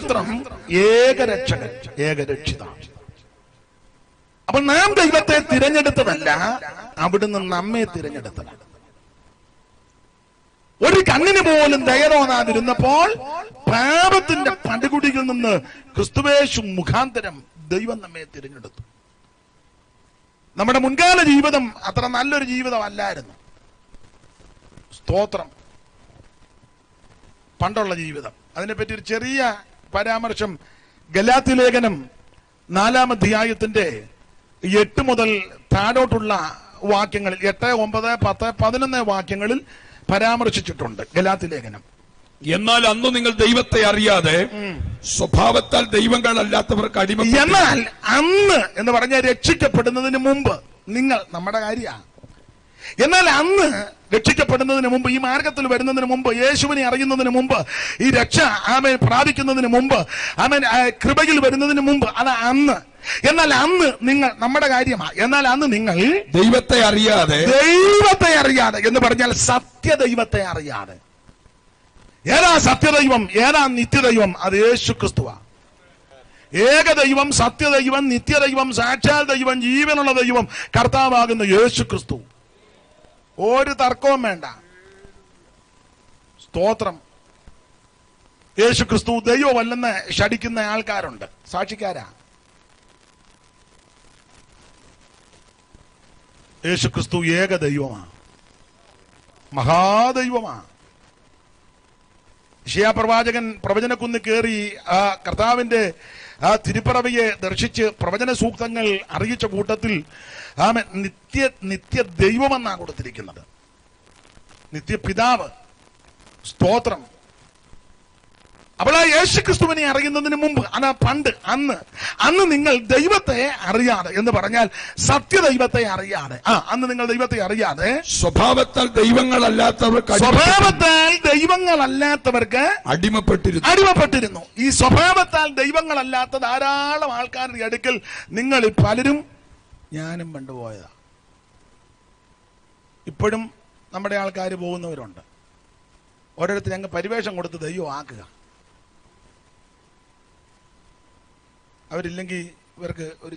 മാത്രം ഏകരക്ഷകൻ, ഏകരക്ഷിതാവ്. അപ്പൊ നാം ദൈവത്തെ തിരഞ്ഞെടുത്തതല്ല, അവിടുന്ന് നമ്മെ തിരഞ്ഞെടുത്തതാണ്. ഒരു കണ്ണിന് പോലും ദയ തോന്നാതിരുന്നപ്പോൾ പാപത്തിന്റെ പടുകുടിയിൽ നിന്ന് ക്രിസ്തുവേശു മുഖാന്തരം ദൈവം നമ്മെ തിരഞ്ഞെടുത്തു. നമ്മുടെ മുൻകാല ജീവിതം അത്ര നല്ലൊരു ജീവിതമല്ലായിരുന്നു. സ്തോത്രം. പണ്ടുള്ള ജീവിതം, അതിനെപ്പറ്റി ഒരു ചെറിയ പരാമർശം ഗലാത്യ ലേഖനം 4-ാം അധ്യായത്തിന്റെ 8 മുതൽ താഴോട്ടുള്ള വാക്യങ്ങളിൽ 8, 9, 10, 11 വാക്യങ്ങളിൽ പരാമർശിച്ചിട്ടുണ്ട്. ഗലാത്യ ലേഖനം. എന്നാൽ അന്ന് നിങ്ങൾ ദൈവത്തെ അറിയാതെ സ്വഭാവത്താൽ ദൈവങ്ങളല്ലാത്തവർക്ക് അടിമ. എന്നാൽ അന്ന് എന്ന് പറഞ്ഞാൽ രക്ഷിക്കപ്പെടുന്നതിന് മുമ്പ്, നിങ്ങൾ നമ്മുടെ കാര്യമാണ്. എന്നാൽ അന്ന് രക്ഷിക്കപ്പെടുന്നതിന് മുമ്പ്, ഈ മാർഗത്തിൽ വരുന്നതിന് മുമ്പ്, യേശുവിനെ അറിയുന്നതിന് മുമ്പ്, ഈ രക്ഷ ആമേൻ പ്രാപിക്കുന്നതിന് മുമ്പ്, ആമേൻ കൃപയിൽ വരുന്നതിന് മുമ്പ്, അത് അന്ന്. എന്നാൽ അന്ന് നിങ്ങൾ നമ്മുടെ കാര്യമാണ്. എന്നാൽ അന്ന് നിങ്ങൾ ദൈവത്തെ അറിയാതെ എന്ന് പറഞ്ഞാൽ സത്യദൈവത്തെ അറിയാതെ. ഏതാ സത്യദൈവം, ഏതാ നിത്യദൈവം? അത് യേശു ക്രിസ്തുവാ. ഏകദൈവം, സത്യദൈവം, നിത്യദൈവം, സാക്ഷാൽ ദൈവം, ജീവനുള്ള ദൈവം കർത്താവാകുന്ന യേശു ക്രിസ്തു. ഒരു തർക്കവും വേണ്ട. സ്തോത്രം. യേശു ക്രിസ്തു ദൈവമല്ലെന്ന് ശഠിക്കുന്ന ആൾക്കാരുണ്ട്, സാക്ഷിക്കാരാ. യേശു ക്രിസ്തു ഏകദൈവമാണ്, മഹാദൈവമാണ്. യെശയ്യാ പ്രവാചകൻ പ്രവചനക്കുന്ന് കയറി ആ കർത്താവിന്റെ ആ തിരുപ്പിറവിയെ ദർശിച്ച് പ്രവചന സൂക്തങ്ങൾ അറിയിച്ച കൂട്ടത്തിൽ നിത്യ ദൈവമെന്നാണ് കൊടുത്തിരിക്കുന്നത്. നിത്യപിതാവ്. സ്തോത്രം. അപ്പോൾ ആ യേശു ക്രിസ്തുവിനെ അറിയുന്നതിന് മുമ്പ്, അതാ പണ്ട്, അന്ന് നിങ്ങൾ ദൈവത്തെ അറിയാതെ എന്ന് പറഞ്ഞാൽ സത്യദൈവത്തെ അറിയാതെ. അന്ന് നിങ്ങൾ ദൈവത്തെ അറിയാതെ സ്വഭാവത്താൽ ദൈവങ്ങളല്ലാത്തവർക്ക് അടിമപ്പെട്ടിരുന്നു. ഈ സ്വഭാവത്താൽ ദൈവങ്ങളല്ലാത്ത ധാരാളം ആൾക്കാരുടെ അടുക്കൽ നിങ്ങൾ പലരും, ഞാനും കണ്ടുപോയതാ. ഇപ്പോഴും നമ്മുടെ ആൾക്കാർ പോകുന്നവരുണ്ട്. ഓരോരുത്തർ ഞങ്ങൾ പരിവേഷം കൊടുത്ത് ദൈവം ആക്കുക. അവരില്ലെങ്കിൽ ഇവർക്ക് ഒരു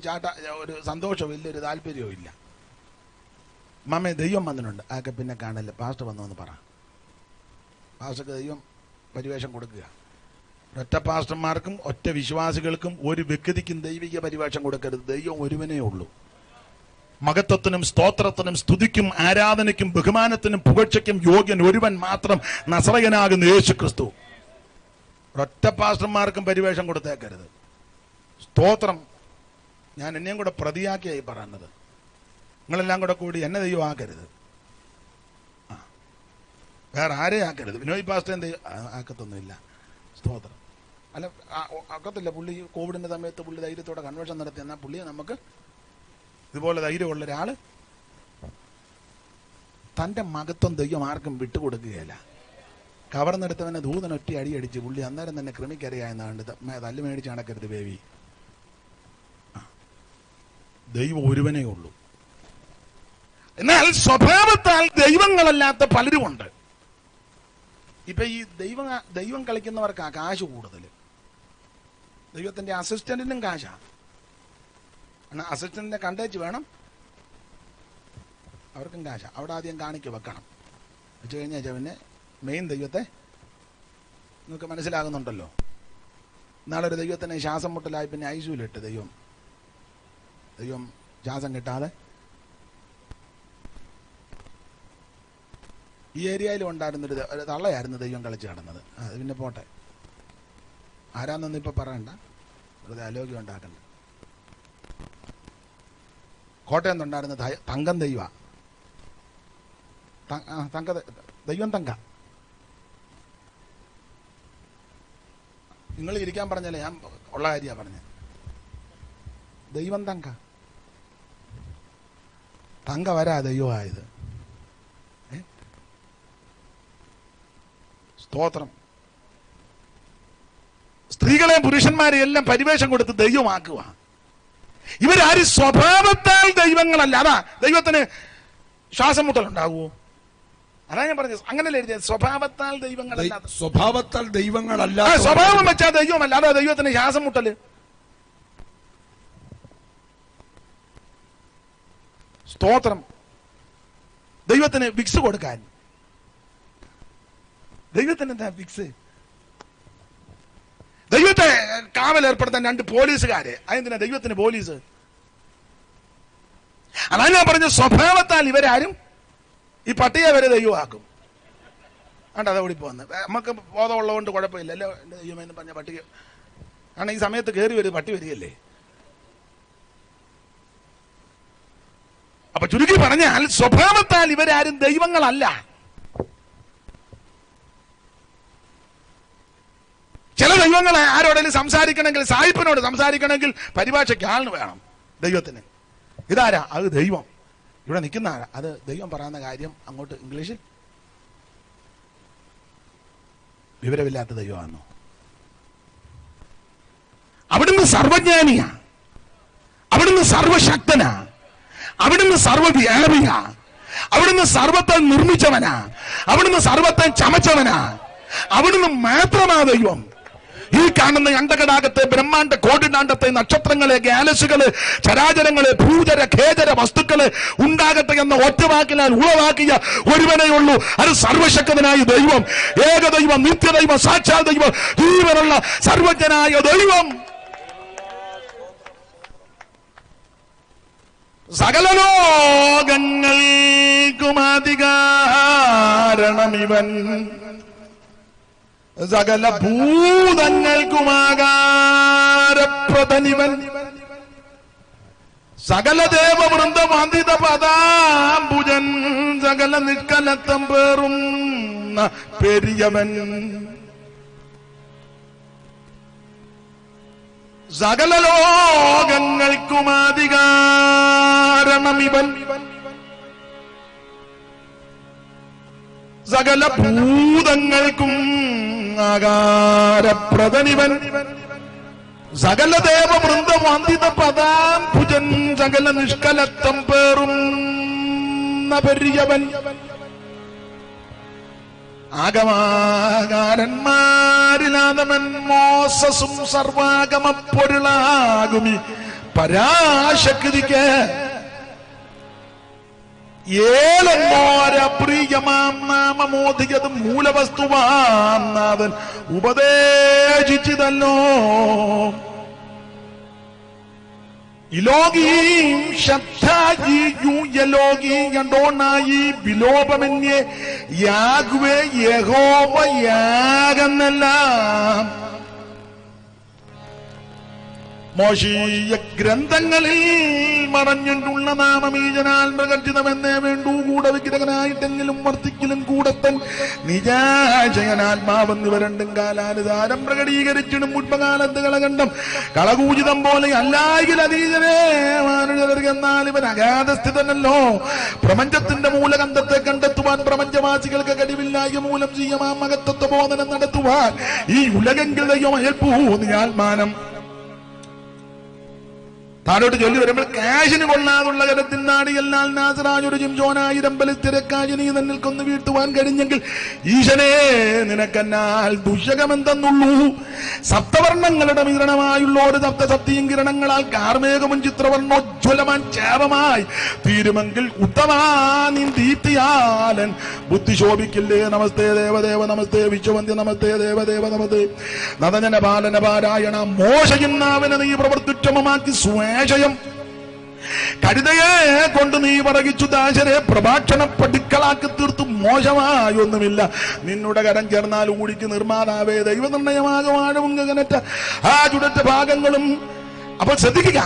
സന്തോഷവും ഇല്ല, ഒരു താല്പര്യവും ഇല്ല. മാമേ ദൈവം വന്നിട്ടുണ്ട്, ആക്കെ പിന്നെ കാണില്ല, പാസ്റ്റർ വന്നു പറ. പാസ്റ്റർക്ക് ദൈവം പരിവേഷം കൊടുക്കുക. ഒറ്റ പാസ്റ്റർമാർക്കും ഒറ്റ വിശ്വാസികൾക്കും ഒരു വ്യക്തിക്കും ദൈവിക പരിവേഷം കൊടുക്കരുത്. ദൈവം ഒരുവനേ ഉള്ളൂ. മഹത്വത്തിനും സ്തോത്രത്തിനും സ്തുതിക്കും ആരാധനയ്ക്കും ബഹുമാനത്തിനും പുകഴ്ചയ്ക്കും യോഗ്യൻ ഒരുവൻ മാത്രം, നസറയനാകുന്ന യേശു ക്രിസ്തു. ഒറ്റ പാസ്റ്റർമാർക്കും പരിവേഷം കൊടുത്തേക്കരുത്. സ്തോത്രം. ഞാൻ എന്നെയും കൂടെ പ്രതിയാക്കിയായി പറയുന്നത്. നിങ്ങളെല്ലാം കൂടി എന്നെ ദൈവം ആക്കരുത്, വേറെ ആരെയും ആക്കരുത്. വിനോയ് പാസ്റ്റർ ആക്കത്തൊന്നുമില്ല. സ്തോത്രം. അല്ല, ആക്കത്തില്ല. പുള്ളി കോവിഡിന്റെ സമയത്ത് പുള്ളി ധൈര്യത്തോടെ കൺവെൻഷൻ നടത്തി. എന്നാൽ പുള്ളിയെ നമുക്ക് ഇതുപോലെ ധൈര്യമുള്ള ഒരാള്, തന്റെ മഹത്വം ദൈവം ആർക്കും വിട്ടുകൊടുക്കുകയില്ല. കവർന്നെടുത്തവനെ ദൂതൻ ഒറ്റ അടിയടിച്ച് പുള്ളി അന്നേരം തന്നെ ക്രിമിക്കറിയായെന്നാണ്ട് തല്ല് മേടിച്ച് നടക്കരുത് ബേബി. ദൈവം ഒരുവനേ ഉള്ളൂ. എന്നാൽ സ്വഭാവത്താൽ ദൈവങ്ങളല്ലാത്ത പലരുമുണ്ട്. ഇപ്പൊ ഈ ദൈവം കളിക്കുന്നവർക്കാ കാശ് കൂടുതൽ. ദൈവത്തിന്റെ അസിസ്റ്റന്റിനും കാശാ. അസിസ്റ്റന്റിനെ കണ്ടേച്ച് വേണം, അവർക്കും കാശാ. അവിടെ ആദ്യം കാണിക്ക് വെക്കണം. വെച്ച് കഴിഞ്ഞാൽ പിന്നെ മെയിൻ ദൈവത്തെ നിങ്ങൾക്ക് മനസ്സിലാകുന്നുണ്ടല്ലോ. നാളൊരു ദൈവത്തിന് ശ്വാസം മുട്ടലായി പിന്നെ ഐസിയുലിട്ട് ദൈവം ശ്വാസം കിട്ടാതെ. ഈ ഏരിയയിലും ഉണ്ടായിരുന്നൊരു തള്ളയായിരുന്നു ദൈവം കളിച്ച് കിടന്നത്. അത് പിന്നെ പോട്ടെ, ആരാന്നൊന്നും ഇപ്പൊ പറയണ്ട, വെറുതെ ആലോക്യം ഉണ്ടാക്കണ്ട. കോട്ടയം നിന്നുണ്ടായിരുന്ന തങ്കം ദൈവ, ദൈവം തങ്ക. നിങ്ങൾ ഇരിക്കാൻ പറഞ്ഞല്ലേ, ഞാൻ ഉള്ള കാര്യമാണ് പറഞ്ഞത്. ദൈവം തങ്ക വരാ ദൈവമായത്. സ്തോത്രം. സ്ത്രീകളെ പുരുഷന്മാരെ എല്ലാം പരിവേഷം കൊടുത്ത് ദൈവമാക്കുക. ഇവരാരും സ്വഭാവത്താൽ ദൈവങ്ങളല്ല. അതാ ദൈവത്തിന് ശ്വാസം മുട്ടലുണ്ടാകുമോ? അതാ ഞാൻ പറഞ്ഞത്. അങ്ങനല്ലേ എഴുതിയത്? സ്വഭാവത്താൽ ദൈവങ്ങളല്ലാത്ത. സ്വഭാവത്താൽ ദൈവങ്ങളല്ല. സ്വഭാവം വെച്ചാൽ ദൈവമല്ല. അതാ ദൈവത്തിന് ശ്വാസം മുട്ടല്. സ്തോത്രം. ദൈവത്തിന് വിക്സ് കൊടുക്കാൻ. ദൈവത്തിന് എന്താ വിക്സ്? ദൈവത്തെ കാവൽ ഏർപ്പെടുത്താൻ 2 പോലീസുകാര്. അതെന്തിനാ ദൈവത്തിന് പോലീസ്? അതാ ഞാൻ പറഞ്ഞു, സ്വഭാവത്താൽ ഇവരാരും ഈ പട്ടിയെ വരെ ദൈവമാക്കും. ആണ്ട് അത് ഓടിപ്പോന്ന്. നമുക്ക് ബോധമുള്ളതുകൊണ്ട് കുഴപ്പമില്ല അല്ലോ. എൻ്റെ ദൈവമെന്ന് പറഞ്ഞ പട്ടിക കാരണം ഈ സമയത്ത് കയറി വരും, പട്ടി വരികയല്ലേ. അപ്പൊ ചുരുക്കി പറഞ്ഞാൽ സ്വഭാവത്താൽ ഇവരാരും ദൈവങ്ങളല്ല. ചില ദൈവങ്ങളെ ആരോടെങ്കിലും സംസാരിക്കണമെങ്കിൽ, സായിപ്പിനോട് സംസാരിക്കണമെങ്കിൽ പരിഭാഷയ്ക്ക് ആളിന് വേണം. ദൈവത്തിന് ഇതാരാ? അത് ദൈവം. ഇവിടെ നിൽക്കുന്ന ആരാ? അത് ദൈവം പറയുന്ന കാര്യം അങ്ങോട്ട് ഇംഗ്ലീഷിൽ വിവരമില്ലാത്ത ദൈവമാണോ? അവിടുന്ന് സർവജ്ഞാനിയാ, അവിടുന്ന് സർവശക്തനാ, അവിടുന്ന് സർവവ്യാപിയാ, അവിടുന്ന് സർവത്തെ നിർമ്മിച്ചവനാ, അവിടുന്ന് സർവത്തെ ചമച്ചവനാ. അവിടുന്ന് മാത്രമാ ദൈവം. ഈ കാണുന്ന അണ്ടകടാകത്തെ, ബ്രഹ്മാണ്ട കോടിനാണ്ടത്തെ, നക്ഷത്രങ്ങളെ, ഗാലക്സികള്, ചരാചരങ്ങളെ, ഭൂചര ഖേചര വസ്തുക്കള് ഉണ്ടാകട്ടെ എന്ന ഒറ്റവാക്കിനാൽ ഉളവാക്കിയ ഒരുവനേ ഉള്ളൂ. അത് സർവശക്തനായ ദൈവം, ഏകദൈവം, നിത്യദൈവം, സാക്ഷാൽ ദൈവം, ജീവനുള്ള സർവജ്ഞനായ ദൈവം. സകല ലോകങ്ങൾക്കും അധികാരണമിവൻ, സകല ഭൂതങ്ങൾക്കും ആകാരപ്രദനിവൻ, സകല ദേവവൃന്ദവന്ദിത പദാംബുജൻ, സകല നിഷ്കലത്വം പേറുന്ന പെരിയവൻ, സകല ലോകങ്ങൾക്കും അധികാരണമിവൻ, സകല ഭൂതങ്ങൾക്കും ആകാരപ്രദനിവൻ, സകല ദേവവൃന്ദവന്ദിത പദാംബുജൻ, സകല നിഷ്കലത്വം പേറുന്ന പെരിയവൻ, ആഗമാകാരന്മാരിലാദമൻ മോസസും സർവാഗമ പൊരുളാകുമി പരാശക്തിക്ക് ഏലന്മാരപ്രിയമാം നാമമോദിയതും മൂലവസ്തുവാം നാഥൻ ഉപദേശിച്ചതല്ലോ. ഇലോകീം ശബ്ദോണായി വിലോപമെന്യേ യാഗ്വേ യഹോവയാകുന്നെല്ലാം മോശീയ ഗ്രന്ഥങ്ങളിൽ മറഞ്ഞിട്ടുള്ള നാമം ഈ ജനാൽ പ്രകർഷിതമെന്നേ വേണ്ടൂ. കൂടെ വിഗ്രഹനായിട്ടെങ്കിലും വർത്തിക്കലും കൂടത്തൻ നിജാജയനാത്മാവെന്ന് രണ്ടും കാലാനുസാരം പ്രകടീകരിച്ചിടും. മുൻപകാലത്ത് കളകണ്ഠം കളകൂചിതം പോലെ അല്ലായെങ്കിൽ അതീജനേ മാനുഷർക്ക്. എന്നാൽ ഇവൻ അഗാധസ്ഥിതനല്ലോ. പ്രപഞ്ചത്തിന്റെ മൂലകന്ധത്തെ കണ്ടെത്തുവാൻ, പ്രപഞ്ചവാസികൾക്ക് കഴിവില്ലായ മൂലം ചെയ്യമാം മഹത്വത്വ ബോധനം നടത്തുവാൻ ഈ ഉലകെങ്കിൽ ദൈവം അയൽപ്പൂ നീ ആത്മാനം. താഴോട്ട് ചൊല്ലി വരുമ്പോൾ കാശിന് കൊള്ളാതുള്ള കരത്തിൽ നാടിയെല്ലാം നാസറായൊരു ജിംജോനായിരം ബലിസ്ഥിരക്കാശി നീ തന്നിൽ കൊന്നു വീഴ്ത്തുവാൻ കഴിഞ്ഞെങ്കിൽ ഈശനെ നിനക്കെന്നാൽ ദുഷ്യകമെന്തെന്നുള്ളൂ. സപ്തവർണ്ണങ്ങളുടെ മിശ്രണമായുള്ള ഒരു സപ്തസപ്തിയും കിരണങ്ങളാൽ കാർമേകവും ചിത്രവർണ്ണോജ്വലമാൻ ചേപമായി തീരുമെങ്കിൽ ഉത്തമാ നീ ദീപ്തിയാലൻ ബുദ്ധി ശോഭിക്കില്ലേ. നമസ്തേ ദേവദേവ നമസ്തേ വിശ്വവന്ധ്യ നമസ്തേ ദേവദേവ നമസ്തേ നദജന പാലന പാരായണ. മോശയിന്നാവിനെ നീ പ്രവർത്തിക്ഷമമാക്കി സ്വേഷയം കരുതയെ കൊണ്ട് നീ പറകിച്ചു ദാശരെ പ്രഭാഷണം പടുക്കളാക്കി തീർത്തു. മോശമായൊന്നുമില്ല നിന്നുടെ കരം ചേർന്നാൽ ഊടിക്ക് നിർമ്മാതാവേ ദൈവനിർണയമാകും ഗഗനറ്റ ആ ചുടറ്റ ഭാഗങ്ങളും. അപ്പോൾ ശ്രദ്ധിക്കുക,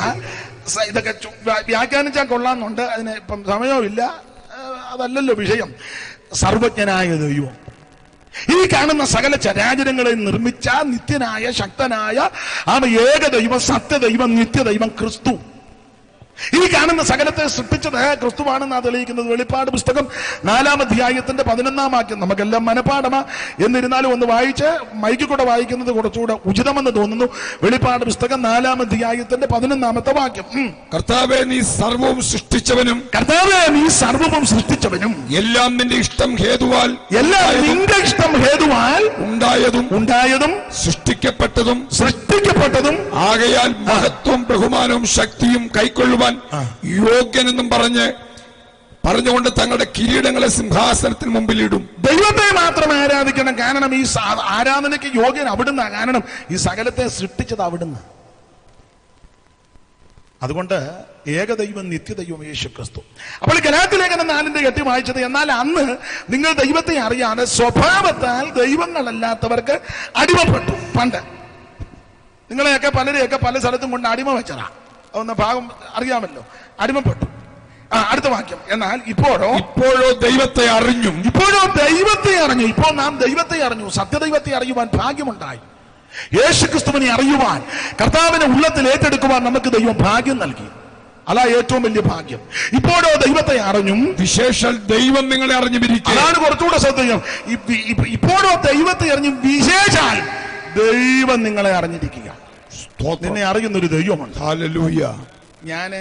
ഇതൊക്കെ വ്യാഖ്യാനിച്ചാൽ കൊള്ളാമെന്നുണ്ട്, അതിന് ഇപ്പം സമയമില്ല, അതല്ലല്ലോ വിഷയം. സർവജ്ഞനായ ദൈവം ഈ കാണുന്ന സകല ചരാചരങ്ങളെ നിർമ്മിച്ച നിത്യനായ ശക്തനായ ആ ഏകദൈവം, സത്യദൈവം, നിത്യദൈവം ക്രിസ്തു. ഈ കാണുന്ന സകലത്തെ സൃഷ്ടിച്ചത് ക്രിസ്തുവാണെന്നാ തെളിയിക്കുന്നത്. വെളിപ്പാട് പുസ്തകം 4-ാം അധ്യായത്തിന്റെ 11-ാം വാക്യം നമുക്കെല്ലാം മനപാഠമാ. എന്നിരുന്നാലും ഒന്ന് വായിച്ച് മൈക്കിൽ കൂടെ വായിക്കുന്നത് കുറച്ചുകൂടെ ഉചിതമെന്ന് തോന്നുന്നു. വെളിപ്പാട് പുസ്തകം 4-ാം അധ്യായത്തിന്റെ 11-ാമത്തെ വാക്യം. കർത്താവേ, നീ സർവവും സൃഷ്ടിച്ചവനും, കർത്താവേ, നീ സർവവും സൃഷ്ടിച്ചവനും, എല്ലാം നിന്റെ ഇഷ്ടം ഹേതുവാൽ, എല്ലാം നിന്റെ ഇഷ്ടം ഹേതുവാൽ ഉണ്ടായതും സൃഷ്ടിക്കപ്പെട്ടതും ആകയാൽ മഹത്വം ബഹുമാനവും ശക്തിയും കൈക്കൊള്ളുവാൻ യോഗ്യനെന്നും പറഞ്ഞുകൊണ്ട് തങ്ങളുടെ കിരീടങ്ങളെ സിംഹാസനത്തിന് മുമ്പിലിടും. ദൈവത്തെ മാത്രം ആരാധിക്കണം. കാരണം ഈ ആരാധനയ്ക്ക് യോഗ്യൻ അവിടുന്ന്. കാരണം ഈ സകലത്തെ സൃഷ്ടിച്ചത് അവിടുന്ന്. അതുകൊണ്ട് ഏകദൈവം നിത്യദൈവം യേശു ക്രിസ്തു. അപ്പോൾ ഗലാത്യലേഖനം 4:8 വായിച്ചത്, എന്നാൽ അന്ന് നിങ്ങൾ ദൈവത്തെ അറിയാതെ സ്വഭാവത്താൽ ദൈവങ്ങളല്ലാത്തവർക്ക് അടിമപ്പെട്ടു. പണ്ട് നിങ്ങളെയൊക്കെ പലരെയൊക്കെ പല സ്ഥലത്തും കൊണ്ട് അടിമ വെച്ചതാ. അതൊന്ന് ഭാഗം അറിയാമല്ലോ. അടിമപ്പെട്ടു. അടുത്ത വാക്യം. എന്നാൽ ഇപ്പോഴോ ദൈവത്തെ അറിഞ്ഞു. ഇപ്പോൾ നാം ദൈവത്തെ അറിഞ്ഞു. സത്യദൈവത്തെ അറിയുവാൻ ഭാഗ്യമുണ്ടായി. യേശുക്രിസ്തുവിനെ അറിയുവാൻ, കർത്താവിനെ ഉള്ളത്തിൽ ഏറ്റെടുക്കുവാൻ നമുക്ക് ദൈവം ഭാഗ്യം നൽകി. അതാ ഏറ്റവും വലിയ ഭാഗ്യം. ഇപ്പോഴോ ദൈവത്തെ അറിഞ്ഞും, വിശേഷാൽ ദൈവം നിങ്ങളെ അറിഞ്ഞിരിക്കുക. അതാണ് കുറച്ചുകൂടെ ശ്രദ്ധയും. ഇപ്പോഴോ ദൈവത്തെ അറിഞ്ഞും വിശേഷാൽ ദൈവം നിങ്ങളെ അറിഞ്ഞിരിക്കുക. നിന്നെ അറിയുന്നൊരു ദൈവമുണ്ട്. ഹല്ലേലൂയ. ഞാന്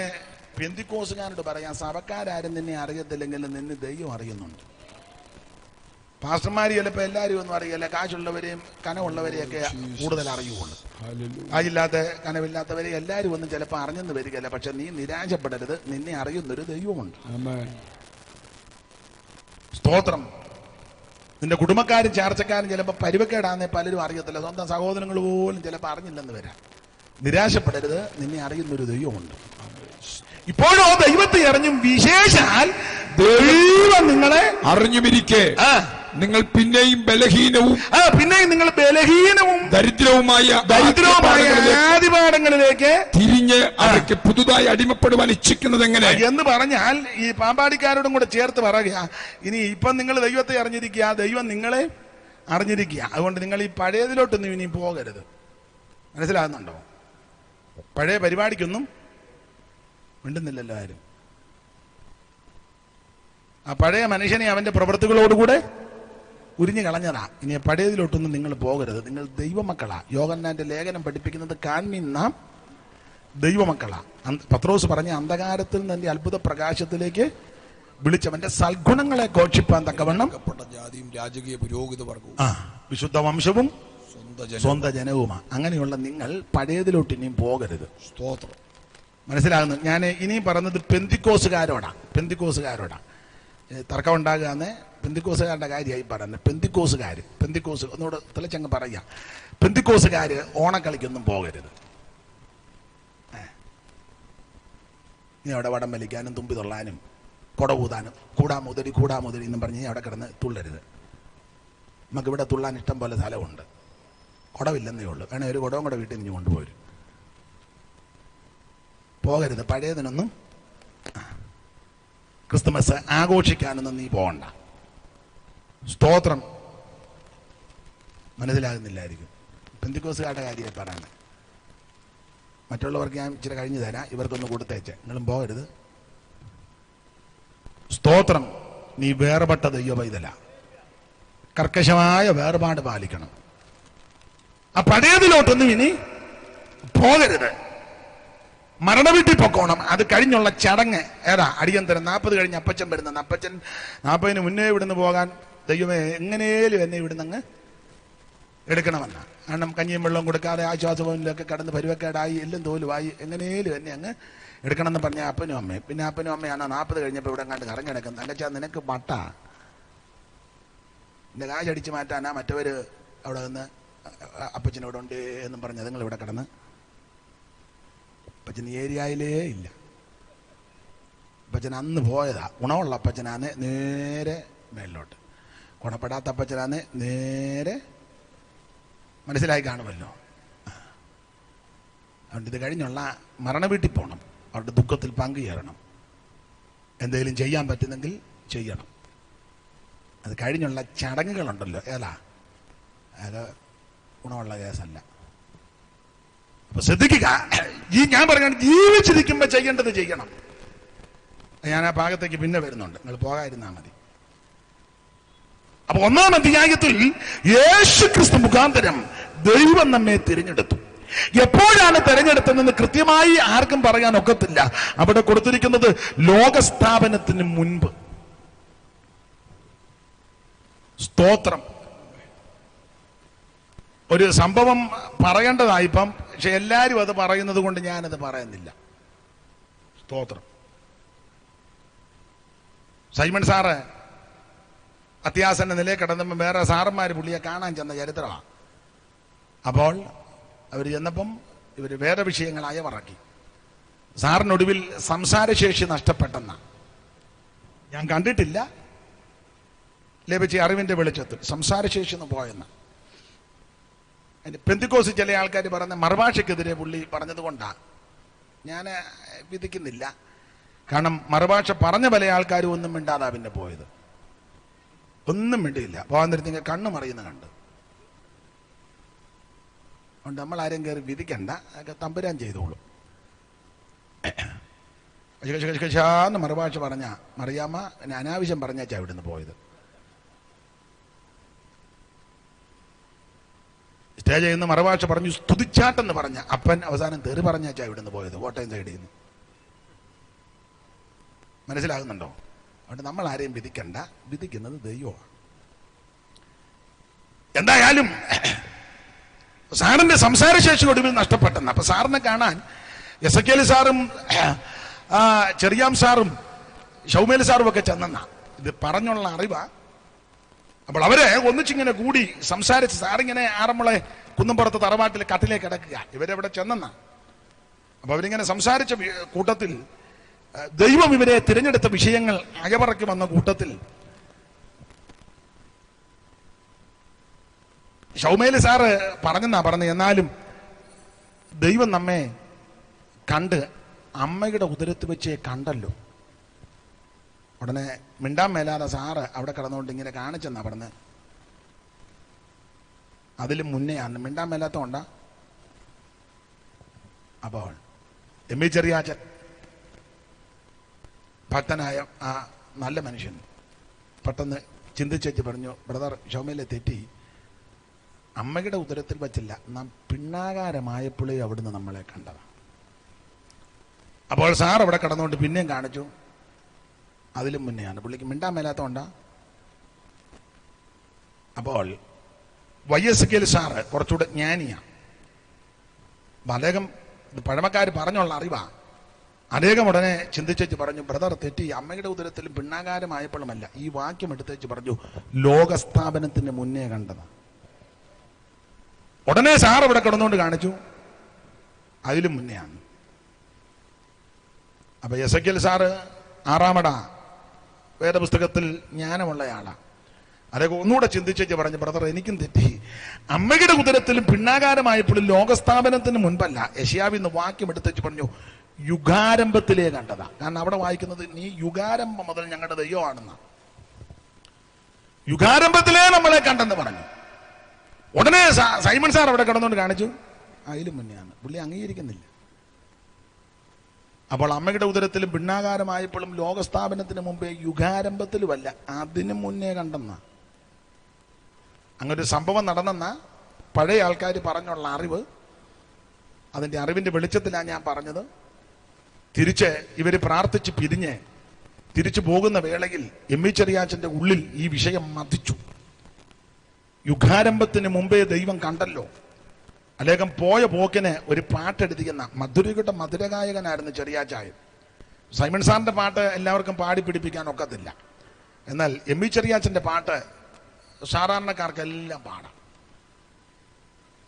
പെന്തിക്കോസുകാരോട് പറയാം, സഭക്കാരും നിന്നെ അറിയത്തില്ലെങ്കിൽ നിന്നെ ദൈവം അറിയുന്നുണ്ട്. പാസ്റ്റർമാര് ചിലപ്പോൾ എല്ലാവരും ഒന്നും അറിയില്ല. കാശുള്ളവരെയും കനമുള്ളവരെയൊക്കെ കൂടുതൽ അറിയുള്ളൂ. കാശില്ലാത്ത കനവില്ലാത്തവരെ എല്ലാവരും ഒന്നും ചിലപ്പോൾ അറിഞ്ഞെന്ന് വരികയല്ല. പക്ഷെ നീ നിരാശപ്പെടരുത്, നിന്നെ അറിയുന്നൊരു ദൈവമുണ്ട്. സ്തോത്രം. നിന്റെ കുടുംബക്കാരും ചാർച്ചക്കാരും ചിലപ്പോൾ പരുവക്കേടാന്നേ പലരും അറിയത്തില്ല. സ്വന്തം സഹോദരങ്ങൾ പോലും ചിലപ്പോൾ അറിഞ്ഞില്ലെന്ന് വരാം. നിരാശപ്പെടരുത്, നിന്നെ അറിയുന്നൊരു ദൈവമുണ്ട്. ഇപ്പോഴോ ദൈവത്തെ അറിഞ്ഞും വിശേഷാൽ ദൈവം നിങ്ങളെ അറിഞ്ഞുമിരിക്കെ നിങ്ങൾ പിന്നെയും ബലഹീനവും ദരിദ്രവുമായ ആദിപാഠങ്ങളിലേക്ക് തിരിഞ്ഞ് അവർക്ക് പുതുതായി അടിമപ്പെടുവാൻ ഇച്ഛിക്കുന്നത് എങ്ങനെ എന്ന് പറഞ്ഞാൽ, ഈ പാമ്പാടിക്കാരോടും കൂടെ ചേർത്ത് പറയുക, ഇനി ഇപ്പം നിങ്ങൾ ദൈവത്തെ അറിഞ്ഞിരിക്കുക, ദൈവം നിങ്ങളെ അറിഞ്ഞിരിക്കുക. അതുകൊണ്ട് നിങ്ങൾ ഈ പഴയതിലോട്ടൊന്നും ഇനി പോകരുത്. മനസ്സിലാകുന്നുണ്ടോ? പഴയ പരിപാടിക്കൊന്നും മിണ്ടുന്നില്ലല്ലോ ആരും. ആ പഴയ മനുഷ്യനെ അവന്റെ പ്രവൃത്തികളോടുകൂടെ ഉരിഞ്ഞു കളഞ്ഞതാ. ഇനി പഴയതിലോട്ടൊന്നും നിങ്ങൾ പോകരുത്. നിങ്ങൾ ദൈവമക്കളാ. യോഹന്നാന്റെ ലേഖനം പഠിപ്പിക്കുന്നത്, കാൺമീൻ നാം ദൈവമക്കളാ. പത്രോസ് പറഞ്ഞ അന്ധകാരത്തിൽ നിന്ന് അത്ഭുത പ്രകാശത്തിലേക്ക് വിളിച്ചവന്റെ സൽഗുണങ്ങളെ ഘോഷിപ്പാൻ തക്കവണ്ണം ജാതിയും രാജകീയ പുരോഹിത വർഗവും വിശുദ്ധ വംശവും സ്വന്തം ജനവുമാ. അങ്ങനെയുള്ള നിങ്ങൾ പഴയതിലോട്ട് ഇനിയും പോകരുത്. സ്തോത്രം. മനസ്സിലാകുന്നു? ഞാൻ ഇനിയും പറഞ്ഞത് പെന്തിക്കോസുകാരോടാ. തർക്കം ഉണ്ടാകുകയെന്ന് പെന്തിക്കോസുകാരുടെ കാര്യമായി പറയുന്നത്. പെന്തിക്കോസ് ഒന്നുകൂടെ തെളിച്ചങ്ങ് പറയാം. പെന്തിക്കോസുകാര് ഓണക്കളിക്കൊന്നും പോകരുത്. നീ അവിടെ വടം വലിക്കാനും തുമ്പി തൊള്ളാനും കൊട ഊതാനും കൂടാമുതിരി എന്നും പറഞ്ഞ് അവിടെ കിടന്ന് തുള്ളരുത്. നമുക്കിവിടെ തുള്ളാൻ ഇഷ്ടം പോലെ സ്ഥലമുണ്ട്. കുടവില്ലെന്നേ ഉള്ളൂ. വേണേ ഒരു കുടവും കൂടെ വീട്ടിൽ നിന്ന് കൊണ്ടുപോരും. പോകരുത്. പഴയതിനൊന്നും ക്രിസ്തുമസ് ആഘോഷിക്കാനൊന്നും നീ പോകണ്ട. സ്തോത്രം. മനസ്സിലാകുന്നില്ലായിരിക്കും. പെന്തിക്കോസുകാരുടെ കാര്യമായി പറയുന്നത്. മറ്റുള്ളവർക്ക് ഞാൻ ഇച്ചിരി കഴിഞ്ഞു തരാം, ഇവർക്കൊന്ന് കൊടുത്തേച്ച്. നിങ്ങളും പോകരുത്. സ്തോത്രം. നീ വേർപെട്ട ദൈവ പൈതല. കർക്കശമായ വേർപാട് പാലിക്കണം. ആ പഴയതിലോട്ടൊന്നും ഇനി പോകരുത്. മരണവീട്ടിൽ പൊക്കോണം. അത് കഴിഞ്ഞുള്ള ചടങ്ങ് ഏതാ? അടിയന്തരം 40 കഴിഞ്ഞ് അപ്പച്ചൻ വരുന്നത്. അപ്പച്ചൻ 40-ന് മുന്നേ ഇവിടുന്ന് പോകാൻ ദൈവമേ എങ്ങനെയും എന്നെ ഇവിടുന്ന് അങ്ങ് എടുക്കണമെന്ന. കാരണം കഞ്ഞിയും വെള്ളവും കൊടുക്കാതെ ആശ്വാസഭവനിലൊക്കെ കടന്ന് പരുവക്കേടായി എല്ലും തോലുമായി എങ്ങനെയും എന്നെ അങ്ങ് എടുക്കണമെന്ന് പറഞ്ഞ അപ്പനും അമ്മയും. പിന്നെ അപ്പനും അമ്മയാണ് 40 കഴിഞ്ഞപ്പോൾ ഇവിടെ കണ്ട് കറങ്ങി കിടക്കുന്നത്. അല്ലച്ചാ നിനക്ക് മട്ടാ, എൻ്റെ കാശടിച്ച് മാറ്റാനാ മറ്റവർ അവിടെ നിന്ന് അപ്പച്ചനോട് ഉണ്ട് എന്നും പറഞ്ഞ് അതുങ്ങൾ ഇവിടെ കിടന്ന്. അപ്പച്ചൻ ഏരിയയിലേ ഇല്ല. അപ്പച്ചൻ അന്ന് പോയതാ. ഗുണമുള്ള അപ്പച്ചനാന്ന് നേരെ മേളിലോട്ട്, ഗുണപ്പെടാത്ത അപ്പച്ചനാന്ന് നേരെ. മനസ്സിലായി കാണുമല്ലോ. അതുകൊണ്ട് ഇത് കഴിഞ്ഞുള്ള മരണ വീട്ടിൽ പോകണം. അവരുടെ ദുഃഖത്തിൽ പങ്കുചേരണം. എന്തെങ്കിലും ചെയ്യാൻ പറ്റുന്നെങ്കിൽ ചെയ്യണം. അത് കഴിഞ്ഞുള്ള ചടങ്ങുകളുണ്ടല്ലോ, ഏതാ അത് ഗുണമുള്ള കേസല്ല. അപ്പൊ ശ്രദ്ധിക്കുക, ഞാൻ പറയുകയാണ്, ജീവിച്ചിരിക്കുമ്പോ ചെയ്യേണ്ടത് ചെയ്യണം. ഞാൻ ആ ഭാഗത്തേക്ക് പിന്നെ വരുന്നുണ്ട്, നിങ്ങൾ പോകാതിരുന്നാ മതി. അപ്പൊ 1-ാം അധ്യായത്തിൽ യേശു ക്രിസ്തു മുഖാന്തരം ദൈവം നമ്മെ തിരഞ്ഞെടുത്തു. എപ്പോഴാണ് തിരഞ്ഞെടുത്തതെന്ന് കൃത്യമായി ആർക്കും പറയാൻ ഒക്കത്തില്ല. അവിടെ കൊടുത്തിരിക്കുന്നത് ലോകസ്ഥാപനത്തിന് മുൻപ്. സ്തോത്രം. ഒരു സംഭവം പറയേണ്ടതായിപ്പം, പക്ഷെ എല്ലാവരും അത് പറയുന്നത് കൊണ്ട് ഞാനത് പറയുന്നില്ല. സ്തോത്രം. സൈമൺ സാറ് അത്യാസന്ന നിലയിൽ കിടന്നപ്പോൾ വേറെ സാറന്മാർ പുള്ളിയെ കാണാൻ ചെന്ന ചരിത്രമാണ്. അപ്പോൾ അവർ ചെന്നപ്പം ഇവർ വേറെ വിഷയങ്ങളായ പറക്കി. സാറിനൊടുവിൽ സംസാരശേഷി നഷ്ടപ്പെട്ടെന്ന ഞാൻ കണ്ടിട്ടില്ല, ലഭിച്ച അറിവിന്റെ വെളിച്ചത്തിൽ സംസാരശേഷി ഒന്ന് പോയെന്ന്. പെന്തിക്കോസ് ചില ആൾക്കാർ പറഞ്ഞ മറുഭാഷയ്ക്കെതിരെ പുള്ളി പറഞ്ഞത് കൊണ്ടാണ് ഞാൻ വിധിക്കുന്നില്ല. കാരണം മറുഭാഷ പറഞ്ഞ പല ആൾക്കാരും ഒന്നും മിണ്ടാതാ പിന്നെ പോയത്, ഒന്നും മിണ്ടിയില്ല. പോകാൻ നേരത്തെ കണ്ണ് മറിയുന്ന കണ്ട്. അതുകൊണ്ട് നമ്മൾ ആരും കയറി വിധിക്കണ്ട, അതൊക്കെ തമ്പുരാൻ ചെയ്തോളും. എന്ന് മറുഭാഷ പറഞ്ഞ മറിയാമ്മ എന്നെ അനാവശ്യം പറഞ്ഞാച്ചാ ഇവിടുന്ന് പോയത്. സ്റ്റേജിൽ നിന്ന് മറുഭാഷ പറഞ്ഞു സ്തുതിച്ചാട്ടെന്ന് പറഞ്ഞ അപ്പൻ അവസാനം തെറി പറഞ്ഞാച്ചാ ഇവിടുന്ന് പോയത്, കോട്ടയം സൈഡിൽ നിന്ന്. മനസ്സിലാകുന്നുണ്ടോ? അതുകൊണ്ട് നമ്മൾ ആരെയും വിധിക്കണ്ട, വിധിക്കുന്നത് ദൈവമാണ്. എന്തായാലും സാറിന്റെ സംസാരശേഷി ഒടുവിൽ നഷ്ടപ്പെട്ടെന്ന്. അപ്പൊ സാറിനെ കാണാൻ എസക്കേൽ സാറും ചെറിയാം സാറും ഷൗമേൽ സാറും ഒക്കെ ചെന്നെന്ന ഇത് പറഞ്ഞുള്ള അറിവാ. അപ്പോൾ അവരെ ഒന്നിച്ചിങ്ങനെ കൂടി സംസാരിച്ച് സാറിങ്ങനെ ആറന്മുള കുന്നംപുറത്ത് തറവാട്ടിൽ കട്ടിലേക്ക് കിടക്കുക, ഇവരെവിടെ ചെന്നെന്ന. അപ്പൊ അവരിങ്ങനെ സംസാരിച്ച കൂട്ടത്തിൽ ദൈവം ഇവരെ തിരഞ്ഞെടുത്ത വിഷയങ്ങൾ അയവറക്കി വന്ന കൂട്ടത്തിൽ ഷൗമേൽ സാറ് പറഞ്ഞു, എന്നാലും ദൈവം നമ്മെ കണ്ട് അമ്മയുടെ ഉദരത്ത് വെച്ചേ കണ്ടല്ലോ. ഉടനെ മിണ്ടാൻ മേലാതെ സാറ് അവിടെ കിടന്നുകൊണ്ട് ഇങ്ങനെ കാണിച്ചെന്നാ പറഞ്ഞത്. അതിലും മുന്നെയാണ് മിണ്ടാൻ മേലാത്തോണ്ടാ. അപ്പോൾ എം.ഇ. ചെറിയാച്ചൻ ഭക്തനായ ആ നല്ല മനുഷ്യൻ പെട്ടെന്ന് ചിന്തിച്ചു പറഞ്ഞു, ബ്രദർ ഷൗമേലെ തെറ്റി, അമ്മയുടെ ഉദരത്തിൽ വച്ചില്ല, നാം പിണ്ണാകാരമായപ്പോഴേ അവിടുന്ന് നമ്മളെ കണ്ടതാണ്. അപ്പോൾ സാർ അവിടെ കിടന്നുകൊണ്ട് പിന്നെയും കാണിച്ചു, അതിലും മുന്നെയാണ്. പുള്ളിക്ക് മിണ്ടാൻ മേലാത്തോണ്ടാ. അപ്പോൾ YSKL സാറ് കുറച്ചുകൂടെ ജ്ഞാനിയാണ്. അപ്പം അദ്ദേഹം പഴമക്കാർ പറഞ്ഞുള്ള അറിവാ. അദ്ദേഹം ഉടനെ ചിന്തിച്ചു പറഞ്ഞു, ബ്രദർ തെറ്റി, അമ്മയുടെ ഉദരത്തിലും പിണ്ണാകാരമായപ്പോഴുമല്ല, ഈ വാക്യം എടുത്തേച്ച് പറഞ്ഞു ലോകസ്ഥാപനത്തിന് മുന്നേ കണ്ടതാണ്. ഉടനെ സാർ ഇവിടെ കിടന്നുകൊണ്ട് കാണിച്ചു, അതിലും മുന്നെയാണ്. അപ്പൊ എസക്കേൽ സാറ് 6-ാമട വേദപുസ്തകത്തിൽ ജ്ഞാനമുള്ളയാളാണ്. അദ്ദേഹം ഒന്നുകൂടെ ചിന്തിച്ചു പറഞ്ഞു, ബ്രദർ എനിക്കും തെറ്റി, അമ്മയുടെ ഉദരത്തിലും പിണ്ണാകാരമായപ്പോഴും ലോകസ്ഥാപനത്തിന് മുൻപല്ല. യെശയ്യാവിന്ന് വാക്യം എടുത്തേച്ച് പറഞ്ഞു യുഗാരംഭത്തിലേ കണ്ടതാ. കാരണം അവിടെ വായിക്കുന്നത് നീ യുഗാരംഭം മുതൽ ഞങ്ങളുടെ ദൈവമാണെന്ന, യുഗാരംഭത്തിലേ നമ്മളെ കണ്ടെന്ന് പറഞ്ഞു. ഉടനെ സൈമൺ സാർ അവിടെ കിടന്നുകൊണ്ട് കാണിച്ചു, അതിലും മുന്നെയാണ്. പുള്ളി അംഗീകരിക്കുന്നില്ല. അപ്പോൾ അമ്മയുടെ ഉദരത്തിലും പിണ്ണാകാരമായപ്പോഴും ലോകസ്ഥാപനത്തിന് മുമ്പേ യുഗാരംഭത്തിലുമല്ല, അതിനു മുന്നേ കണ്ടെന്ന. അങ്ങനൊരു സംഭവം നടന്നെന്ന പഴയ ആൾക്കാർ പറഞ്ഞുള്ള അറിവ്, അതിൻ്റെ അറിവിൻ്റെ വെളിച്ചത്തിലാണ് ഞാൻ പറഞ്ഞത്. തിരിച്ച് ഇവർ പ്രാർത്ഥിച്ച് പിരിഞ്ഞ് തിരിച്ചു പോകുന്ന വേളയിൽ എം.ഇ. ചെറിയാച്ചൻ്റെ ഉള്ളിൽ ഈ വിഷയം മതിച്ചു. യുഗാരംഭത്തിന് മുമ്പേ ദൈവം കണ്ടല്ലോ. അദ്ദേഹം പോയ പോക്കിന് ഒരു പാട്ടെടുത്തിക്കുന്ന മധുരയുടെ മധുരഗായകനായിരുന്നു ചെറിയാച്ചായൻ. സൈമൺ സാറിന്റെ പാട്ട് എല്ലാവർക്കും പാടി പിടിപ്പിക്കാൻ ഒക്കത്തില്ല. എന്നാൽ എം.ഇ. ചെറിയാച്ചന്റെ പാട്ട് സാധാരണക്കാർക്കെല്ലാം പാടാം.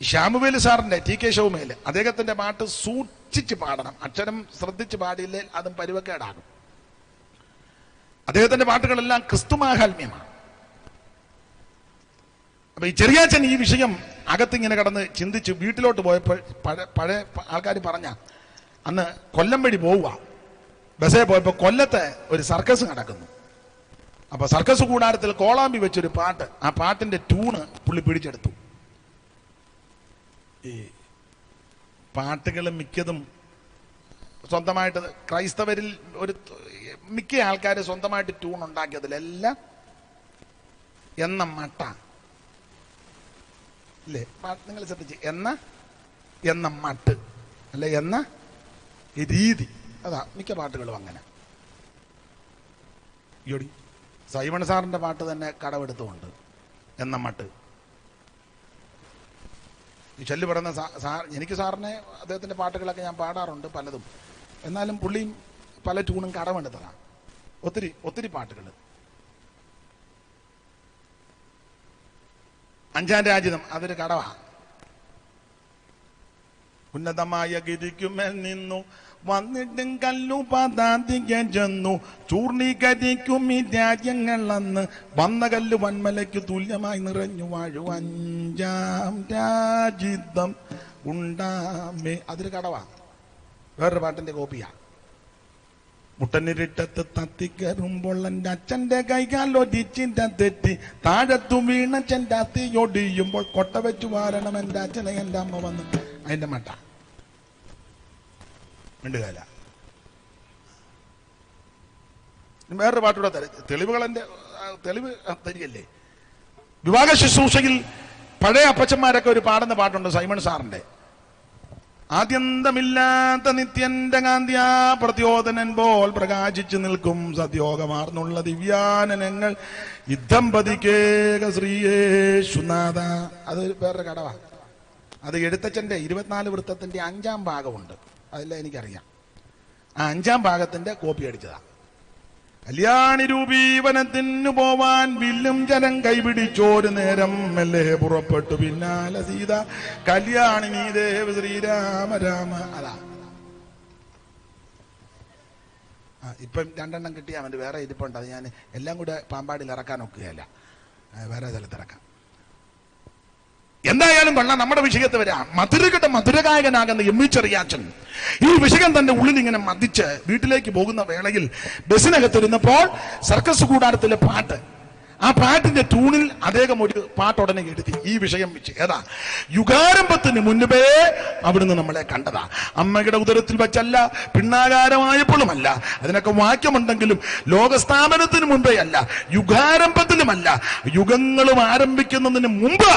ശ്യാമുവേൽ സാറിന്റെ TK ഷൗമേൽ അദ്ദേഹത്തിന്റെ പാട്ട് സൂക്ഷിച്ച് പാടണം, അക്ഷരം ശ്രദ്ധിച്ച് പാടിയില്ലേ അതും പരുവക്കേടാകും. അദ്ദേഹത്തിന്റെ പാട്ടുകളെല്ലാം ക്രിസ്തുമാഹാത്മ്യമാണ്. അപ്പൊ ഈ ചെറിയാച്ചൻ ഈ വിഷയം അകത്തിങ്ങനെ കടന്ന് ചിന്തിച്ച് വീട്ടിലോട്ട് പോയപ്പോൾ പഴയ ആൾക്കാർ പറഞ്ഞ അന്ന് കൊല്ലം വഴി പോവുക, ബസ്സേ പോയപ്പോൾ കൊല്ലത്തെ ഒരു സർക്കസ് നടക്കുന്നു. അപ്പൊ സർക്കസ് കൂടാരത്തിൽ കോളാമ്പി വെച്ചൊരു പാട്ട്, ആ പാട്ടിന്റെ ട്യൂണ് പുള്ളി പിടിച്ചെടുത്തു. ഈ പാട്ടുകൾ മിക്കതും സ്വന്തമായിട്ട് ക്രൈസ്തവരിൽ മിക്ക ആൾക്കാർ സ്വന്തമായിട്ട് ട്യൂൺ ഉണ്ടാക്കിയതിലെല്ലാം എന്ന മട്ട അല്ലേ? നിങ്ങൾ ശ്രദ്ധിച്ച്, എന്ന മട്ട് അല്ലെ എന്ന രീതി, അതാ മിക്ക പാട്ടുകളും അങ്ങനെ. യോടി സൈമൺ സാറിന്റെ പാട്ട് തന്നെ കടമെടുത്തുകൊണ്ട് എന്ന മട്ട്. ഈ ചൊല്ലു പറയുന്ന എനിക്ക് സാറിനെ അദ്ദേഹത്തിന്റെ പാട്ടുകളൊക്കെ ഞാൻ പാടാറുണ്ട് പലതും. എന്നാലും പുള്ളിയും പല ട്യൂണും കടമെടുത്തതാണ്. ഒത്തിരി പാട്ടുകൾ. അഞ്ചാം രാജ്യം അതൊരു കടവാ. ഉന്നതമായ ഗിരിക്കുമേൽ നിന്നു വന്നിട്ടും കല്ലു പതാതിക ചെന്നു ചൂർണീകരിക്കും ഈ രാജ്യങ്ങൾ അന്ന് വന്ന കല്ല് വന്മലയ്ക്ക് തുല്യമായി നിറഞ്ഞു വാഴു അഞ്ചാം രാജിതം ഉണ്ടാമേ. അതൊരു കടവാ. വേറൊരു പാട്ടിന്റെ കോപ്പിയാ. മുട്ടനിരിട്ടത്ത് തത്തിക്കറുമ്പോൾ എൻ്റെ അച്ഛൻ്റെ കൈകാലൊടിച്ചിൻ്റെ തെറ്റി താഴത്തു വീണ ചെൻ്റെ അത്തിയൊടിയുമ്പോൾ കൊട്ട വെച്ചു വാരണം എൻ്റെ അച്ഛനെ എൻ്റെ അമ്മ വന്ന്. അതിന്റെ മട്ട മിണ്ടുകാല. വേറൊരു പാട്ടൂടെ തെളിവ് തരികല്ലേ. വിവാഹ ശുശ്രൂഷയിൽ പഴയ അപ്പച്ചന്മാരൊക്കെ ഒരു പാടുന്ന പാട്ടുണ്ട് സൈമൺ സാറിന്റെ. ആദ്യന്തമില്ലാത്ത നിത്യന്റെ കാന്തിയാ പ്രത്യോദനൻ പോൽ പ്രകാശിച്ചു നിൽക്കും സത്യോഗമാർന്നുള്ള ദിവ്യാനനങ്ങൾ യുദ്ധംപതിക്കേക ശ്രീയേശുനാഥ. അത് വേറൊരു കടവാ. അത് എഴുത്തച്ഛന്റെ 24 വൃത്തത്തിന്റെ 5ാം ഭാഗമുണ്ട്. അതെല്ലാം എനിക്കറിയാം. ആ 5ാം ഭാഗത്തിന്റെ കോപ്പി അടിച്ചതാ. കല്യാണി രൂപീവനത്തിനു പോവാൻ വില്ലും ജനം കൈപിടിച്ചോരു നേരം മെല്ലെ പുറപ്പെട്ടു പിന്നാലെ സീത കല്യാണി നീ ദേവ ശ്രീരാമ രാമ. അതാ ഇപ്പം 2 കിട്ടിയാൽ മതി. വേറെ ഇരിപ്പുണ്ട്. അത് ഞാൻ എല്ലാം കൂടെ പാമ്പാടിയിൽ ഇറക്കാൻ ഒക്കുകയല്ല, വേറെ സ്ഥലത്തിറക്കാം. എന്തായാലും കൊള്ളാം. നമ്മുടെ വിഷയത്തെ വരാം. മധുരഗായകനാകുന്ന എം.വി. ചെറിയാച്ചൻ ഈ വിഷയം തന്റെ ഉള്ളിൽ ഇങ്ങനെ മതിച്ച് വീട്ടിലേക്ക് പോകുന്ന വേളയിൽ ബസ്സിനകത്തിരുന്നപ്പോൾ സർക്കസ് കൂടാരത്തിലെ പാട്ട്, ആ പാട്ടിന്റെ ട്യൂണിൽ അദ്ദേഹം ഒരു പാട്ടുടനെ എഴുതി ഈ വിഷയം വെച്ച്. ഏതാ? യുഗാരംഭത്തിന് മുൻപേ അവിടുന്ന് നമ്മളെ കണ്ടതാ. അമ്മയുടെ ഉദരത്തിൽ വെച്ചല്ല, പിണ്ണാകാരമായപ്പോഴുമല്ല. അതിനൊക്കെ വാക്യമുണ്ടെങ്കിലും ലോകസ്ഥാപനത്തിന് മുമ്പേ അല്ല, യുഗാരംഭത്തിലുമല്ല, യുഗങ്ങളും ആരംഭിക്കുന്നതിന് മുമ്പ്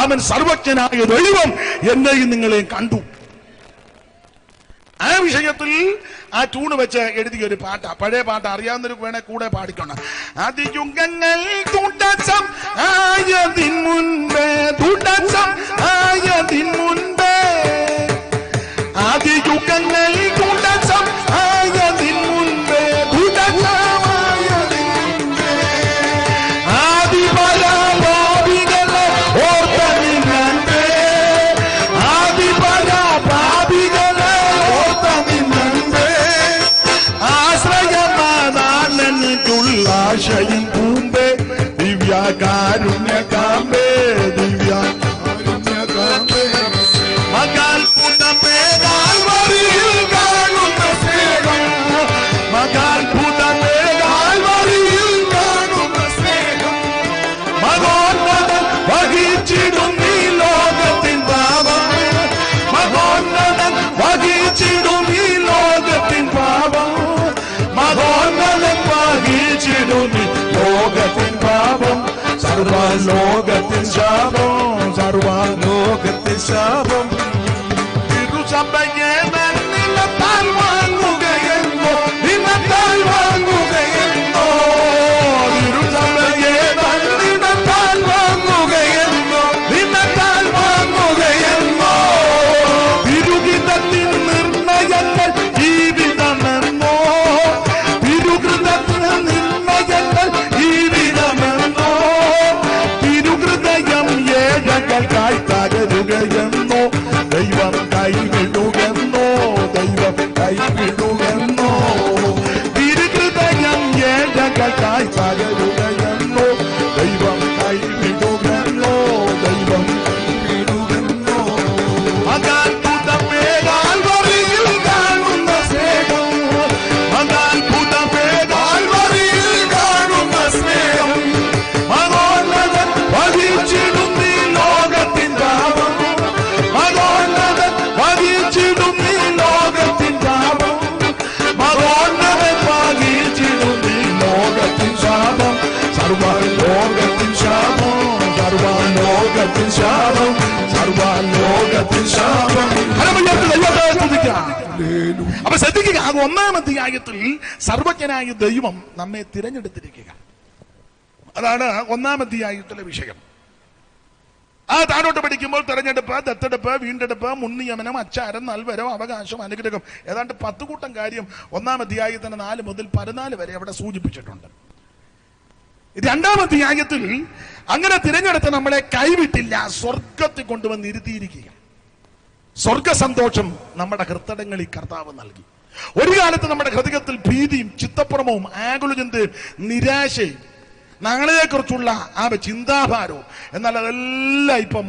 അവൻ സർവജ്ഞനായ ദൈവം എന്നെയും നിങ്ങളെയും കണ്ടു. ആ വിഷയത്തിൽ ആ ട്യൂണ് വെച്ച് എഴുതിയ ഒരു പാട്ടാ. പഴയ പാട്ട് അറിയാവുന്നൊരു വേണേ കൂടെ പാടിക്കണം. അതിയുഗങ്ങൾ തുടക്കം ആയതിൻ മുൻപേ, തുടക്കം ആയതിൻ മുൻപേ, ആദിയുഗങ്ങൾ തുടക്കം ആയതിൻ മുൻപേ, തുടക്കമായതിൻ മുൻപേ, ആദിപരാഭാവികളെ ഓർത്തനിന്നേ, ആദിപരാഭാവികളെ ആശ്രയം പൂമ്പേ ദിവ്യാകാരുണ്യകാമ്പേ, ദിവ്യാകാരുണ്യകാമ്പേ, മകാൽ പുതമേകാൽ വരിയിൽ കാണുന്ന സ്നേഹം, മകാൽ പുതമേകാൽ വരിയിൽ കാണുന്ന സ്നേഹം, മകോന്നതൻ വഹിച്ചിടും ഈ ലോകത്തിൻ പാപം, മകോന്നതൻ വഹിച്ചിടും ഈ ലോകത്തിൻ പാപം, മകോന്നതൻ വഹിച്ചിടും ലോകത്തിൻ പാപം, സർവലോകത്തിൻ ശാപം, സർവലോകത്തിൻ ശാപം. തിരുസഭയെ നിന്നത്താൽ വാങ്ങുകയെന്നോ, നിന്നത്താൽ വാങ്ങുകയെന്നോ, തിരുസഭയെ നിന്നത്താൽ വാങ്ങുകയെന്നോ, നിന്നത്താൽ വാങ്ങുകയെന്നോ, തിരുഹിതത്തിൻ നിർണയങ്ങൾ ജീവിതമെന്നോ, തിരുഹൃതത്തിന് നിർണയങ്ങൾ ജീവിതമെന്നോ, തിരുഹൃദയം ഏഴകൾക്കായി തകരുകയെന്നോ, ദൈവം കൈവിടുകെന്നോ, ദൈവം ലോകത്തിൽ ശാപം, സർവ്വലോകത്തിൽ ശാപം. ദൈവത്തെ സ്തുതിക്കാം. അപ്പൊ ശ്രദ്ധിക്കുക, ആ 1-ാം അധ്യായത്തിൽ സർവജ്ഞനായ ദൈവം നമ്മെ തിരഞ്ഞെടുത്തിരിക്കുക. അതാണ് 1-ാം അധ്യായത്തിലെ വിഷയം. ആ താഴോട്ട് പഠിക്കുമ്പോൾ തെരഞ്ഞെടുപ്പ്, ദത്തെടുപ്പ്, വീണ്ടെടുപ്പ്, മുൻനിയമനം, അച്ചാരം, നൽവരം, അവകാശം, അനുഗ്രഹം, ഏതാണ്ട് 10 കൂട്ടം കാര്യം 1-ാം അധ്യായത്തിന് 4 മുതൽ 14 വരെ അവിടെ സൂചിപ്പിച്ചിട്ടുണ്ട്. 2-ാം അധ്യായത്തിൽ അങ്ങനെ തിരഞ്ഞെടുത്ത് നമ്മളെ കൈവിട്ടില്ല, സ്വർഗത്തിൽ കൊണ്ടുവന്ന് ഇരുത്തിയിരിക്കുക. സ്വർഗ സന്തോഷം നമ്മുടെ ഹൃദയങ്ങളിൽ കർത്താവ് നൽകി. ഒരു കാലത്ത് നമ്മുടെ ഹൃദയത്തിൽ ഭീതിയും ചിത്തപ്രമവും ആകുലചിന്തയും നിരാശയും നാളെയെക്കുറിച്ചുള്ള ആ ചിന്താഭാരവും, എന്നാൽ അതെല്ലാം ഇപ്പം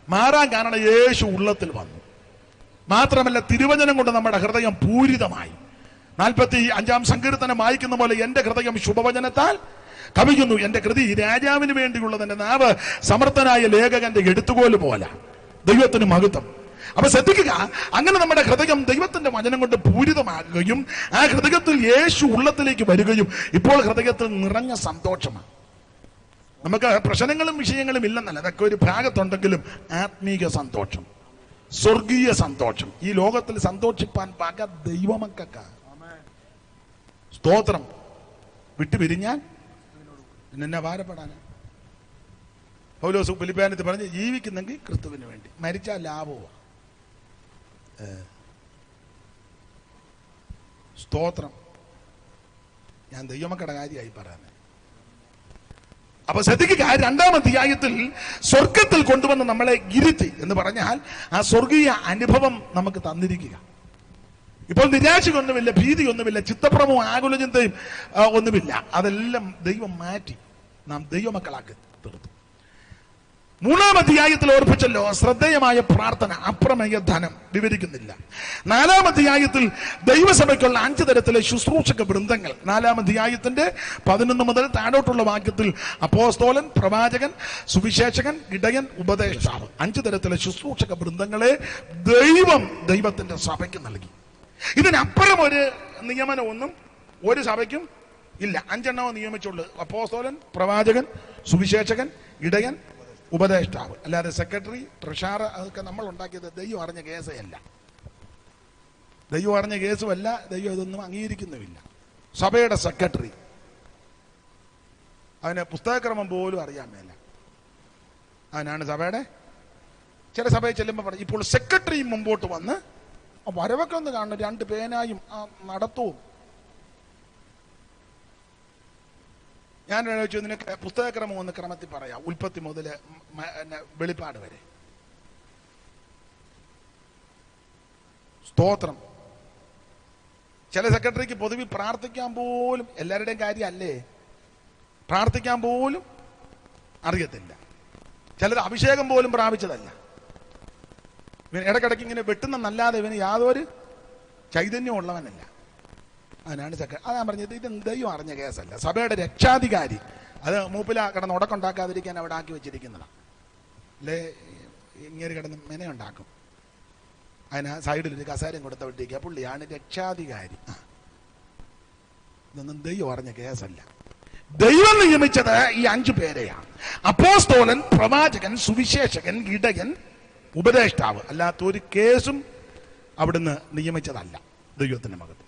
മാറാൻ കാരണം യേശു ഉള്ളത്തിൽ വന്നു. മാത്രമല്ല തിരുവചനം കൊണ്ട് നമ്മുടെ ഹൃദയം പൂരിതമായി. 45-ാം സങ്കീർത്തനം വായിക്കുന്ന പോലെ എന്റെ ഹൃദയം ശുഭവചനത്താൽ കവിയുന്നു, എന്റെ കൃതി രാജാവിന് വേണ്ടിയുള്ളത്, എന്റെ നാവ് സമർത്ഥനായ ലേഖകന്റെ എടുത്തുകോല് പോലെ. ദൈവത്തിന് മഹത്വം. അപ്പൊ ശ്രദ്ധിക്കുക, അങ്ങനെ നമ്മുടെ ഹൃദയം ദൈവത്തിന്റെ വചനം കൊണ്ട് പൂരിതമാകുകയും ആ ഹൃദയത്തിൽ യേശു ഉള്ളത്തിലേക്ക് വരികയും ഇപ്പോൾ ഹൃദയത്തിൽ നിറഞ്ഞ സന്തോഷമാണ്. നമുക്ക് പ്രശ്നങ്ങളും വിഷയങ്ങളും ഇല്ലെന്നല്ല, അതൊക്കെ ഒരു ഭാഗത്തുണ്ടെങ്കിലും ആത്മീക സന്തോഷം, സ്വർഗീയ സന്തോഷം. ഈ ലോകത്തിൽ സന്തോഷിപ്പാൻ പക ദൈവമക്കൾക്കാണ്. സ്തോത്രം. വിട്ടുപിരിഞ്ഞാൽ പിന്നെ ഭാരപ്പെടാനാ. പൗലോസ് ഫിലിപ്പിയർക്ക് പറഞ്ഞ് ജീവിക്കുന്നെങ്കിൽ ക്രിസ്തുവിന് വേണ്ടി, മരിച്ചാൽ ലാഭവും. സ്തോത്രം. ഞാൻ ദൈവമക്കളുടെ കാര്യമായി പറയുന്നത്. അപ്പൊ ശ്രദ്ധിക്കുക, 2-ാം അധ്യായത്തിൽ സ്വർഗത്തിൽ കൊണ്ടുവന്ന് നമ്മളെ ഇരുത്തി എന്ന് പറഞ്ഞാൽ ആ സ്വർഗീയ അനുഭവം നമുക്ക് തന്നിരിക്കുക. ഇപ്പോൾ നിരാശയൊന്നുമില്ല, ഭീതിയൊന്നുമില്ല, ചിത്തപ്രമവും ആകുലചിന്തയും ഒന്നുമില്ല. അതെല്ലാം ദൈവം മാറ്റി നാം ദൈവമക്കളാക്കി തീർത്തു. 3-ാം അധ്യായത്തിൽ ഓർപ്പിച്ചല്ലോ, ശ്രദ്ധേയമായ പ്രാർത്ഥന, അപ്രമേയ ധനം വിവരിക്കുന്നില്ല. 4-ാം അധ്യായത്തിൽ ദൈവസഭയ്ക്കുള്ള 5 തരത്തിലെ ശുശ്രൂഷക വൃന്ദങ്ങൾ. 4-ാം അധ്യായത്തിന്റെ 11 മുതൽ താഴോട്ടുള്ള വാക്യത്തിൽ അപ്പോസ്തോലൻ, പ്രവാചകൻ, സുവിശേഷകൻ, ഇടയൻ, ഉപദേഷ്ടാവ്, 5 തരത്തിലെ ശുശ്രൂഷക വൃന്ദങ്ങളെ ദൈവത്തിന്റെ സഭയ്ക്ക് നൽകി. ഇതിനപ്പുറം ഒരു നിയമനമൊന്നും ഒരു സഭയ്ക്കും ഇല്ല. 5 എണ്ണവും നിയമിച്ചുള്ളൂ: അപ്പോസ്തോലൻ, പ്രവാചകൻ, സുവിശേഷകൻ, ഇടയൻ, ഉപദേഷ്ടാവ്. അല്ലാതെ സെക്രട്ടറി, ട്രഷറർ, അതൊക്കെ നമ്മൾ ഉണ്ടാക്കിയത് ദൈവം അറിഞ്ഞ കേസല്ല. ദൈവം അറിഞ്ഞ കേസുമല്ല. ദൈവം ഇതൊന്നും അംഗീകരിക്കുന്നുമില്ല. സഭയുടെ സെക്രട്ടറി, അവന് പുസ്തകക്രമം പോലും അറിയാൻ മേല, അവനാണ് സഭയുടെ. ചില സഭയിൽ ചെല്ലുമ്പോൾ പറഞ്ഞു, ഇപ്പോൾ സെക്രട്ടറി മുമ്പോട്ട് വന്ന് വരവൊക്കെ ഒന്ന് കാണണം, 2 പേനായും നടത്തവും. ഞാൻ ചോദിച്ചു, നിനക്ക് പുസ്തകക്രമം ഒന്ന് ക്രമത്തിൽ പറയാം, ഉൽപ്പത്തി മുതൽ വെളിപ്പാട് വരെ. സ്തോത്രം. ചില സെക്രട്ടറിക്ക് പൊതുവിൽ പ്രാർത്ഥിക്കാൻ പോലും, എല്ലാവരുടെയും കാര്യമല്ലേ, പ്രാർത്ഥിക്കാൻ പോലും അറിയത്തില്ല. ചിലർ അഭിഷേകം പോലും പ്രാപിച്ചതല്ല. ഇടയ്ക്കിടയ്ക്ക് ഇങ്ങനെ വെട്ടുന്നല്ലാതെ ഇവന് യാതൊരു ചൈതന്യം ഉള്ളവനല്ല. അതിനാണ് അത് ഞാൻ പറഞ്ഞത്. ഇത് ദൈവം അറിഞ്ഞ കേസല്ല. സഭയുടെ രക്ഷാധികാരി അത് മൂപ്പില കിടന്ന് ഉടക്കുണ്ടാക്കാതിരിക്കാൻ അവിടെ ആക്കി വെച്ചിരിക്കുന്നതാണ്. അല്ലേ, ഇങ്ങനെ കിടന്ന് മെനയുണ്ടാക്കും. അതിന് സൈഡിലൊരു കസേരയും കൊടുത്ത വിട്ടിരിക്കുക. പുള്ളിയാണ് രക്ഷാധികാരി. ഇതൊന്നും ദൈവം അറിഞ്ഞ കേസല്ല. ദൈവം നിയമിച്ചത് ഈ 5 പേരെയാണ്: അപ്പോസ്തോലൻ, പ്രവാചകൻ, സുവിശേഷകൻ, ഇടയൻ, ഉപദേഷ്ടാവ്. അല്ലാത്തൊരു കേസും അവിടുന്ന് നിയമിച്ചതല്ല. ദൈവത്തിന്റെ മകത്ത്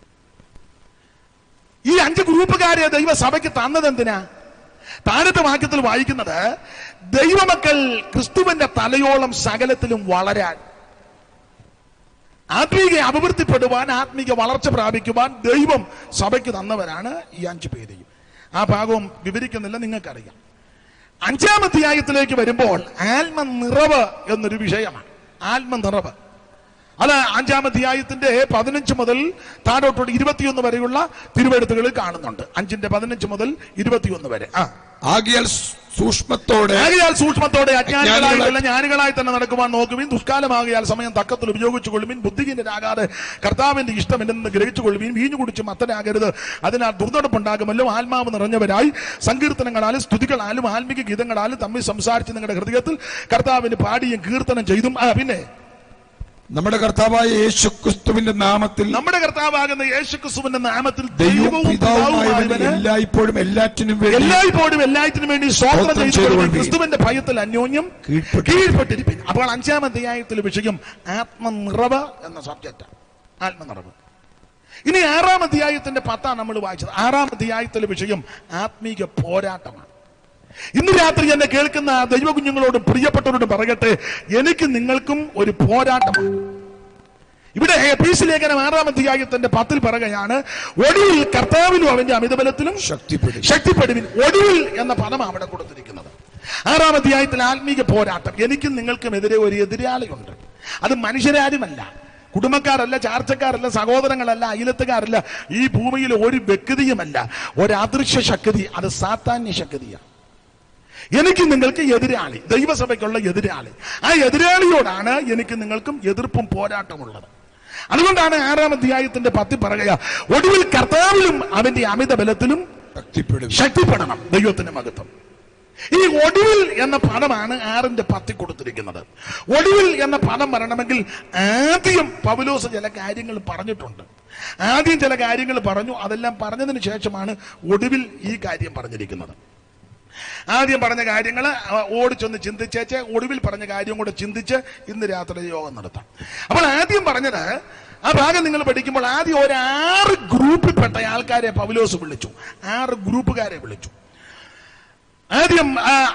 ഈ 5 ഗ്രൂപ്പുകാരെ ദൈവസഭയ്ക്ക് തന്നത് എന്തിനാ? താഴത്തെ വാക്യത്തിൽ വായിക്കുന്നത്, ദൈവമക്കൾ ക്രിസ്തുവിന്റെ തലയോളം സകലത്തിലും വളരാൻ, ആത്മീക അഭിവൃദ്ധിപ്പെടുവാൻ, ആത്മീക വളർച്ച പ്രാപിക്കുവാൻ ദൈവം സഭയ്ക്ക് തന്നവരാണ് ഈ 5 പേരെയും. ആ ഭാഗവും വിവരിക്കുന്നില്ല, നിങ്ങൾക്കറിയാം. 5-ാം അധ്യായത്തിലേക്ക് വരുമ്പോൾ ആത്മനിറവ് എന്നൊരു വിഷയമാണ്. ആത്മനിറവ് അത് 5-ാം അധ്യായത്തിന്റെ 15 മുതൽ താഴോട്ടോട്ട് 21 വരെയുള്ള തിരുവെഴുത്തുകളിൽ കാണുന്നുണ്ട്. 5-ന്റെ 15 മുതൽ 21 വരെ. ആകയാൽ സൂക്ഷ്മത്തോടെ അജ്ഞാനികളായിട്ടല്ല ജ്ഞാനികളായി തന്നെ നടക്കുവാൻ നോക്കുവിൻ. ദുഷ്കാലമാകയാൽ സമയം തക്കത്തിൽ ഉപയോഗിച്ചു കൊള്ളുവിൻ. ബുദ്ധിഹീനരാകാതെ കർത്താവിന്റെ ഇഷ്ടം എന്തെന്ന് ഗ്രഹിച്ചു കൊള്ളുവിൻ. വീഞ്ഞു കുടിച്ച് മത്തനാകരുത്, അതിനാൽ ദുർനടപ്പുണ്ടാകുമല്ലോ. ആത്മാവ് നിറഞ്ഞവരായി സങ്കീർത്തനങ്ങളാലും സ്തുതികളാലും ആത്മീക ഗീതങ്ങളാലും തമ്മിൽ സംസാരിച്ച് നിങ്ങളുടെ ഹൃദയത്തിൽ കർത്താവിന് പാടിയും കീർത്തനം ചെയ്തും. പിന്നെ നമ്മുടെ കർത്താവായ യേശുക്രിസ്തുവിന്റെ നാമത്തിൽ, നമ്മുടെ കർത്താവാകുന്ന യേശുക്രിസ്തുവിന്റെ നാമത്തിൽ ദൈവവും പിതാവുമായവന് എല്ലായ്പ്പോഴും എല്ലാറ്റിനും വേണ്ടി സ്തോത്രം ചെയ്തുകൊണ്ട് ക്രിസ്തുവിന്റെ ഭയത്തിൽ അന്യോന്യം കീഴ്പ്പെട്ടിരിപ്പിൻ. അപ്പോൾ 5-ാം അധ്യായത്തിൽ വിഷയം ആത്മനിറവ് എന്ന സബ്ജക്റ്റാണ്. ആത്മനിറവ്. ഇനി 6-ാം അധ്യായത്തിന്റെ 10 നമ്മൾ വായിച്ചത്. 6-ാം അധ്യായത്തിലെ വിഷയം ആത്മീക പോരാട്ടമാണ്. ഇന്ന് രാത്രി എന്നെ കേൾക്കുന്ന ദൈവകുഞ്ഞുങ്ങളോടും പ്രിയപ്പെട്ടവരോടും പറയട്ടെ, എനിക്ക് നിങ്ങൾക്കും ഒരു പോരാട്ടമാണ്. ഇവിടെ എഫേസ്യ ലേഖനം 6-ാം അധ്യായത്തിന്റെ 10 പറയുകയാണ്, ഒടുവിൽ കർത്താവിലും അവന്റെ അമിതബലത്തിലും ശക്തിപ്പെടുവിൻ. ഒടുവിൽ എന്ന പദമാണ് അവിടെ കൊടുത്തിരിക്കുന്നത്. 6-ാം അധ്യായത്തിൽ ആത്മീക പോരാട്ടം. എനിക്കും നിങ്ങൾക്കും എതിരെ ഒരു എതിരാളിയുണ്ട്. അത് മനുഷ്യരാരുമല്ല, കുടുംബക്കാരല്ല, ചാർച്ചക്കാരല്ല, സഹോദരങ്ങളല്ല, അയലത്തുകാരല്ല, ഈ ഭൂമിയിൽ ഒരു വ്യക്തിയുമല്ല, ഒരു അദൃശ്യ ശക്തി. അത് സാത്താന്യ ശക്തിയാണ്. എനിക്ക് നിങ്ങൾക്ക് എതിരാളി, ദൈവസഭയ്ക്കുള്ള എതിരാളി. ആ എതിരാളിയോടാണ് എനിക്ക് നിങ്ങൾക്കും എതിർപ്പും പോരാട്ടമുള്ളത്. അതുകൊണ്ടാണ് 6-ാം അധ്യായത്തിന്റെ 10 പറയുക, ഒടുവിൽ കർത്താവിലും അവന്റെ അമിത ബലത്തിലും ശക്തിപ്പെടണം. ദൈവത്തിന്റെ മഹത്വം. ഈ ഒടുവിൽ എന്ന പദമാണ് 6-ന്റെ 10 കൊടുത്തിരിക്കുന്നത്. ഒടുവിൽ എന്ന പദം പറയണമെങ്കിൽ ആദ്യം പൗലോസ് ചില കാര്യങ്ങൾ പറഞ്ഞിട്ടുണ്ട്. ആദ്യം ചില കാര്യങ്ങൾ പറഞ്ഞു. അതെല്ലാം പറഞ്ഞതിന് ശേഷമാണ് ഒടുവിൽ ഈ കാര്യം പറഞ്ഞിരിക്കുന്നത്. ആദ്യം പറഞ്ഞ കാര്യങ്ങൾ ഓടിച്ചൊന്ന് ചിന്തിച്ചേച്ച് ഒടുവിൽ പറഞ്ഞ കാര്യം കൂടെ ചിന്തിച്ച് ഇന്ന് രാത്രി യോഗം നടത്താം. അപ്പോൾ ആദ്യം പറഞ്ഞത്, ആ ഭാഗം നിങ്ങൾ പഠിക്കുമ്പോൾ ആദ്യം ഒരു 6 ഗ്രൂപ്പിൽപ്പെട്ട ആൾക്കാരെ പൗലോസ് വിളിച്ചു. 6 ഗ്രൂപ്പുകാരെ വിളിച്ചു. ആദ്യം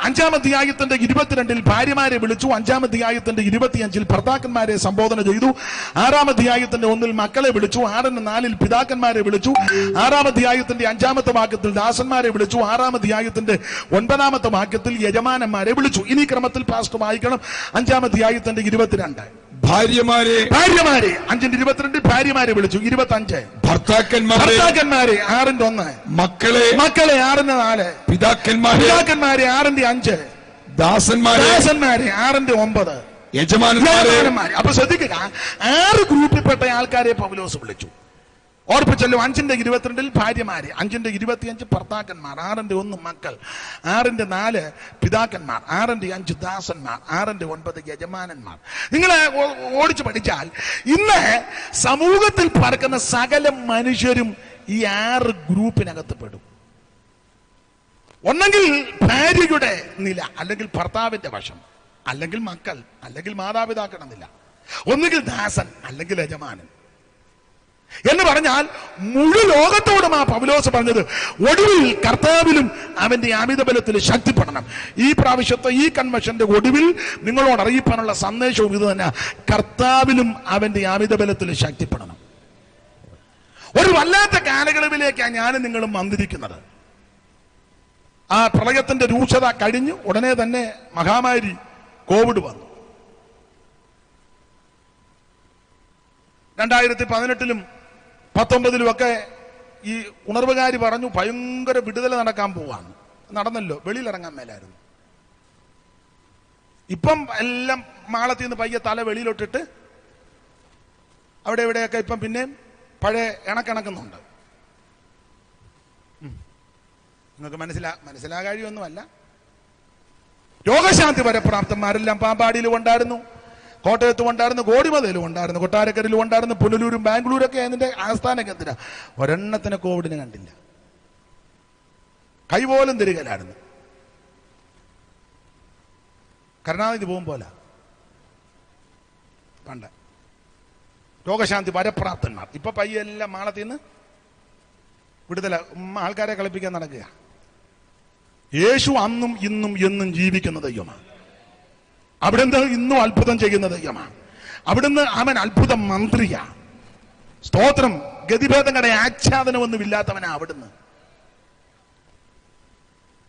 5-ാം അധ്യായത്തിന്റെ 22 ഭാര്യമാരെ വിളിച്ചു. 5-ാം അധ്യായത്തിന്റെ 25 ഭർത്താക്കന്മാരെ സംബോധന ചെയ്തു. 6-ാം അധ്യായത്തിന്റെ 1 മക്കളെ വിളിച്ചു. 6-ന്റെ 4 പിതാക്കന്മാരെ വിളിച്ചു. 6-ാം അധ്യായത്തിന്റെ 5-ാമത്തെ വാക്യത്തിൽ ദാസന്മാരെ വിളിച്ചു. 6-ാം അധ്യായത്തിന്റെ 9-ാമത്തെ വാക്യത്തിൽ യജമാനന്മാരെ വിളിച്ചു. ഇനി ക്രമത്തിൽ പാസ്റ്റർ വായിക്കണം. 5-ാം അധ്യായത്തിന്റെ 22 ഭാര്യമാരെ 5-ന്റെ 22 ഭാര്യമാരെ വിളിച്ചു. 25 ഭർത്താക്കന്മാരെ 6-ന്റെ 1 മക്കളെ 6-ന്റെ 4 പിതാക്കന്മാരെ 6-ന്റെ 5 ദാസന്മാരെ 6-ന്റെ 9 യജമാനന്മാരെ. അപ്പൊ ശ്രദ്ധിക്കുക, 6 ഗ്രൂപ്പിൽപ്പെട്ട ആൾക്കാരെ പൗലോസ് വിളിച്ചു. ഓർപ്പിച്ചല്ലോ. 5-ന്റെ 22 ഭാര്യമാര്, 5-ന്റെ 25 ഭർത്താക്കന്മാർ, 6-ന്റെ 1 മക്കൾ, 6-ന്റെ 4 പിതാക്കന്മാർ, 6-ന്റെ 5 ദാസന്മാർ, 6-ന്റെ 9 യജമാനന്മാർ. നിങ്ങൾ ഓടിച്ചു പഠിച്ചാൽ ഇന്ന് സമൂഹത്തിൽ പറക്കുന്ന സകല മനുഷ്യരും ഈ 6 ഗ്രൂപ്പിനകത്ത് പെടും. ഒന്നെങ്കിൽ ഭാര്യയുടെ നില, അല്ലെങ്കിൽ ഭർത്താവിന്റെ വശം, അല്ലെങ്കിൽ മക്കൾ, അല്ലെങ്കിൽ മാതാപിതാക്കളുടെ നില, ഒന്നുകിൽ ദാസൻ, അല്ലെങ്കിൽ യജമാനൻ എന്ന് പറഞ്ഞാൽ മുഴു ലോകത്തോടും ആ പൗലോസ് പറഞ്ഞത്, ഒടുവിൽ കർത്താവിലും അവന്റെ അമിതബലത്തിൽ ശക്തിപ്പെടണം. ഈ പ്രാവശ്യത്തെ ഈ കൺവെൻഷന്റെ ഒടുവിൽ നിങ്ങളോട് അറിയിപ്പാനുള്ള സന്ദേശവും ഇത് തന്നെ, കർത്താവിലും അവന്റെ അമിതബലത്തിൽ ശക്തിപ്പെടണം. ഒരു വല്ലാത്ത കാലയളവിലേക്കാണ് ഞാനും നിങ്ങളും വന്നിരിക്കുന്നത്. ആ പ്രളയത്തിന്റെ രൂക്ഷത കഴിഞ്ഞു ഉടനെ തന്നെ മഹാമാരി കോവിഡ് വന്നു. 2018-ലും 2019-ലും ഒക്കെ ഈ ഉണർവുകാരി പറഞ്ഞു ഭയങ്കര വിടുതൽ നടക്കാൻ പോവാണ്. നടന്നല്ലോ, വെളിയിലിറങ്ങാൻ മേലായിരുന്നു. ഇപ്പം എല്ലാം മാളത്തിൽ നിന്ന് പയ്യെ തല വെളിയിലോട്ടിട്ട് അവിടെ ഇവിടെയൊക്കെ ഇപ്പം പിന്നെയും പഴയ ഇണക്കിണക്കുന്നുണ്ട്. നിങ്ങൾക്ക് മനസ്സിലാകാഴിയൊന്നുമല്ല. രോഗശാന്തി വരപ്രാപ്തന്മാരെല്ലാം പാമ്പാടിയിലും ഉണ്ടായിരുന്നു, കോട്ടയത്തും ഉണ്ടായിരുന്നു, കോടിമതയിലും ഉണ്ടായിരുന്നു, കൊട്ടാരക്കരയിലും ഉണ്ടായിരുന്നു, പുനലൂരും ബാംഗ്ലൂരൊക്കെ അതിന്റെ ആസ്ഥാന കേന്ദ്ര. ഒരെണ്ണത്തിന് കോവിഡിനെ കണ്ടില്ല. കൈപോലും തിരികലായിരുന്നു. കരുണാനിധി പോകും പോലെ പണ്ട് രോഗശാന്തി വരപ്രാപ്തന്മാർ. ഇപ്പൊ പയ്യെല്ലാം മാളത്തിൽ നിന്ന് വിടുതല, ആൾക്കാരെ കളിപ്പിക്കാൻ നടക്കുക. യേശു അന്നും ഇന്നും എന്നും ജീവിക്കുന്ന ദൈവമാണ്. അവിടുന്ന് ഇന്നും അത്ഭുതം ചെയ്യുന്ന ദൈവമാണ്. അവിടുന്ന് അവൻ അത്ഭുത മന്ത്രിയാ. സ്തോത്രം. ഗതിഭേദങ്ങളുടെ ആച്ഛാദനമൊന്നും ഇല്ലാത്തവനാ അവിടുന്ന്.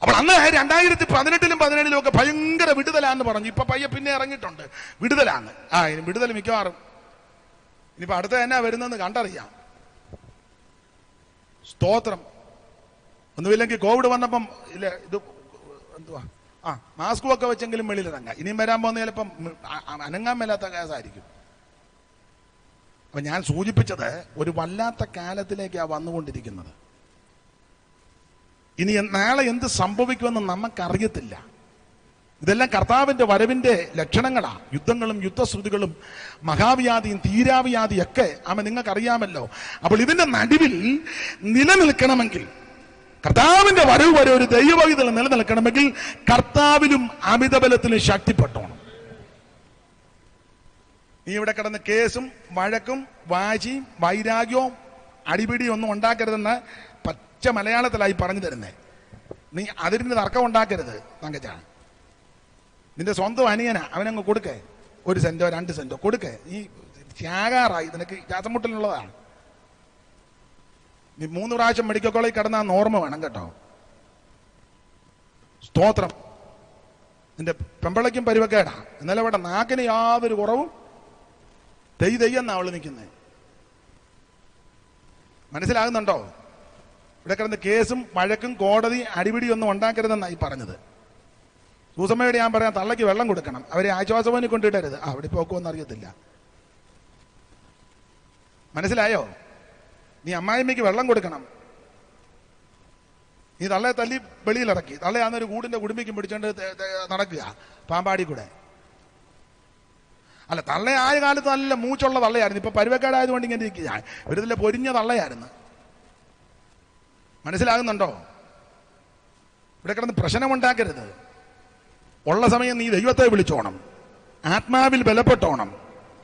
അപ്പോൾ അന്ന് 2018-ലും 2017-ലും ഒക്കെ ഭയങ്കര വിടുതലാന്ന് പറഞ്ഞു. ഇപ്പൊ പയ്യെ പിന്നെ ഇറങ്ങിയിട്ടുണ്ട് വിടുതലാന്ന്. ഇനി വിടുതൽ മിക്കവാറും ഇനിയിപ്പോ അടുത്ത എന്നാ വരുന്നെന്ന് കണ്ടറിയാം. സ്തോത്രം. ഒന്നുമില്ലെങ്കിൽ കോവിഡ് വന്നപ്പം ഇല്ല, ഇത് എന്തുവാ, മാസ്കും ഒക്കെ വെച്ചെങ്കിലും വെളിയിലിറങ്ങാം. ഇനിയും വരാൻ പോകുന്ന ചിലപ്പം അനങ്ങാൻ മേലാത്ത കേസായിരിക്കും. അപ്പൊ ഞാൻ സൂചിപ്പിച്ചത് ഒരു വല്ലാത്ത കാലത്തിലേക്കാണ് വന്നുകൊണ്ടിരിക്കുന്നത്. ഇനി നാളെ എന്ത് സംഭവിക്കുമെന്ന് നമുക്കറിയത്തില്ല. ഇതെല്ലാം കർത്താവിന്റെ വരവിന്റെ ലക്ഷണങ്ങളാ. യുദ്ധങ്ങളും യുദ്ധശ്രുതികളും മഹാവ്യാധിയും തീരാവ്യാധിയും ഒക്കെ നിങ്ങൾക്കറിയാമല്ലോ. അപ്പോൾ ഇതിന്റെ നടുവിൽ നിലനിൽക്കണമെങ്കിൽ, കർത്താവിന്റെ വരവ് വരെ ഒരു ദൈവവൈതൽ നിലനിൽക്കണമെങ്കിൽ കർത്താവിലും അമിതബലത്തിലും ശക്തിപ്പെട്ടോണം. നീ ഇവിടെ കിടന്ന് കേസും വഴക്കും വാശിയും വൈരാഗ്യവും അടിപിടിയും ഒന്നും ഉണ്ടാക്കരുതെന്ന് പച്ച മലയാളത്തിലായി പറഞ്ഞു തരുന്നേ. നീ അതിന് തർക്കം ഉണ്ടാക്കരുത് തങ്കച്ചാ. നിന്റെ സ്വന്തം അനിയനാ, അവനങ്ങ് കൊടുക്കേ. 1 സെന്റോ 2 സെന്റോ കൊടുക്കേ. നീ ത്യാഗാറായി, നിനക്ക് ശ്വാസമുട്ടലുള്ളതാണ്. നീ 3 പ്രാവശ്യം മെഡിക്കൽ കോളേജിൽ കിടന്നാൽ ഓർമ്മ വേണം കേട്ടോ. സ്തോത്രം. നിന്റെ പെമ്പളയ്ക്കും പരുവക്കേടാ. എന്നാലും ഇവിടെ നാക്കിന് യാതൊരു കുറവും തെയ്യെന്നാ അവള് നിൽക്കുന്നത്. മനസ്സിലാകുന്നുണ്ടോ? ഇവിടെ കിടന്ന് കേസും വഴക്കും കോടതി അടിപിടിയൊന്നും ഉണ്ടാക്കരുതെന്നായി പറഞ്ഞത്. സൂസമ്മയോട് ഞാൻ പറയാം, തള്ളയ്ക്ക് വെള്ളം കൊടുക്കണം, അവരെ ആശ്വാസഭവനിൽ കൊണ്ടിടരുത്. അവിടെ പോക്കുമെന്ന് അറിയത്തില്ല. മനസ്സിലായോ? നീ അമ്മായിമ്മയ്ക്ക് വെള്ളം കൊടുക്കണം. നീ തള്ളയെ തല്ലി വെളിയിലിറക്കി, തള്ളയാന്നൊരു കൂടിന്റെ കുടുംബിക്കും പിടിച്ചോണ്ട് നടക്കുക പാമ്പാടി കൂടെ. അല്ല, തള്ള ആയ കാലത്ത് നല്ല മൂച്ചുള്ള തള്ളയായിരുന്നു. ഇപ്പൊ പരുവക്കേടായതുകൊണ്ട് ഇങ്ങനെ ഇരിക്കുക. വെറുതെ പൊരിഞ്ഞ തള്ളയായിരുന്നു. മനസ്സിലാകുന്നുണ്ടോ? ഇവിടെ കിടന്ന് പ്രശ്നമുണ്ടാക്കരുത്. ഉള്ള സമയം നീ ദൈവത്തെ വിളിച്ചോണം, ആത്മാവിൽ ബലപ്പെട്ടോണം.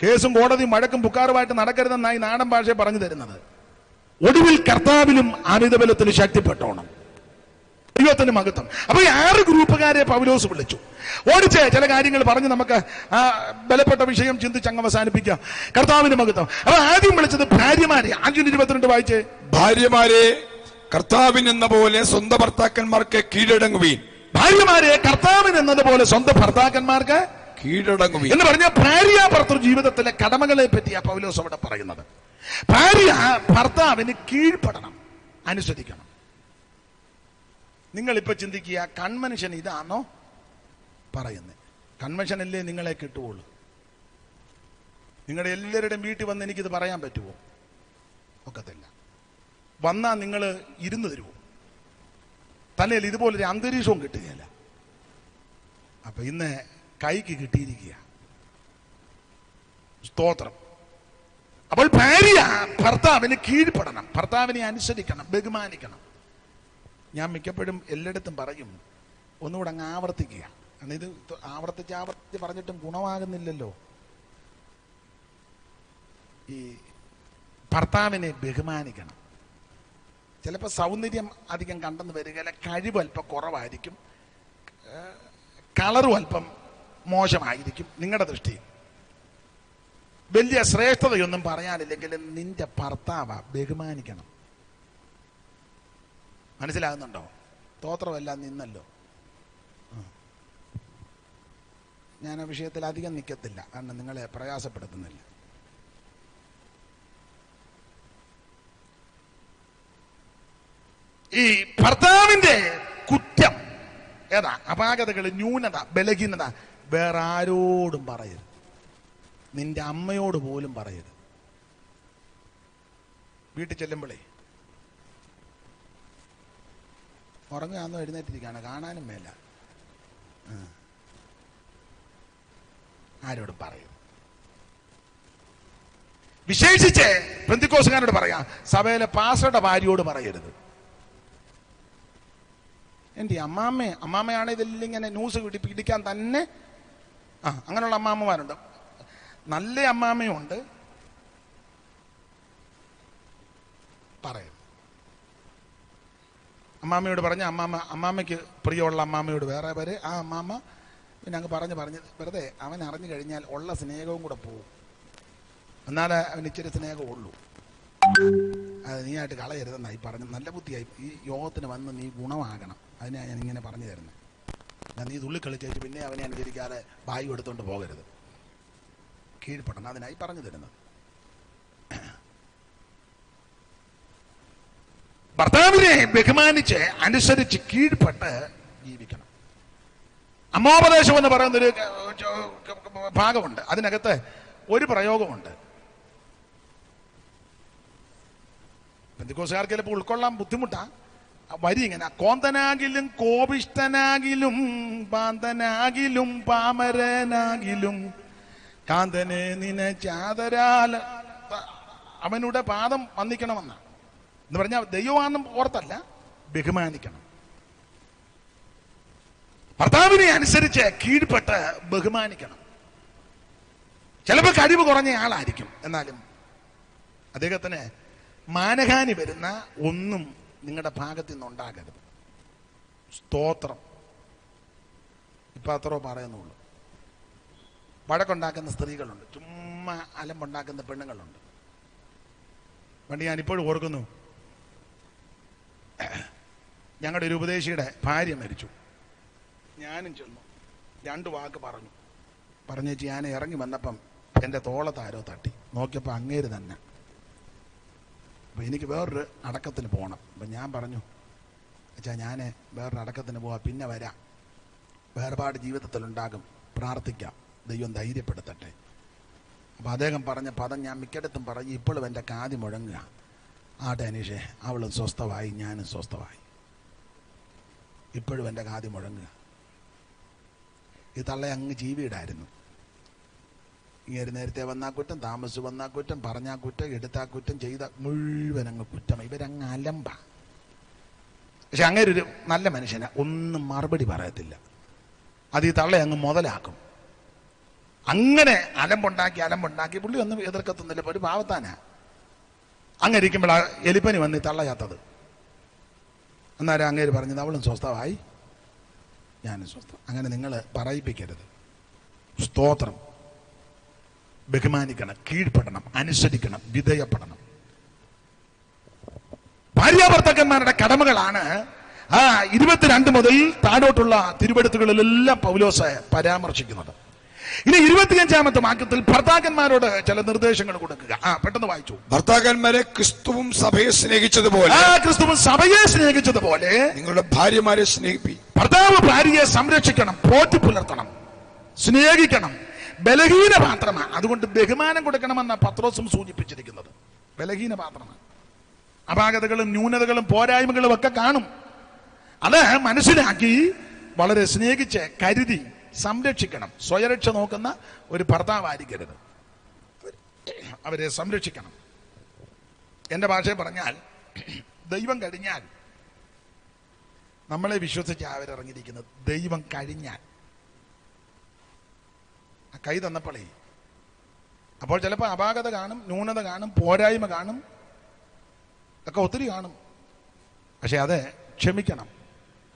കേസും കോടതിയും വഴക്കും പുക്കാറുമായിട്ട് നടക്കരുതെന്നായി നാടൻ ഭാഷയെ പറഞ്ഞു തരുന്നത്. ഒടുവിൽ കർത്താവിലും അമിതബലത്തിന് ശക്തിപ്പെട്ടോണം. ദൈവത്തിന് മഹത്വം. അപ്പൊ ഈ 6 ഗ്രൂപ്പുകാരെ പൗലോസ് വിളിച്ചു. ഓടിച്ച് ചില കാര്യങ്ങൾ പറഞ്ഞ് നമുക്ക് ആ ബലപ്പെട്ട വിഷയം ചിന്തിച്ചങ്ങ് അവസാനിപ്പിക്കാം. കർത്താവിന് മഹത്വം. അപ്പൊ ആദ്യം വിളിച്ചത് ഭാര്യമാരെ. 5:22 വായിച്ചേ. ഭാര്യമാരെ കർത്താവിനെന്ന പോലെ സ്വന്തം ഭർത്താക്കന്മാർക്ക് കീഴടങ്ങുവീൻ. ഭാര്യമാരെ കർത്താവിന് എന്നതുപോലെ സ്വന്തം ഭർത്താക്കന്മാർക്ക് കീഴടങ്ങുവീൻ എന്ന് പറഞ്ഞ ഭാര്യ ഭർത്തൃ ജീവിതത്തിലെ കടമകളെ പറ്റിയാ പൗലോസ് അവിടെ പറയുന്നത്. ഭാര്യ ഭർത്താവിന് കീഴ്പ്പെടണം, അനുസരിക്കണം. നിങ്ങളിപ്പോ ചിന്തിക്കുക, കൺവെൻഷൻ ഇതാണോ പറയുന്നത്? കൺവെൻഷനല്ലേ നിങ്ങളെ കിട്ടുകയുള്ളൂ. നിങ്ങളുടെ എല്ലാവരുടെയും വീട്ടിൽ വന്ന് എനിക്കിത് പറയാൻ പറ്റുമോ? ഒക്കത്തില്ല. വന്നാൽ നിങ്ങൾ ഇരുന്ന് തരുമോ? തന്നെയല്ല, ഇതുപോലൊരു അന്തരീക്ഷവും കിട്ടുകയില്ല. അപ്പൊ ഇന്ന് കൈക്ക് കിട്ടിയിരിക്കുക. സ്തോത്രം. അപ്പോൾ ഭാര്യ ഭർത്താവിന് കീഴ്പ്പെടണം, ഭർത്താവിനെ അനുസരിക്കണം, ബഹുമാനിക്കണം. ഞാൻ മിക്കപ്പോഴും എല്ലായിടത്തും പറയും, ഒന്നുകൂടെ അങ്ങ് ആവർത്തിക്കുക. കാരണം ഇത് ആവർത്തിച്ച് പറഞ്ഞിട്ടും ഗുണമാകുന്നില്ലല്ലോ. ഈ ഭർത്താവിനെ ബഹുമാനിക്കണം. ചിലപ്പോൾ സൗന്ദര്യം അധികം കണ്ടെന്ന് വരികയില്ല, കഴിവ് അല്പം കുറവായിരിക്കും, കളറും അല്പം മോശമായിരിക്കും. നിങ്ങളുടെ ദൃഷ്ടി വലിയ ശ്രേഷ്ഠതയൊന്നും പറയാനില്ലെങ്കിൽ നിന്റെ ഭർത്താവ ബഹുമാനിക്കണം. മനസ്സിലാകുന്നുണ്ടോ? സ്തോത്രമെല്ലാം നിന്നല്ലോ. ഞാൻ ആ വിഷയത്തിൽ അധികം നിൽക്കത്തില്ല, കാരണം നിങ്ങളെ പ്രയാസപ്പെടുത്തുന്നില്ല. ഈ ഭർത്താവിന്റെ കുറ്റം ഏതാ, അപാകതകൾ, ന്യൂനത, ബലഹീനത വേറെ ആരോടും പറയരുത്. നിന്റെ അമ്മയോട് പോലും പറയരുത്. വീട്ടിൽ ചെല്ലുമ്പോഴേ ഉറങ്ങാന്നോ എഴുന്നേറ്റിരിക്കുകയാണ്, കാണാനും മേല, ആരോടും പറയും. വിശേഷിച്ച് പെന്തിക്കോസുകാരോട് പറയാം, സഭയിലെ പാസ്റ്ററുടെ ഭാര്യയോട് പറയരുത്. എൻ്റെ അമ്മാമ്മയാണ് ഇതെല്ലാം ന്യൂസ് പിടിക്കാൻ തന്നെ. അങ്ങനെയുള്ള അമ്മാമ്മമാരുണ്ട്. നല്ല അമ്മാമ്മയുണ്ട്, പറയും. അമ്മാമ്മയോട് പറഞ്ഞ അമ്മാമ്മയ്ക്ക് പ്രിയമുള്ള അമ്മാമ്മയോട് വേറെ പേര്, ആ അമ്മാമ്മ പിന്നെ അങ്ങ് പറഞ്ഞ് വെറുതെ അവൻ അറിഞ്ഞു കഴിഞ്ഞാൽ ഉള്ള സ്നേഹവും കൂടെ പോവും. എന്നാലേ അവന് ഇച്ചിരി സ്നേഹമുള്ളൂ. അത് നീയായിട്ട് കളയരുതെന്നായി പറഞ്ഞു. നല്ല ബുദ്ധിയായി. ഈ യോഗത്തിന് വന്ന് നീ ഗുണമാകണം, അതിനാണ് ഞാൻ ഇങ്ങനെ പറഞ്ഞു തരുന്നത്. നീ തുള്ളിക്കളിച്ചേച്ച് പിന്നെ അവനെ അനുസരിക്കാതെ വായു എടുത്തുകൊണ്ട് പോകരുത്. കീഴ്പ്പെടണം, അതിനായി പറഞ്ഞു തരുന്നത്. ഭർത്താവിനെ ബഹുമാനിച്ച് അനുസരിച്ച് കീഴ്പ്പെട്ട് ജീവിക്കണം. അമ്മോപദേശം എന്ന് പറയുന്നൊരു ഭാഗമുണ്ട്. അതിനകത്ത് ഒരു പ്രയോഗമുണ്ട്. പെന്തിക്കോസുകാർക്ക് ചിലപ്പോൾ ഉൾക്കൊള്ളാൻ ബുദ്ധിമുട്ടാ. വരി ഇങ്ങനെ: കോന്തനാകിലും കോപിഷ്ടനാകിലും പാന്തനാകിലും പാമരനാകിലും കാന്തനെ നിന ചാതരാല അവനുടെ പാദം വന്ദിക്കണമെന്ന എന്ന് പറഞ്ഞാൽ ദൈവമാണെന്നും ഓർത്തല്ല, ബഹുമാനിക്കണം. ഭർത്താവിനെ അനുസരിച്ച് കീഴ്പ്പെട്ട് ബഹുമാനിക്കണം. ചിലപ്പോൾ കഴിവ് കുറഞ്ഞ ആളായിരിക്കും, എന്നാലും അദ്ദേഹത്തിന് മാനഹാനി വരുന്ന ഒന്നും നിങ്ങളുടെ ഭാഗത്തു നിന്നുണ്ടാകരുത്. സ്തോത്രം. ഇപ്പൊ അത്രോ പറയുന്നുള്ളൂ. വഴക്കുണ്ടാക്കുന്ന സ്ത്രീകളുണ്ട്, ചുമ്മാ അലമ്പുണ്ടാക്കുന്ന പെണ്ണുങ്ങളുണ്ട്. പണ്ട് ഞാനിപ്പോഴും ഓർക്കുന്നു, ഞങ്ങളുടെ ഒരു ഉപദേശിയുടെ ഭാര്യ മരിച്ചു. ഞാനും ചെന്നു 2 വാക്ക് പറഞ്ഞേച്ച് ഞാൻ ഇറങ്ങി വന്നപ്പം എൻ്റെ തോളത്താരോ തട്ടി. നോക്കിയപ്പോൾ അങ്ങേര് തന്നെ. അപ്പം എനിക്ക് വേറൊരു അടക്കത്തിന് പോകണം. അപ്പം ഞാൻ പറഞ്ഞു, അച്ഛാ ഞാൻ വേറൊരു അടക്കത്തിന് പോവാം, പിന്നെ വരാം, വേർപാട് ജീവിതത്തിലുണ്ടാകും, പ്രാർത്ഥിക്കാം, ദൈവം ധൈര്യപ്പെടുത്തട്ടെ. അപ്പം അദ്ദേഹം പറഞ്ഞ പദം ഞാൻ മിക്കയിടത്തും പറഞ്ഞു, ഇപ്പോഴും എൻ്റെ കാതി മുഴങ്ങുക. ആട്ടെ അനീഷേ, അവളും സ്വസ്ഥമായി, ഞാനും സ്വസ്ഥമായി. ഇപ്പോഴും എൻ്റെ കാതി മുഴങ്ങുക. ഈ തള്ള അങ്ങ് ജീവിയിടായിരുന്നു. ഇങ്ങനെ നേരത്തെ വന്നാ കുറ്റം, താമസിച്ച് വന്നാ കുറ്റം, പറഞ്ഞാ കുറ്റം, എടുത്താ കുറ്റം, ചെയ്ത മുഴുവൻ അങ്ങ് കുറ്റം. ഇവരങ്ങ് അലമ്പ. പക്ഷെ അങ്ങേരൊരു നല്ല മനുഷ്യനാ, ഒന്നും മറുപടി പറയത്തില്ല. അത് ഈ തള്ള അങ്ങ് മുതലാക്കും. അങ്ങനെ അലമ്പുണ്ടാക്കി പുള്ളി ഒന്നും എതിർക്കത്തൊന്നുമില്ല, ഒരു പാവത്താനാ. അങ്ങനെ ഇരിക്കുമ്പോൾ എലിപ്പനി വന്ന് ഈ തള്ള ചത്തത്. അന്നേരം അങ്ങേര് പറഞ്ഞത് അവളും സ്വസ്ഥമായി, ഞാനും സ്വസ്ഥം. അങ്ങനെ നിങ്ങൾ പറയിപ്പിക്കരുത്. സ്തോത്രം. ബഹുമാനിക്കണം, കീഴ്പ്പെടണം, അനുസരിക്കണം, വിധേയപ്പെടണം. ഭാര്യാഭർത്താക്കന്മാരുടെ കടമകളാണ് 22 മുതൽ താഴോട്ടുള്ള തിരുവെടുത്തുകളിലെല്ലാം പൗലോസ് പരാമർശിക്കുന്നത്. ഇനി 25-ാമത്തെ വാക്യത്തിൽ ഭർത്താക്കന്മാരോട് ചില നിർദ്ദേശങ്ങൾ കൊടുക്കുക. പെട്ടെന്ന് വായിച്ചു. ഭർത്താക്കന്മാരെ ക്രിസ്തുവും സഭയെ സ്നേഹിച്ചതുപോലെ നിങ്ങളുടെ ഭാര്യമാരെ സ്നേഹിപ്പി. ഭർത്താവ് ഭാര്യയെ സംരക്ഷിക്കണം, പോറ്റി പുലർത്തണം, സ്നേഹിക്കണം. ബലഹീന പാത്രമാണ്, അതുകൊണ്ട് ബഹുമാനം കൊടുക്കണമെന്ന പത്രോസും സൂചിപ്പിച്ചിരിക്കുന്നത്. ബലഹീന പാത്രമാണ്. അപാകതകളും ന്യൂനതകളും പോരായ്മകളും ഒക്കെ കാണും. അത് മനസ്സിലാക്കി വളരെ സ്നേഹിച്ച് കരുതി സംരക്ഷിക്കണം. സ്വയരക്ഷ നോക്കുന്ന ഒരു ഭർത്താവായിരിക്കരുത്, അവരെ സംരക്ഷിക്കണം. എൻ്റെ ഭാഷയിൽ പറഞ്ഞാൽ, ദൈവം കഴിഞ്ഞാൽ നമ്മളെ വിശ്വസിച്ച് അവരിറങ്ങിയിരിക്കുന്നത്. ദൈവം കഴിഞ്ഞാൽ കൈ തന്നപ്പോളേ, അപ്പോൾ ചിലപ്പോൾ അപാകത കാണും, ന്യൂനത കാണും, പോരായ്മ കാണും, ഒക്കെ ഒത്തിരി കാണും. പക്ഷെ അത് ക്ഷമിക്കണം.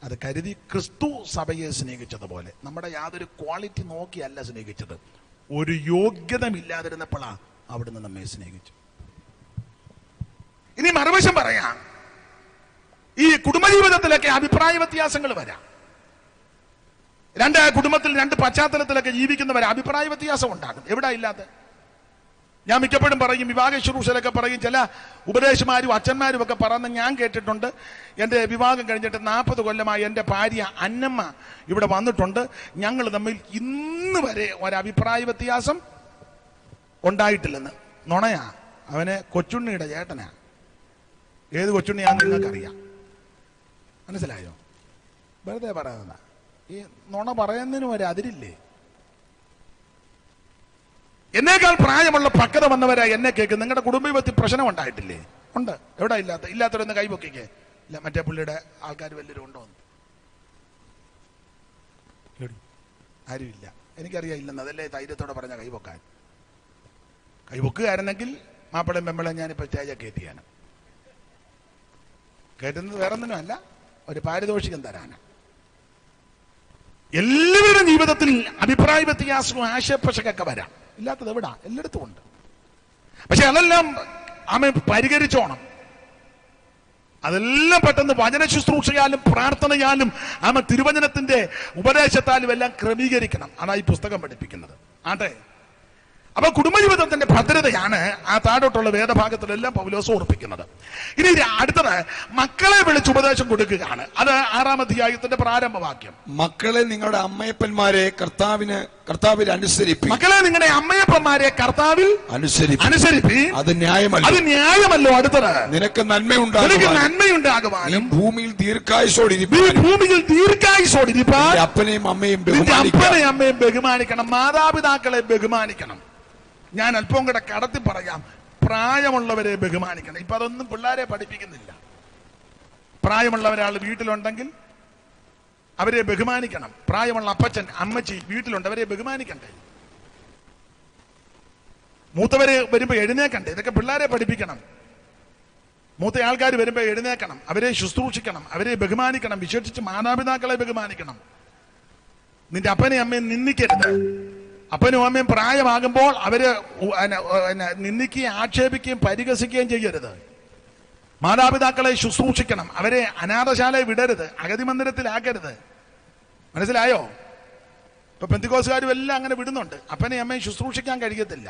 അത് കരുതി ക്രിസ്തു സഭയെ സ്നേഹിച്ചതുപോലെ. നമ്മുടെ യാതൊരു ക്വാളിറ്റി നോക്കിയല്ല സ്നേഹിച്ചത്, ഒരു യോഗ്യതമില്ലാതിരുന്നപ്പോഴാണ് അവിടുന്ന് നമ്മെ സ്നേഹിച്ചു. ഇനി മറുവശം പറയാം, ഈ കുടുംബജീവിതത്തിലൊക്കെ അഭിപ്രായ വ്യത്യാസങ്ങൾ വരാം. 2 കുടുംബത്തിൽ 2 പശ്ചാത്തലത്തിലൊക്കെ ജീവിക്കുന്നവരെ അഭിപ്രായ വ്യത്യാസം ഉണ്ടാകും. എവിടെ ഇല്ലാത്ത? ഞാൻ മിക്കപ്പോഴും പറയും, വിവാഹ ശുശ്രൂഷയിലൊക്കെ പറയും, ചില ഉപദേശമാരും അച്ഛന്മാരും ഒക്കെ പറഞ്ഞ് ഞാൻ കേട്ടിട്ടുണ്ട്. എൻ്റെ വിവാഹം കഴിഞ്ഞിട്ട് 40 കൊല്ലമായി എൻ്റെ ഭാര്യ അന്നമ്മ ഇവിടെ വന്നിട്ടുണ്ട്, ഞങ്ങൾ തമ്മിൽ ഇന്ന് വരെ ഒരഭിപ്രായ വ്യത്യാസം ഉണ്ടായിട്ടില്ലെന്ന്. നുണയാ. അവന് കൊച്ചുണ്ണിയുടെ ചേട്ടനാ. ഏത് കൊച്ചുണ്ണിയാന്ന് നിങ്ങൾക്കറിയാം. മനസ്സിലായോ? വെറുതെ പറയുന്നതാ. ഈ നുണ പറയുന്നതിനും ഒരു അതിരില്ലേ? എന്നേക്കാൾ പ്രായമുള്ള പക്വത വന്നവരാ എന്നെ കേൾക്കും. നിങ്ങളുടെ കുടുംബത്തിൽ പ്രശ്നം ഉണ്ടായിട്ടില്ലേ? ഉണ്ട്. എവിടെ ഇല്ലാത്തവരൊന്ന് കൈപൊക്കിക്കേ. ഇല്ല, മറ്റേ പുള്ളിയുടെ ആൾക്കാർ വല്ലവരും ഉണ്ടോ? ആരുമില്ല. എനിക്കറിയാം ഇല്ലെന്ന്. അതല്ലേ ധൈര്യത്തോടെ പറഞ്ഞ കൈപൊക്കാൻ. കൈപൊക്കുകയായിരുന്നെങ്കിൽ മാപ്പിളയും പെമ്പളയും ഞാനിപ്പോൾ സ്റ്റേജൊക്കെ കയറ്റിയാണ്. കയറ്റുന്നത് വേറൊന്നിനും അല്ല, ഒരു പാരിതോഷികം തരാനാണ്. എല്ലാവരുടെ ജീവിതത്തിൽ അഭിപ്രായ വ്യത്യാസവും ആശയപ്രശകൊക്കെ വരാം. ഇല്ലാത്തത് എവിടാ? എല്ലായിടത്തും ഉണ്ട്. പക്ഷെ അതെല്ലാം ആമേ പരിഹരിച്ചോണം. അതെല്ലാം പെട്ടെന്ന് വചന ശുശ്രൂഷയാലും പ്രാർത്ഥനയാലും തിരുവചനത്തിന്റെ ഉപദേശത്താലും എല്ലാം ക്രമീകരിക്കണം. അതാ ഈ പുസ്തകം പഠിപ്പിക്കുന്നത്. ആട്ടെ, അപ്പൊ കുടുംബജീവിതത്തിന്റെ ഭദ്രതയാണ് ആ താഴോട്ടുള്ള വേദഭാഗത്തിലെല്ലാം പൗലോസ് ഓർപ്പിക്കുന്നത്. ഇനി അടുത്തത് മക്കളെ വിളിച്ച് ഉപദേശം കൊടുക്കുകയാണ്. അത് 6-ാം അധ്യായത്തിന്റെ പ്രാരംഭവാക്യം. മക്കളെ നിങ്ങളുടെ അമ്മയപ്പന്മാരെ കർത്താവിൽ അനുസരിപ്പി. മക്കളെ നിങ്ങളുടെ അമ്മയപ്പന്മാരെ കർത്താവിൽ അനുസരിപ്പി. അത് ന്യായമല്ലോ. അടുത്തത് നിനക്ക് നന്മയുണ്ടാകുവാനും ഭൂമിയിൽ ദീർഘായുസോടിരിപ്പാൻ അപ്പനെയും അമ്മയും ബഹുമാനിക്കണം. മാതാപിതാക്കളെ ബഹുമാനിക്കണം. ഞാൻ അല്പം കൂടെ കടത്തി പറയാം, പ്രായമുള്ളവരെ ബഹുമാനിക്കണം. ഇപ്പൊ അതൊന്നും പിള്ളേരെ പഠിപ്പിക്കുന്നില്ല. പ്രായമുള്ള ഒരാൾ വീട്ടിലുണ്ടെങ്കിൽ അവരെ ബഹുമാനിക്കണം. പ്രായമുള്ള അപ്പച്ചൻ അമ്മച്ചി വീട്ടിലുണ്ട്, അവരെ ബഹുമാനിക്കണ്ടേ? മൂത്തവരെ വരുമ്പോ എഴുന്നേക്കണ്ടേ? ഇതൊക്കെ പിള്ളേരെ പഠിപ്പിക്കണം. മൂത്ത ആൾക്കാർ വരുമ്പോ എഴുന്നേക്കണം, അവരെ ശുശ്രൂഷിക്കണം, അവരെ ബഹുമാനിക്കണം. വിശേഷിച്ച് മാതാപിതാക്കളെ ബഹുമാനിക്കണം. നിന്റെ അപ്പനെയും അമ്മയും നിന്ദിക്കരുത്. അപ്പനും അമ്മയും പ്രായമാകുമ്പോൾ അവര് നിന്ദിക്കുകയും ആക്ഷേപിക്കുകയും പരിഹസിക്കുകയും ചെയ്യരുത്. മാതാപിതാക്കളെ ശുശ്രൂഷിക്കണം. അവരെ അനാഥശാലയെ വിടരുത്, അഗതി മന്ദിരത്തിലാക്കരുത്. മനസ്സിലായോ? ഇപ്പൊ പെന്തിക്കോസുകാരും എല്ലാം അങ്ങനെ വിടുന്നുണ്ട്. അപ്പനെയും അമ്മയും ശുശ്രൂഷിക്കാൻ കഴിയത്തില്ല.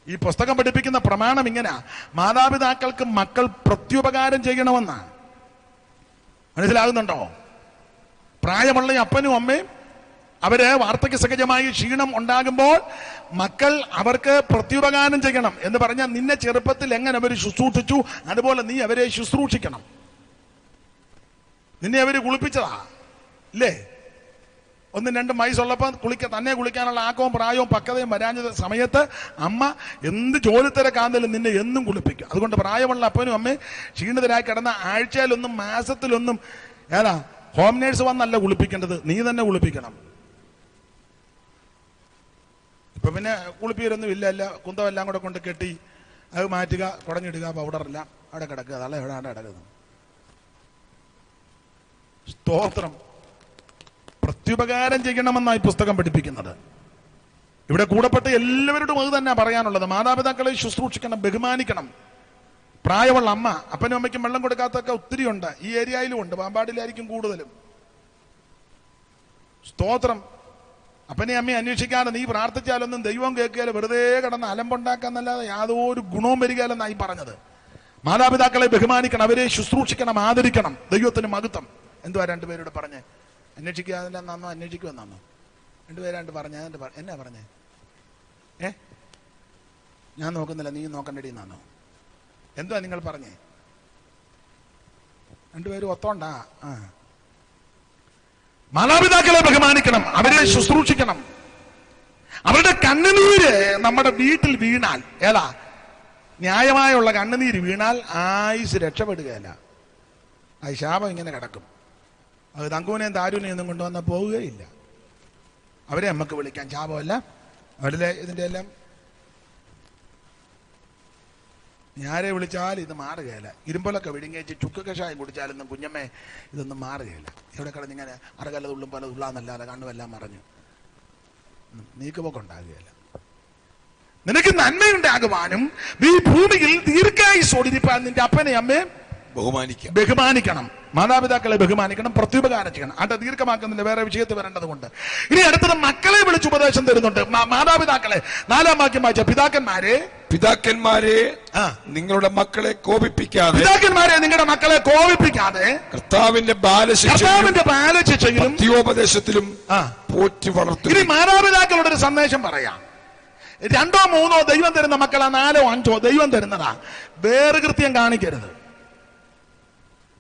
ഈ പുസ്തകം പഠിപ്പിക്കുന്ന പ്രമാണം ഇങ്ങനെ, മാതാപിതാക്കൾക്ക് മക്കൾ പ്രത്യുപകാരം ചെയ്യണമെന്നാണ്. മനസ്സിലാകുന്നുണ്ടോ? പ്രായമുള്ള അപ്പനും അമ്മയും അവര് വാർദ്ധക്യ സഹജമായി ക്ഷീണം ഉണ്ടാകുമ്പോൾ മക്കൾ അവർക്ക് പ്രത്യുപകാരം ചെയ്യണം എന്ന് പറഞ്ഞാൽ, നിന്നെ ചെറുപ്പത്തിൽ എങ്ങനെ അവർ ശുശ്രൂഷിച്ചു അതുപോലെ നീ അവരെ ശുശ്രൂഷിക്കണം. നിന്നെ അവര് കുളിപ്പിച്ചതാ ഇല്ലേ? 1-2 വയസ്സുള്ളപ്പോൾ തന്നെ കുളിക്കാനുള്ള ആക്കവും പ്രായവും പക്വതയും വരാഞ്ഞ സമയത്ത് അമ്മ എന്ത് ജോലിത്തിരക്കാന്തലും നിന്നെ എന്നും കുളിപ്പിക്കും. അതുകൊണ്ട് പ്രായമുള്ള അപ്പനും അമ്മയും ക്ഷീണിതരായി കിടന്ന ആഴ്ചയിലൊന്നും മാസത്തിലൊന്നും ഹോം നേഴ്സ് വന്നല്ല കുളിപ്പിക്കേണ്ടത്, നീ തന്നെ കുളിപ്പിക്കണം. ഇപ്പൊ പിന്നെ കുളിപ്പീരൊന്നും ഇല്ല, കുന്തമെല്ലാം കൂടെ കൊണ്ട് കെട്ടി അത് മാറ്റുക, കുടഞ്ഞിടുക, പൗഡറെല്ലാം അവിടെ കിടക്കുക. അതല്ല എവിടെയാണ് കിടക്കുന്നത്? സ്തോത്രം. പ്രത്യുപകാരം ചെയ്യണമെന്നായി പുസ്തകം പഠിപ്പിക്കുന്നത്. ഇവിടെ കൂടപ്പെട്ട് എല്ലാവരോടും അത് തന്നെ പറയാനുള്ളത്. മാതാപിതാക്കളെ ശുശ്രൂഷിക്കണം, ബഹുമാനിക്കണം. പ്രായമുള്ള അമ്മ അപ്പനും അമ്മയ്ക്കും വെള്ളം കൊടുക്കാത്തൊക്കെ ഒത്തിരി ഉണ്ട്. ഈ ഏരിയയിലും ഉണ്ട്, പാമ്പാടിയിലായിരിക്കും കൂടുതലും. സ്തോത്രം. അപ്പനെ അമ്മയെ അന്വേഷിക്കാതെ നീ പ്രാർത്ഥിച്ചാലൊന്നും ദൈവം കേൾക്കുകയല്ല, വെറുതെ കിടന്ന് അലമ്പുണ്ടാക്കാന്നല്ലാതെ യാതൊരു ഗുണവും വരികയല്ലെന്നായി പറഞ്ഞത്. മാതാപിതാക്കളെ ബഹുമാനിക്കണം, അവരെ ശുശ്രൂഷിക്കണം, ആദരിക്കണം. ദൈവത്തിന് മഹത്വം. എന്തുവാ രണ്ടുപേരോട് പറഞ്ഞേ? അന്വേഷിക്കാതില്ലെന്നാന്നോ അന്വേഷിക്കുമെന്നാന്നോ? രണ്ടുപേരാണ്ട് പറഞ്ഞേ. എന്നാ പറഞ്ഞേ? ഞാൻ നോക്കുന്നില്ല, നീ നോക്കണ്ടടി എന്നാന്നോ? എന്തുവാ നിങ്ങൾ പറഞ്ഞേ? രണ്ടുപേരും ഒത്തോണ്ടാ. മാതാപിതാക്കളെ ബഹുമാനിക്കണം, അവരെ ശുശ്രൂഷിക്കണം. അവരുടെ കണ്ണുനീര് നമ്മുടെ വീട്ടിൽ വീണാൽ, ന്യായമായുള്ള കണ്ണുനീര് വീണാൽ ആയുസ് രക്ഷപ്പെടുകയല്ല. ആ ശാപം ഇങ്ങനെ കിടക്കും. അത് തങ്കൂനെയും താരൂനെയും ഒന്നും കൊണ്ടുവന്നാൽ പോവുകയില്ല. അവരെ നമുക്ക് വിളിക്കാൻ ശാപമല്ല. അവരിലെ ഇതിൻ്റെ എല്ലാം ഞാരെ വിളിച്ചാൽ ഇത് മാറുകയില്ല. ഇരുമ്പലൊക്കെ വിഴുങ്ങിച്ച് ചുക്ക് കഷായം കുടിച്ചാലൊന്നും കുഞ്ഞമ്മേ ഇതൊന്നും മാറുകയില്ല. ഇവിടെ കിടന്നിങ്ങനെ അറകല്ലതുള്ളും പല തുള്ളാന്നല്ലാതെ കണ്ണുമെല്ലാം മറഞ്ഞു നീക്കുപോക്ക് ഉണ്ടാകുകയില്ല. നിനക്ക് നന്മയുണ്ടാകുവാനും ഈ ഭൂമിയിൽ ദീർഘായുസ്സോടിരിപ്പാൻ നിന്റെ അപ്പനെ അമ്മയെ ബഹുമാനിക്കണം. മാതാപിതാക്കളെ ബഹുമാനിക്കണം, പ്രത്യുപകാരം ചെയ്യണം. അത് ദീർഘമാക്കുന്നില്ല, വേറെ വിഷയത്തിൽ വരേണ്ടത് കൊണ്ട്. ഇനി അടുത്തത് മക്കളെ വിളിച്ച് ഉപദേശം തരുന്നുണ്ട്. മാതാപിതാക്കളെ 4-ാം വാക്യം വായിച്ച, പിതാക്കന്മാരെ നിങ്ങളുടെ മക്കളെ കോപിപ്പിക്കാതെ, നിങ്ങളുടെ മക്കളെ കോപിപ്പിക്കാതെ കർത്താവിന്റെ ബാലശിക്ഷയിലും നിത്യോപദേശത്തിലും പോറ്റി വളർത്തുക. ഇനി മാതാപിതാക്കളോട് ഒരു സന്ദേശം പറയാം. 2-ഓ 3-ഓ ദൈവം തരുന്ന മക്കളാ, 4-ഓ 5-ഓ ദൈവം തരുന്നതാ. വേറുകൃത്യം കാണിക്കരുത്.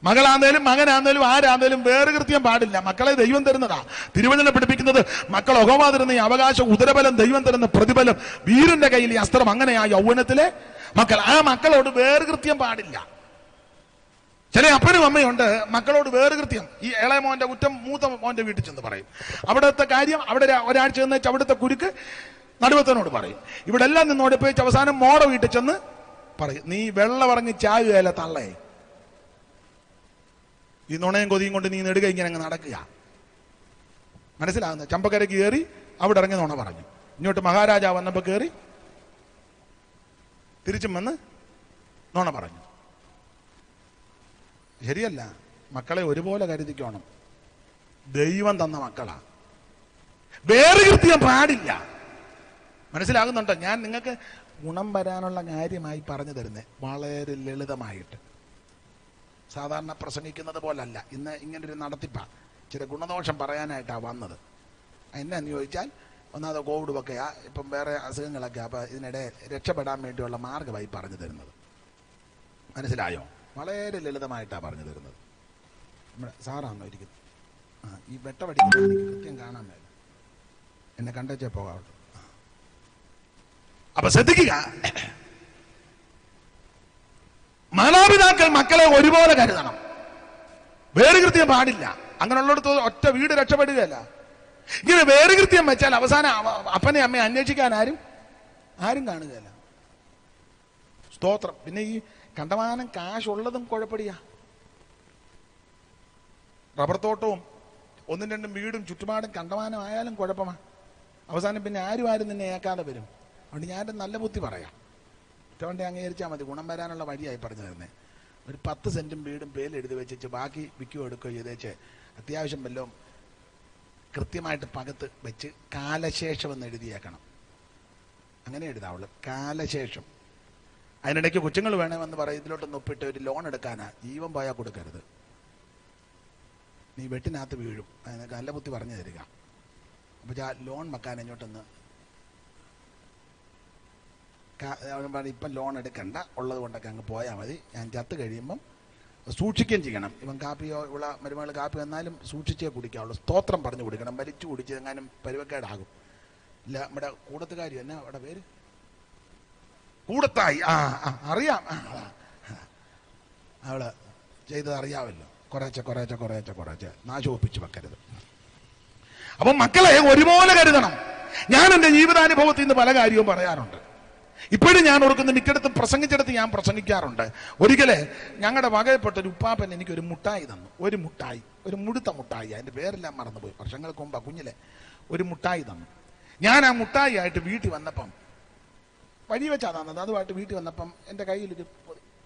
മകളാന്നേലും മകനാന്നേലും ആരാന്നേലും വേറുകൃത്യം പാടില്ല. മക്കളെ ദൈവം തരുന്നതാ. തിരുവചനം പഠിപ്പിക്കുന്നത് മക്കൾ ഒഹോമാതിരുന്ന ഈ അവകാശം, ഉദരബലം, ദൈവം തരുന്ന പ്രതിഫലം, വീരന്റെ കയ്യിൽ ഈ അസ്ത്രം. അങ്ങനെ ആ യൗവനത്തിലെ മക്കൾ, ആ മക്കളോട് വേറുകൃത്യം പാടില്ല. ചില അപ്പനും അമ്മയുണ്ട് മക്കളോട് വേറുകൃത്യം. ഈ ഇളയ മോന്റെ കുറ്റം മൂത്ത മോന്റെ വീട്ടിൽ ചെന്ന് പറയും. അവിടുത്തെ കാര്യം അവിടെ ഒരാഴ്ച ചെന്ന് വെച്ച് അവിടുത്തെ കുരുക്ക് നടുവത്തനോട് പറയും. ഇവിടെ എല്ലാം നിന്നോട് പോയി അവസാനം മോടെ വീട്ടിൽ ചെന്ന് പറയും. നീ വെള്ളം ഇറങ്ങി ചാകുകയല്ല തള്ളേ. ഈ നുണയും കൊതിയും കൊണ്ട് നീ നെടുക ഇങ്ങനെ അങ്ങ് നടക്കുക. മനസ്സിലാകുന്ന ചമ്പക്കരയ്ക്ക് കയറി അവിടെ ഇറങ്ങി നുണ പറഞ്ഞു. ഇങ്ങോട്ട് മഹാരാജാവ് വന്നപ്പോൾ കയറി തിരിച്ചും വന്ന് നുണ പറഞ്ഞു. ശരിയല്ല. മക്കളെ ഒരുപോലെ കരുതിക്കോണം. ദൈവം തന്ന മക്കളാ. വേറുകൃത്യം പാടില്ല. മനസ്സിലാകുന്നുണ്ടോ? ഞാൻ നിങ്ങൾക്ക് ഗുണം വരാനുള്ള കാര്യമായി പറഞ്ഞു തരുന്നത് വളരെ ലളിതമായിട്ട്, സാധാരണ പ്രസംഗിക്കുന്നത് പോലല്ല. ഇന്ന് ഇങ്ങനൊരു നടത്തിപ്പാണ്, ചില ഗുണദോഷം പറയാനായിട്ടാണ് വന്നത്. എന്നാന്ന് ചോദിച്ചാൽ, ഒന്നാമത് കോവിഡ് ഒക്കെയാ, ഇപ്പം വേറെ അസുഖങ്ങളൊക്കെ, അപ്പം ഇതിനിടെ രക്ഷപ്പെടാൻ വേണ്ടിയുള്ള മാർഗമായി പറഞ്ഞു തരുന്നത്. മനസ്സിലായോ? വളരെ ലളിതമായിട്ടാണ് പറഞ്ഞു തരുന്നത്. നമ്മുടെ സാറാണോ ഇരിക്കുന്നത്? ഈ വെട്ടമടിക്കുന്നത് എനിക്ക് കൃത്യം കാണാൻ വേണ്ട, എന്നെ കണ്ടേച്ചേ പോകാവുള്ളൂ. അപ്പൊ ശ്രദ്ധിക്കുക, മാതാപിതാക്കൾ മക്കളെ ഒരുപോലെ കരുതണം, വേറുകൃത്യം പാടില്ല. അങ്ങനെയുള്ളിടത്ത് ഒറ്റ വീട് രക്ഷപ്പെടുകയല്ല. ഇങ്ങനെ വേറുകൃത്യം വെച്ചാൽ അവസാനം അപ്പനെ അമ്മയെ അന്വേഷിക്കാൻ ആരും കാണുകയല്ല. സ്തോത്രം. പിന്നെ ഈ കണ്ടമാനം കാശുള്ളതും കുഴപ്പടിയാ. റബ്ബർ തോട്ടവും 1-2 വീടും ചുറ്റുപാടും കണ്ടമാനമായാലും കുഴപ്പമാണ്. അവസാനം പിന്നെ ആരും നിന്നെ ഏക്കാതെ വരും. അതുകൊണ്ട് ഞാൻ നല്ല ബുദ്ധി പറയാം, ഒറ്റവണ്ടി അംഗീകരിച്ചാൽ മതി. ഗുണം വരാനുള്ള വഴിയായി പറഞ്ഞു തരുന്നത്. ഒരു 10 സെന്റും വീടും പേരെഴുതി വെച്ചിട്ട് ബാക്കി വിൽക്കുകയോ എടുക്കുകയോ ചെയ്തേച്ച് അത്യാവശ്യം വല്ലതും കൃത്യമായിട്ട് പകത്ത് വെച്ച് കാലശേഷം എന്ന് എഴുതിയേക്കണം. അങ്ങനെ എഴുതാവുള്ളൂ, കാലശേഷം. അതിനിടയ്ക്ക് കൊച്ചുങ്ങൾ വേണമെന്ന് പറയും, ഇതിലോട്ടൊന്ന് ഒപ്പിട്ട് ഒരു ലോൺ എടുക്കാനാ, ജീവൻ പോയാൽ കൊടുക്കരുത്, നീ വെട്ടിനകത്ത് വീഴും. അതിന് നല്ല ബുദ്ധി പറഞ്ഞു തരിക. അപ്പോൾ ലോൺ വെക്കാൻ ഇങ്ങോട്ടൊന്ന് ഇപ്പം ലോൺ എടുക്കണ്ട, ഉള്ളത് കൊണ്ടൊക്കെ അങ്ങ് പോയാൽ മതി, ഞാൻ ചത്ത് കഴിയുമ്പം സൂക്ഷിക്കുകയും ചെയ്യണം. ഇവൻ കാപ്പിയോ ഇവിടെ മരുമകൾ കാപ്പി വന്നാലും സൂക്ഷിച്ചേ കുടിക്കാവുള്ളൂ. സ്തോത്രം പറഞ്ഞു കുടിക്കണം. വലിച്ചു കുടിച്ച് എങ്ങാനും പരുവക്കേടാകും. ഇല്ല, നമ്മുടെ കൂടത്തുകാരി എന്നാ അവിടെ പേര്, കൂടത്തായി, അറിയാം, അവള് ചെയ്തത് അറിയാമല്ലോ. കുറേശ്ശെ നാശോപ്പിച്ച് വെക്കരുത്. അപ്പം മക്കളെ ഒരുപോലെ കരുതണം. ഞാൻ എൻ്റെ ജീവിതാനുഭവത്തിൽ നിന്ന് പല കാര്യവും പറയാറുണ്ട്. ഇപ്പോഴും ഞാൻ ഓർക്കുന്ന, മിക്കടത്തും പ്രസംഗിച്ചിടത്ത് ഞാൻ പ്രസംഗിക്കാറുണ്ട്. ഒരിക്കലേ ഞങ്ങളുടെ വകയപ്പെട്ട ഒരു ഉപ്പാപ്പൻ എനിക്കൊരു മുട്ടായി തന്നു. ഒരു മുടുത്ത മുട്ടായി, അതിൻ്റെ പേരെല്ലാം മറന്നുപോയി, വർഷങ്ങൾക്ക് മുമ്പ് കുഞ്ഞിലെ ഒരു മുട്ടായി തന്നു. ഞാൻ ആ മുട്ടായി ആയിട്ട് വീട്ടിൽ വന്നപ്പം, വഴി വെച്ചാ തന്നത്, അതുമായിട്ട് വീട്ടിൽ വന്നപ്പം എൻ്റെ കയ്യിലൊരു,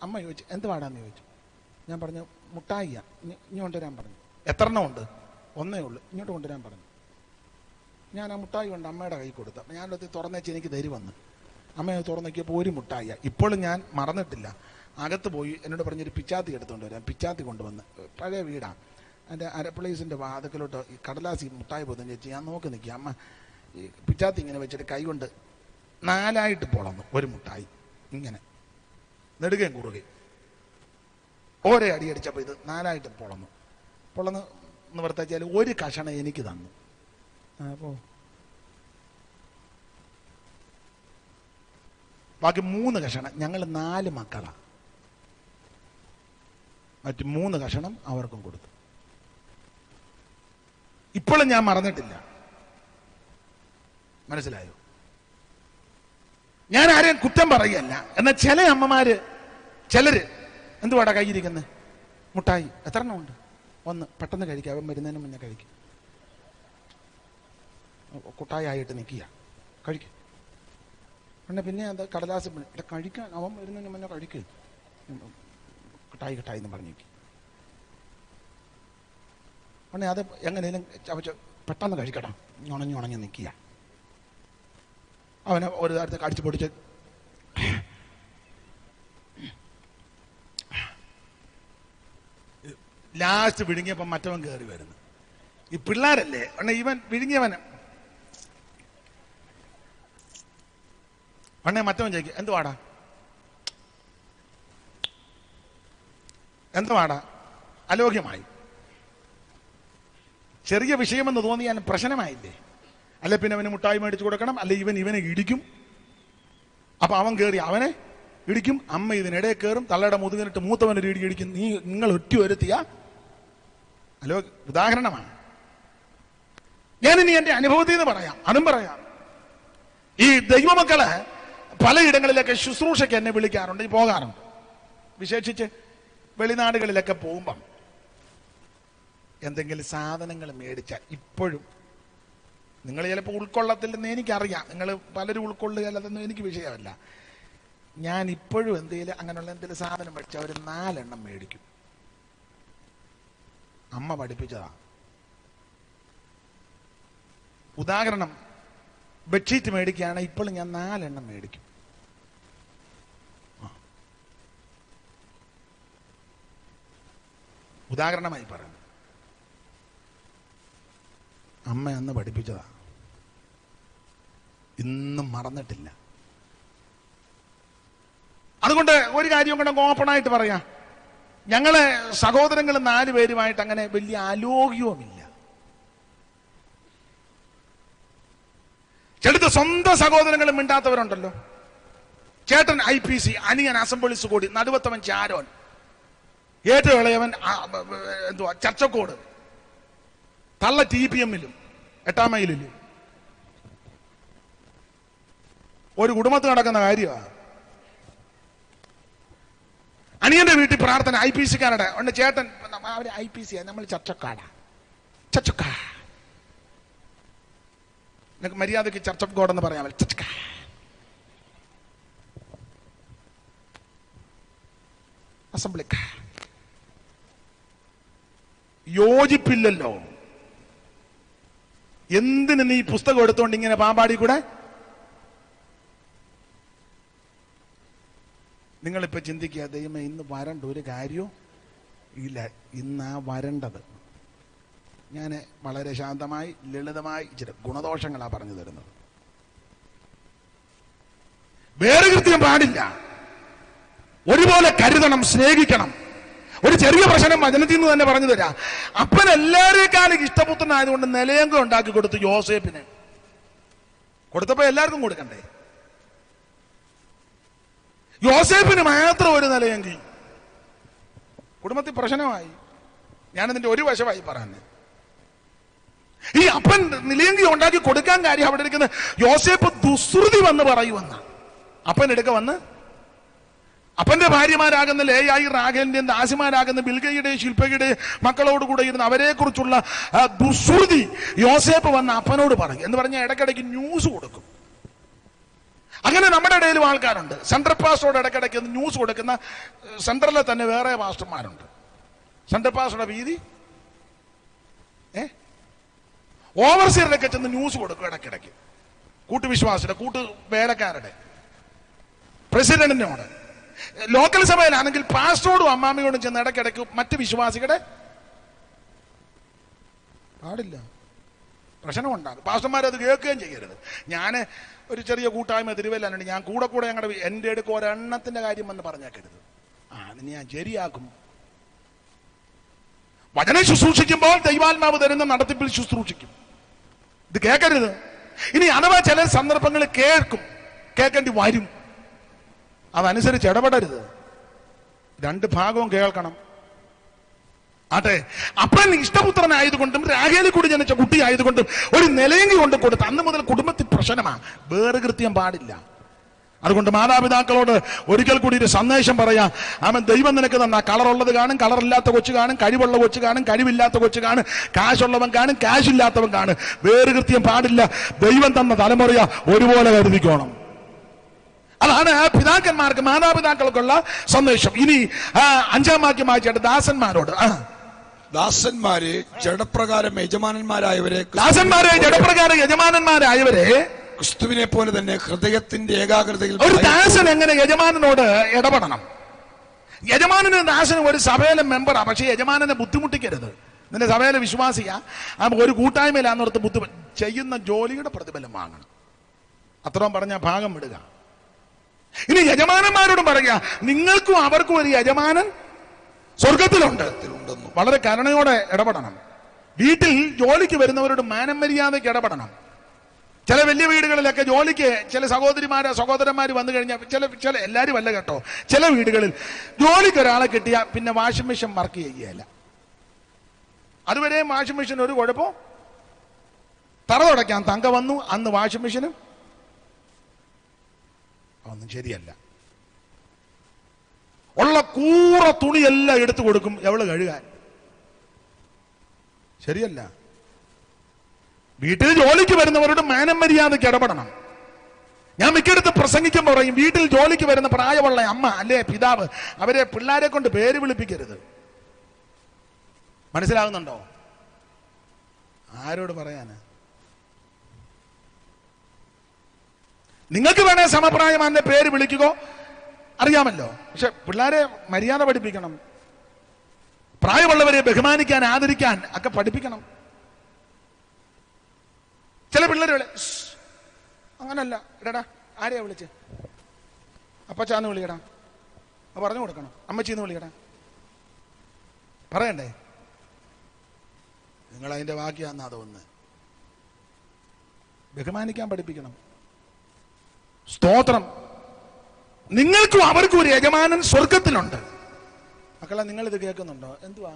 അമ്മ ചോദിച്ചു എന്ത് പാടാന്ന് ചോദിച്ചു. ഞാൻ പറഞ്ഞു മുട്ടായിയാ, ഇനി കൊണ്ടുവരാൻ പറഞ്ഞു. എത്ര എണ്ണം ഉണ്ട്? ഒന്നേ ഉള്ളൂ, ഇങ്ങോട്ട് കൊണ്ടുവരാൻ പറഞ്ഞു. ഞാൻ ആ മുട്ടായി കൊണ്ട് അമ്മയുടെ കൈ കൊടുത്തു. അപ്പം ഞാനത് തുറന്നേച്ച് എനിക്ക് തരുവന്ന്. അമ്മയെ തുറന്നു നോക്കിയപ്പോൾ ഒരു മുട്ടായിയ. ഇപ്പോഴും ഞാൻ മറന്നിട്ടില്ല. അകത്ത് പോയി എന്നോട് പറഞ്ഞൊരു പിച്ചാത്തി എടുത്തുകൊണ്ട് വരാം. പിച്ചാത്തി കൊണ്ടുവന്ന്, പഴയ വീടാണ്, എൻ്റെ അരപ്ലേസിൻ്റെ വാതിക്കലോട്ട് ഈ കടലാസി മുട്ടായി പോയി ചേച്ചി. ഞാൻ നോക്കി നിൽക്കുക. അമ്മ ഈ പിച്ചാത്തി ഇങ്ങനെ വെച്ചിട്ട് കൈ കൊണ്ട് 4 പൊളന്നു ഒരു മുട്ടായി, ഇങ്ങനെ നെടുകയും കുറുകയും ഓരോ അടി അടിച്ചപ്പോൾ ഇത് 4 പൊളന്ന് നിവർത്തിച്ചാൽ ഒരു കഷണം എനിക്ക് തന്നു. അപ്പോൾ ബാക്കി 3 കഷണം, ഞങ്ങൾ 4 മക്കളാണ്, മറ്റ് 3 കഷണം അവർക്കും കൊടുത്തു. ഇപ്പോഴും ഞാൻ മറന്നിട്ടില്ല. മനസ്സിലായോ? ഞാൻ ആരെയും കുറ്റം പറയുകയല്ല. എന്നാൽ ചില അമ്മമാര്, ചിലര് എന്തുവാടാ കയ്യിരിക്കുന്നത്? മുട്ടായി. എത്ര എണ്ണം ഉണ്ട്? 1. പെട്ടെന്ന് കഴിക്കുക, അവൻ വരുന്നതിന് മുന്നേ കഴിക്കും. കുട്ടായി ആയിട്ട് നിൽക്കുക, കഴിക്കും. പിന്നെ അത് കടലാസ് കഴിക്കാൻ, അവൻ വരുന്നതിന് മുന്നേ കഴിക്കും. കിട്ടായി എന്ന് പറഞ്ഞേക്കും. ഉടനെ അത് എങ്ങനെയും ചവച്ച് പെട്ടെന്ന് കഴിക്കണം, ഉണങ്ങി നിൽക്കുക. അവനെ ഒരു തരത്തിൽ കടിച്ചു പൊടിച്ച് ലാസ്റ്റ് വിഴുങ്ങിയപ്പം മറ്റവൻ കയറി വരുന്നു. ഈ പിള്ളേരല്ലേ, ഉടനെ ഇവൻ വിഴുങ്ങിയവൻ ഉടനെ മറ്റവൻ ചോദിക്കും എന്തുവാടാ അലോക്യമായി. ചെറിയ വിഷയമെന്ന് തോന്നിയാൽ പ്രശ്നമായില്ലേ? അല്ലെ പിന്നെ അവന് മുട്ടായി മേടിച്ചു കൊടുക്കണം, അല്ലെ ഇവനെ ഇടിക്കും. അപ്പൊ അവൻ കയറി അവനെ ഇടിക്കും. അമ്മ ഇതിനിടെ കയറും, തള്ളയുടെ മുതുകിനിട്ട് മൂത്തവനൊരു ഇടിക്കും. നിങ്ങൾ ഒറ്റ വരുത്തിയ ഉദാഹരണമാണ്. ഞാനിനി എൻ്റെ അനുഭവത്തിൽ നിന്ന് പറയാം, അതും പറയാം. ഈ ദൈവമക്കള് പലയിടങ്ങളിലൊക്കെ ശുശ്രൂഷയ്ക്ക് എന്നെ വിളിക്കാറുണ്ട്, പോകാറുണ്ട്. വിശേഷിച്ച് വെളിനാടുകളിലൊക്കെ പോകുമ്പം എന്തെങ്കിലും സാധനങ്ങൾ മേടിച്ചാൽ, ഇപ്പോഴും നിങ്ങൾ ചിലപ്പോൾ ഉൾക്കൊള്ളത്തില്ലെന്ന് എനിക്കറിയാം, നിങ്ങൾ പലരും ഉൾക്കൊള്ളുകയല്ലെന്ന് എനിക്ക് വിഷയമല്ല. ഞാൻ ഇപ്പോഴും എന്തെങ്കിലും അങ്ങനെയുള്ള എന്തെങ്കിലും സാധനം മേടിച്ചാൽ ഒരു 4 എണ്ണം മേടിക്കും. അമ്മ പഠിപ്പിച്ചതാ. ഉദാഹരണം, ബെഡ്ഷീറ്റ് മേടിക്കുകയാണ്, ഇപ്പോഴും ഞാൻ 4 എണ്ണം മേടിക്കും. ഉദാഹരണമായി പറഞ്ഞു. അമ്മ അന്ന് പഠിപ്പിച്ചതാ, ഇന്നും മറന്നിട്ടില്ല. അതുകൊണ്ട് ഒരു കാര്യം കൂടെ ഓപ്പണായിട്ട് പറയാം, ഞങ്ങളെ സഹോദരങ്ങൾ 4 പേരുമായിട്ട് അങ്ങനെ വലിയ ആലോക്യവുമില്ല. ചിലത് സ്വന്തം സഹോദരങ്ങളും മിണ്ടാത്തവരുണ്ടല്ലോ. ചേട്ടൻ IPC, അനിയൻ അസംബ്ലിസ് കൂടി, നടുവത്തവൻ ചാരോൻ, ഏറ്റവും ഇളയവൻ എന്തുവാ ചർച്ചക്കോട്, തള്ള TPM-ലും 8-ാം മൈലിലും. ഒരു കുടുംബത്തിൽ നടക്കുന്ന കാര്യമാണ്. അനിയന്റെ വീട്ടിൽ പ്രാർത്ഥന, IPC-കാരുടെ ഉണ്ട്. ചേട്ടൻ അവര് IPC, നമ്മൾ ചർച്ചക്കാടാ, ചർച്ചക്കാ. നിങ്ങൾക്ക് മര്യാദയ്ക്ക് ചർച്ച് ഓഫ് ഗോഡ് എന്ന് പറയാൻ പറ്റില്ല. അസംബ്ലി യോജിപ്പില്ലല്ലോ. എന്തിന് നീ പുസ്തകം എടുത്തോണ്ട് ഇങ്ങനെ പാമ്പാടി കൂടെ? നിങ്ങളിപ്പോ ചിന്തിക്കുക, ദൈവമേ ഇന്ന് വരണ്ട ഒരു കാര്യവും ഇല്ല. ഇന്നാ വരേണ്ടത്. ഞാൻ വളരെ ശാന്തമായി ലളിതമായി ഇച്ചിരി ഗുണദോഷങ്ങളാ പറഞ്ഞു തരുന്നത്. വേറെ കൃത്യം പാടില്ല. ഒരുപോലെ കരുതണം, സ്നേഹിക്കണം. ഒരു ചെറിയ പ്രശ്നം വചനത്തിൽ നിന്ന് തന്നെ പറഞ്ഞു തരാം. അപ്പൻ എല്ലാവരേക്കാളും ഇഷ്ടപുത്രനായതുകൊണ്ട് നിലയങ്കം ഉണ്ടാക്കി കൊടുത്തു യോസേപ്പിന്. കൊടുത്തപ്പോ എല്ലാവർക്കും കൊടുക്കണ്ടേ? യോസേപ്പിന് മാത്രം ഒരു നിലയെങ്കിൽ കുടുംബത്തിൽ പ്രശ്നമായി. ഞാനതിന്റെ ഒരു വശമായി പറയുന്നത്. ഈ അപ്പൻ നിലയെങ്കിൽ ഉണ്ടാക്കി കൊടുക്കാൻ കാര്യം അവിടെ ഇരിക്കുന്ന യോസേപ്പ് ദുശ്രുതി വന്ന് പറയുമെന്ന. അപ്പൻ എടുക്ക വന്ന് അപ്പന്റെ ഭാര്യമാരാകുന്ന ലേയായി, റാഖേലിന്റെയും ദാസിമാരാകുന്ന ബിൽഗയുടെ ശില്പയുടെ മക്കളോട് കൂടെ ഇരുന്ന് അവരെ കുറിച്ചുള്ള ദുശ്രുതി യോസേപ്പ് വന്ന് അപ്പനോട് പറയും എന്ന് പറഞ്ഞാൽ ഇടയ്ക്കിടയ്ക്ക് ന്യൂസ് കൊടുക്കും. അങ്ങനെ നമ്മുടെ ഇടയിലും ആൾക്കാരുണ്ട്. സെൻട്രൽ പാസ്റ്ററോട് ഇടയ്ക്കിടയ്ക്ക് ന്യൂസ് കൊടുക്കുന്ന സെൻട്രലിലെ തന്നെ വേറെ പാസ്റ്റർമാരുണ്ട്. സെൻട്രൽ പാസ്റ്ററുടെ വീതി ഓവർസിയറിലൊക്കെ ചെന്ന് ന്യൂസ് കൊടുക്കും ഇടയ്ക്കിടയ്ക്ക്. കൂട്ടുവിശ്വാസിയുടെ, വേലക്കാരുടെ, പ്രസിഡന്റിനോട്. ലോക്കൽ സഭയിലാണെങ്കിൽ പാസ്റ്ററോടും അമ്മാമ്മയോടും ചെന്ന് ഇടയ്ക്കിടയ്ക്ക് മറ്റ് വിശ്വാസികളുടെ പാടില്ല, പ്രശ്നമുണ്ടാകും. പാസ്റ്റർമാരത് കേൾക്കുകയും ചെയ്യരുത്. ഞാൻ ഒരു ചെറിയ കൂട്ടായ്മ തിരുവല്ലുണ്ട്. ഞാൻ കൂടെ ഞങ്ങളുടെ എൻ്റെ അടുക്ക് ഒരെണ്ണത്തിന്റെ കാര്യം വന്ന് പറഞ്ഞേക്കരുത്. അതിന് ഞാൻ ശരിയാക്കും. വചനം ശുശ്രൂഷിക്കുമ്പോൾ ദൈവാത്മാവ് തരുന്ന നടത്തിപ്പിൽ ശുശ്രൂഷിക്കും. ഇത് കേൾക്കരുത്. ഇനി അഥവാ ചില സന്ദർഭങ്ങൾ കേൾക്കേണ്ടി വരും. അതനുസരിച്ച് ഇടപെടരുത്. 2 ഭാഗവും കേൾക്കണം. ആട്ടെ, അപ്പൻ ഇഷ്ടപുത്രനായതുകൊണ്ടും റാഖേലിൽ കൂടി ജനിച്ച കുട്ടി ആയതുകൊണ്ടും ഒരു നിലയെങ്കിൽ കൊണ്ട് കൊടുത്ത് അന്ന് മുതൽ കുടുംബത്തിൽ പ്രശ്നമാണ്. വേറെ കൃത്യം പാടില്ല. അതുകൊണ്ട് മാതാപിതാക്കളോട് ഒരിക്കൽ കൂടി ഒരു സന്ദേശം പറയാം. അവൻ ദൈവം നിനക്ക് തന്ന കളറുള്ളത് കാണും, കളറില്ലാത്ത കൊച്ചു കാണും, കഴിവുള്ള കൊച്ചു കാണും, കഴിവില്ലാത്ത കൊച്ചു കാണും, കാശുള്ളവൻ കാണും, കാശില്ലാത്തവൻ കാണും. വേറെ കൃത്യം പാടില്ല. ദൈവം തന്ന തലമുറ ഒരുപോലെ കരുതിക്കോണം. അതാണ് പിതാക്കന്മാർക്ക്, മാതാപിതാക്കൾക്കുള്ള സന്ദേശം. ഇനി 5-ാം വാക്യം വായിച്ചിട്ട് ദാസന്മാരോട്, ദാസന്മാരെ ജഡപ്രകാരം യജമാനന്മാരായവരെ ക്രിസ്തുവിനെ പോലെ തന്നെ ഹൃദയത്തിന്റെ ഏകാഗ്രതയിൽ. ഒരു ദാസൻ എങ്ങനെ യജമാനനോട് ഇടപെടണം? യജമാനന് ദാസന് ഒരു സഭയിലെ മെമ്പറാ, പക്ഷെ യജമാനനെ ബുദ്ധിമുട്ടിക്കരുത്. നിന്റെ സഭയിലെ വിശ്വാസിയാ, ഒരു കൂട്ടായ്മയിലാന്നോർത്ത് ചെയ്യുന്ന ജോലിയുടെ പ്രതിഫലം വാങ്ങണം. അത്രയും പറഞ്ഞ ഭാഗം വിടുക. ഇനി യജമാനന്മാരോടും പറയുക, നിങ്ങൾക്കും അവർക്കും ഒരു യജമാനൻ സ്വർഗത്തിലുണ്ട്. വളരെ കരുണയോടെ ഇടപെടണം. വീട്ടിൽ ജോലിക്ക് വരുന്നവരോട് മാനമര്യാദയ്ക്ക് ഇടപെടണം. ചില വലിയ വീടുകളിലൊക്കെ ജോലിക്ക് ചില സഹോദരന്മാര് വന്നു കഴിഞ്ഞാൽ, ചില എല്ലാവരും അല്ല കേട്ടോ, ചില വീടുകളിൽ ജോലിക്ക് ഒരാളെ കിട്ടിയാൽ പിന്നെ വാഷിംഗ് മെഷീൻ വർക്ക് ചെയ്യുകയല്ല. അതുവരെയും വാഷിംഗ് മെഷീൻ ഒരു കുഴപ്പം, തറ തുടയ്ക്കാൻ തങ്ക വന്നു, അന്ന് വാഷിംഗ് മെഷീനും ഒന്നും ശരിയല്ല. ഉള്ള കൂറ തുണിയെല്ലാം എടുത്തു കൊടുക്കും എവള് കഴുകാൻ. ശരിയല്ല. വീട്ടിൽ ജോലിക്ക് വരുന്നവരോട് മാനമര്യാദയ്ക്ക് ഇടപെടണം. ഞാൻ മിക്കടുത്ത് പ്രസംഗിക്കുമ്പോൾ പറയും, വീട്ടിൽ ജോലിക്ക് വരുന്ന പ്രായമുള്ള അമ്മ അല്ലേ പിതാവ്, അവരെ പിള്ളേരെ കൊണ്ട് പേര് വിളിപ്പിക്കരുത്. മനസ്സിലാകുന്നുണ്ടോ? ആരോട് പറയാന്? നിങ്ങൾക്ക് വേണേ സമപ്രായമാന്റെ പേര് വിളിക്കുകയോ അറിയാമല്ലോ. പക്ഷെ പിള്ളേരെ മര്യാദ പഠിപ്പിക്കണം, പ്രായമുള്ളവരെ ബഹുമാനിക്കാൻ ആദരിക്കാൻ ഒക്കെ പഠിപ്പിക്കണം. ചില പിള്ളേർ അങ്ങനല്ല, ഇടടാ ആരെയാ വിളിച്ച് അപ്പച്ചാന്ന് വിളിക്കടാ, പറഞ്ഞു കൊടുക്കണം. അമ്മച്ചീന്ന് വിളിക്കടാ, പറയണ്ടേ? നിങ്ങൾ അതിന്റെ ബാക്കിയാന്നാ തോന്നുന്നത്. ബഹുമാനിക്കാൻ പഠിപ്പിക്കണം. സ്തോത്രം. നിങ്ങൾക്കും അവർക്കും ഒരു യജമാനൻ സ്വർഗത്തിലുണ്ട്. മക്കളെ, നിങ്ങളിത് കേൾക്കുന്നുണ്ടോ? എന്തുവാ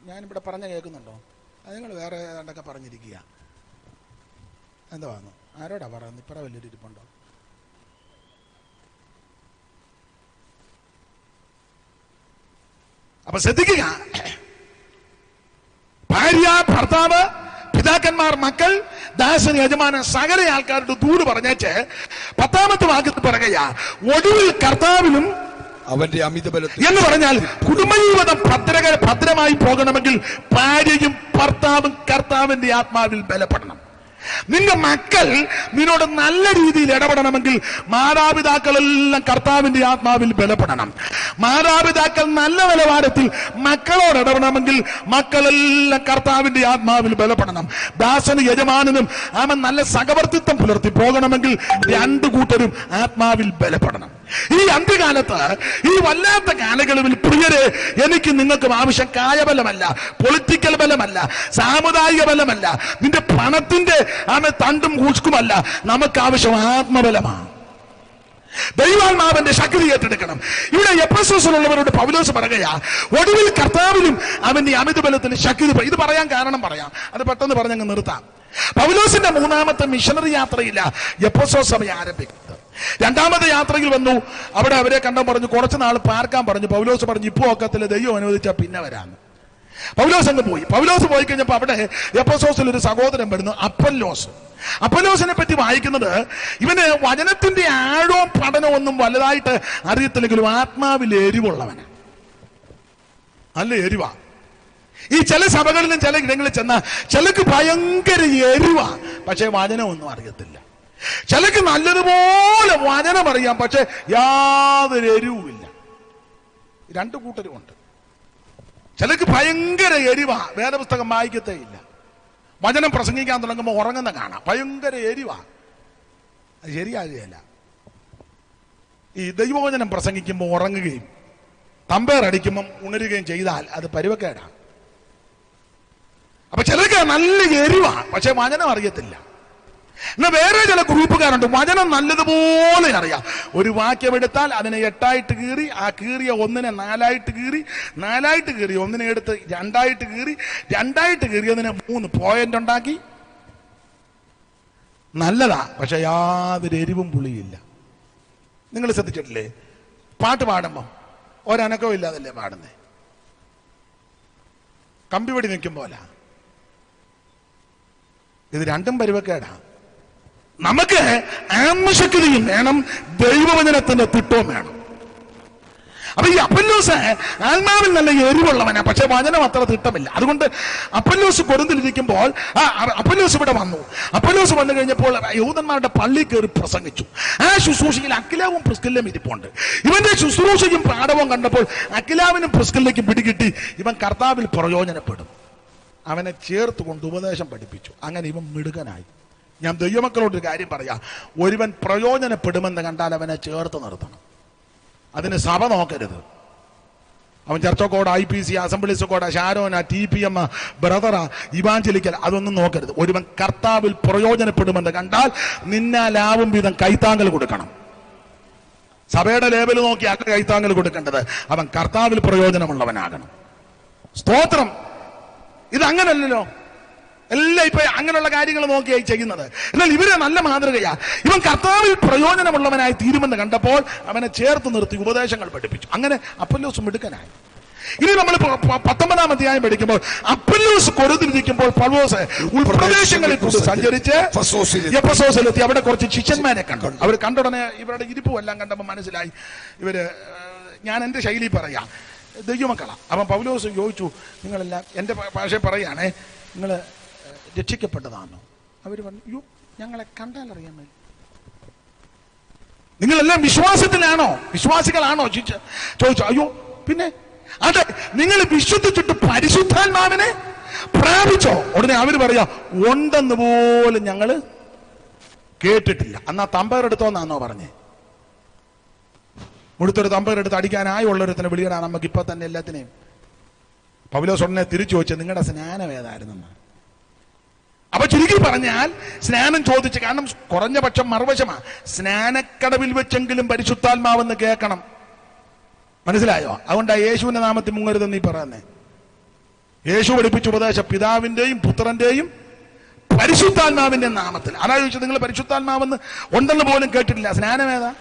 ഞാനിവിടെ പറഞ്ഞ കേൾക്കുന്നുണ്ടോ? അത് നിങ്ങൾ വേറെ ഏതാണ്ടൊക്കെ പറഞ്ഞിരിക്കുക. എന്തുവാന്ന് ആരോടാ പറയുന്നത്? ഇപ്പറ വലിയൊരു ഇരിപ്പുണ്ടോ? അപ്പൊ ശ്രദ്ധിക്കുക, ഭാര്യ, ഭർത്താവ്, പിതാക്കന്മാർ, മക്കൾ, ദാസൻ, യജമാനൻ, സകല ആൾക്കാരുടെ ദൂത് പറഞ്ഞേച്ച് 10ാമത്തെ വാക്യത്തിൽ പറയുക, ഒടുവിൽ കർത്താവിലും അവന്റെ അമിതബലത്തിൽ എന്ന് പറഞ്ഞാൽ കുടുംബജീവിതം ഭദ്രമായി പോകണമെങ്കിൽ ഭാര്യയും ഭർത്താവും കർത്താവിന്റെ ആത്മാവിൽ ബലപ്പെടണം. നിന്റെ മക്കൾ നിന്നോട് നല്ല രീതിയിൽ ഇടപെടണമെങ്കിൽ മാതാപിതാക്കളെല്ലാം കർത്താവിന്റെ ആത്മാവിൽ ബലപ്പെടണം. മാതാപിതാക്കൾ നല്ല നിലവാരത്തിൽ മക്കളോട് ഇടപെടണമെങ്കിൽ മക്കളെല്ലാം കർത്താവിന്റെ ആത്മാവിൽ ബലപ്പെടണം. ദാസനും യജമാനനും അവൻ നല്ല സഹവർത്തിത്വം പുലർത്തി പോകണമെങ്കിൽ രണ്ടു കൂട്ടരും ആത്മാവിൽ ബലപ്പെടണം. ഈ അന്ത്യകാലത്ത്, ഈ വല്ലാത്ത കാലയളവിൽ പ്രിയരെ, എനിക്ക് നിങ്ങൾക്കും ആവശ്യം കായബലമല്ല, പൊളിറ്റിക്കൽ ബലമല്ല, സാമുദായിക ബലമല്ല, നിന്റെ പണത്തിന്റെ തണ്ടും കൂച്ചുക്കുമല്ല. നമുക്ക് ആവശ്യം ആത്മബലമാണ്. ദൈവാത്മാവിന്റെ ശക്തി ഏറ്റെടുക്കണം. ഇവിടെ എഫെസോസിലുള്ളവരോട് പൗലോസ് പറയുകയാ, ഒടുവിൽ കർത്താവിലും അവന്റെ അമിതബലത്തിന് ശക്തി. ഇത് പറയാൻ കാരണം പറയാം, അത് പെട്ടെന്ന് പറഞ്ഞങ്ങ് നിർത്താം. പൗലോസിന്റെ 3ാമത്തെ മിഷണറി യാത്രയില്ല എഫെസോസ് സഭ ആരംഭിക്കുന്നത്. 2ാമത്തെ യാത്രയിൽ വന്നു. അവിടെ അവരെ കണ്ടാൽ പറഞ്ഞു, കുറച്ച് നാൾ പാർക്കാൻ പറഞ്ഞു. പൗലോസ് പറഞ്ഞു, ഇപ്പൊ ഒക്കത്തില്ല, ദൈവം അനുവദിച്ചാൽ പിന്നെ വരാന്ന്. പൗലോസ് അങ്ങ് പോയി. പൗലോസ് പോയി കഴിഞ്ഞപ്പോൾ അവിടെ എഫെസോസിൽ ഒരു സഹോദരൻ വരുന്നു, അപ്പൊല്ലോസ്. അപ്പൊല്ലോസിനെ പറ്റി വായിക്കുന്നത്, ഇവന് വചനത്തിന്റെ ആഴവും പഠനവും ഒന്നും വലുതായിട്ട് അറിയത്തില്ലെങ്കിലും ആത്മാവിൽ എരിവുള്ളവന്. നല്ല എരിവാ. ഈ ചില സഭകളിലും ചില ഇടങ്ങളിൽ ചെന്ന ചിലക്ക് ഭയങ്കര എരിവാ, പക്ഷെ വചനമൊന്നും അറിയത്തില്ല. ചിലക്ക് നല്ലതുപോലെ വചനം അറിയാം, പക്ഷെ യാതൊരു എരിവുമില്ല. രണ്ടു കൂട്ടരുമുണ്ട്. ചിലക്ക് ഭയങ്കര എരിവാ, വേദപുസ്തകം വായിക്കത്തേ ഇല്ല. വചനം പ്രസംഗിക്കാൻ തുടങ്ങുമ്പോൾ ഉറങ്ങുന്ന കാണാം, ഭയങ്കര എരിവാ. അത് ശരിയാകുകയല്ല. ഈ ദൈവവചനം പ്രസംഗിക്കുമ്പോൾ ഉറങ്ങുകയും തമ്പേറടിക്കുമ്പം ഉണരുകയും ചെയ്താൽ അത് പരുവക്കേടാണ്. അപ്പൊ ചിലർക്ക് നല്ല എരിവാ, പക്ഷെ വചനം അറിയത്തില്ല. എന്നാൽ വേറെ ചില ഗ്രൂപ്പുകാരുണ്ട്, വചനം നല്ലതുപോലെ അറിയാം. ഒരു വാക്യം എടുത്താൽ അതിനെ 8ആയിട്ട് കീറി, ആ കീറിയ ഒന്നിനെ 4ആയിട്ട് കീറി, 4ആയിട്ട് കീറി ഒന്നിനെ എടുത്ത് 2ആയിട്ട് കീറി, 2ആയിട്ട് കീറിയതിനെ 3 പോയിന്റ് ഉണ്ടാക്കി. നല്ലതാ, പക്ഷെ യാതൊരു എരിവും പുളിയില്ല. നിങ്ങൾ ശ്രദ്ധിച്ചിട്ടില്ലേ? പാട്ട് പാടുമ്പം ഒരനക്കവും ഇല്ലാതല്ലേ പാടുന്നേ? കമ്പിവടി നിൽക്കും പോലെ. ഇത് രണ്ടും പരുവക്കേടാ. നമുക്ക് ആത്മശക്തിയും വേണം, ദൈവവചനത്തിന്റെ തിട്ടവും വേണം. അപ്പൊ ഈ അപ്പൊല്ലോസ് ആത്മാവിൽ നല്ല എരിവുള്ളവനാ, പക്ഷെ വചനം അത്ര തിട്ടമില്ല. അതുകൊണ്ട് അപ്പൊല്ലോസ് കൊരിന്തിലിരിക്കുമ്പോൾ അപ്പൊല്ലോസ് ഇവിടെ വന്നു. അപ്പൊല്ലോസ് വന്നു കഴിഞ്ഞപ്പോൾ യഹൂദന്മാരുടെ പള്ളി കയറി പ്രസംഗിച്ചു. ആ ശുശ്രൂഷയിൽ അക്കിലാവും പ്രിസ്കില്ലയും ഇരിപ്പുണ്ട്. ഇവന്റെ ശുശ്രൂഷയും പാഠവും കണ്ടപ്പോൾ അക്കിലാവിനും പ്രിസ്കില്ലയ്ക്കും പിടികിട്ടി ഇവൻ കർത്താവിൽ പ്രയോജനപ്പെടും. അവനെ ചേർത്ത് കൊണ്ട് ഉപദേശം പഠിപ്പിച്ചു. അങ്ങനെ ഇവൻ മിടുകനായി. ഞാൻ ദൈവമക്കളോടൊരു കാര്യം പറയാം, ഒരുവൻ പ്രയോജനപ്പെടുമെന്ന് കണ്ടാൽ അവനെ ചേർത്ത് നിർത്തണം. അതിന് സഭ നോക്കരുത്. അവൻ church God, IPC, assemblies God, ഷാരോന, TPM, ബ്രദറാ, ഇവാഞ്ചലിക്കൽ, അതൊന്നും നോക്കരുത്. ഒരുവൻ കർത്താവിൽ പ്രയോജനപ്പെടുമെന്ന് കണ്ടാൽ നിന്നാലാവും വിധം കൈത്താങ്കൽ കൊടുക്കണം. സഭയുടെ ലേബൽ നോക്കി അല്ല കൈത്താങ്കൽ കൊടുക്കേണ്ടത്. അവൻ കർത്താവിൽ പ്രയോജനമുള്ളവനാകണം. സ്തോത്രം. ഇതങ്ങനല്ലല്ലോ. എല്ലാം ഇപ്പൊ അങ്ങനെയുള്ള കാര്യങ്ങൾ നോക്കിയായി ചെയ്യുന്നത്. എന്നാൽ ഇവരെ നല്ല മാതൃകയാ. ഇവൻ കർത്താവിൽ പ്രയോജനമുള്ളവനായി തീരുമെന്ന് കണ്ടപ്പോൾ അവനെ ചേർത്ത് നിർത്തി ഉപദേശങ്ങൾ പഠിപ്പിച്ചു. അങ്ങനെ അപ്പൊല്ലോസ് മിടുക്കനായി. ഇനി നമ്മൾ 19-ാം അധ്യായം പഠിക്കുമ്പോൾ അപ്പൊല്ലോസ് കൊരിന്തിലിരിക്കുമ്പോൾ പൗലോസ് ഉൾപ്രദേശങ്ങളിൽ കൂടി സഞ്ചരിച്ച് എഫെസോസിലെത്തി. അവിടെ കുറച്ച് ശിഷ്യന്മാരെ കണ്ടു. അവർ കണ്ടുടനെ ഇവരുടെ ഇരിപ്പും എല്ലാം കണ്ടപ്പോൾ മനസ്സിലായി ഇവര്, ഞാൻ എൻ്റെ ശൈലി പറയാം, ദൈവമക്കളാ. അവൻ പൗലോസ് ചോദിച്ചു, നിങ്ങളെല്ലാം, എൻ്റെ ഭാഷ പറയുകയാണേ, നിങ്ങൾ രക്ഷിക്കപ്പെട്ടതാണോ? അവർ പറഞ്ഞു, അയ്യോ, ഞങ്ങളെ കണ്ടാൽ അറിയാമേ. നിങ്ങളെല്ലാം വിശ്വാസത്തിലാണോ, വിശ്വാസികളാണോ ചോദിച്ചു. അയ്യോ പിന്നെ അതെ, നിങ്ങൾ വിശ്വസിച്ചിട്ട് പരിശുദ്ധാത്മാവിനെ പ്രാപിച്ചോ? ഉടനെ അവര് പറയാ ഉണ്ടെന്ന് പോലും ഞങ്ങള് കേട്ടിട്ടില്ല. അന്നാ തമ്പയർ എടുത്തോന്നാന്നോ പറഞ്ഞേ? മുഴുത്തൊരു തമ്പയർ എടുത്ത് അടിക്കാനായുള്ളൊരുത്തിനെ വിളിയടാ നമുക്ക് ഇപ്പൊ തന്നെ എല്ലാത്തിനെയും. പൗലോസ് ഉടനെ തിരിച്ചു വെച്ച് നിങ്ങളുടെ സ്നാനം ഏതായിരുന്നെന്ന്. അപ്പൊ ചുരുക്കി പറഞ്ഞാൽ സ്നാനം ചോദിച്ചു. കാരണം കുറഞ്ഞ പക്ഷം മറുവശമാ, സ്നാനക്കടവിൽ വെച്ചെങ്കിലും പരിശുദ്ധാത്മാവെന്ന് കേൾക്കണം. മനസ്സിലായോ? അതുകൊണ്ടാ യേശുവിന്റെ നാമത്തിൽ മുങ്ങരുതെന്ന് ഈ പറയുന്നേ. യേശു പഠിപ്പിച്ച ഉപദേശം പിതാവിന്റെയും പുത്രന്റെയും പരിശുദ്ധാത്മാവിന്റെ നാമത്തിൽ. അതാ ചോദിച്ചത് നിങ്ങൾ പരിശുദ്ധാത്മാവെന്ന് ഉണ്ടെന്ന് പോലും കേട്ടിട്ടില്ല, സ്നാനം ഏതാ?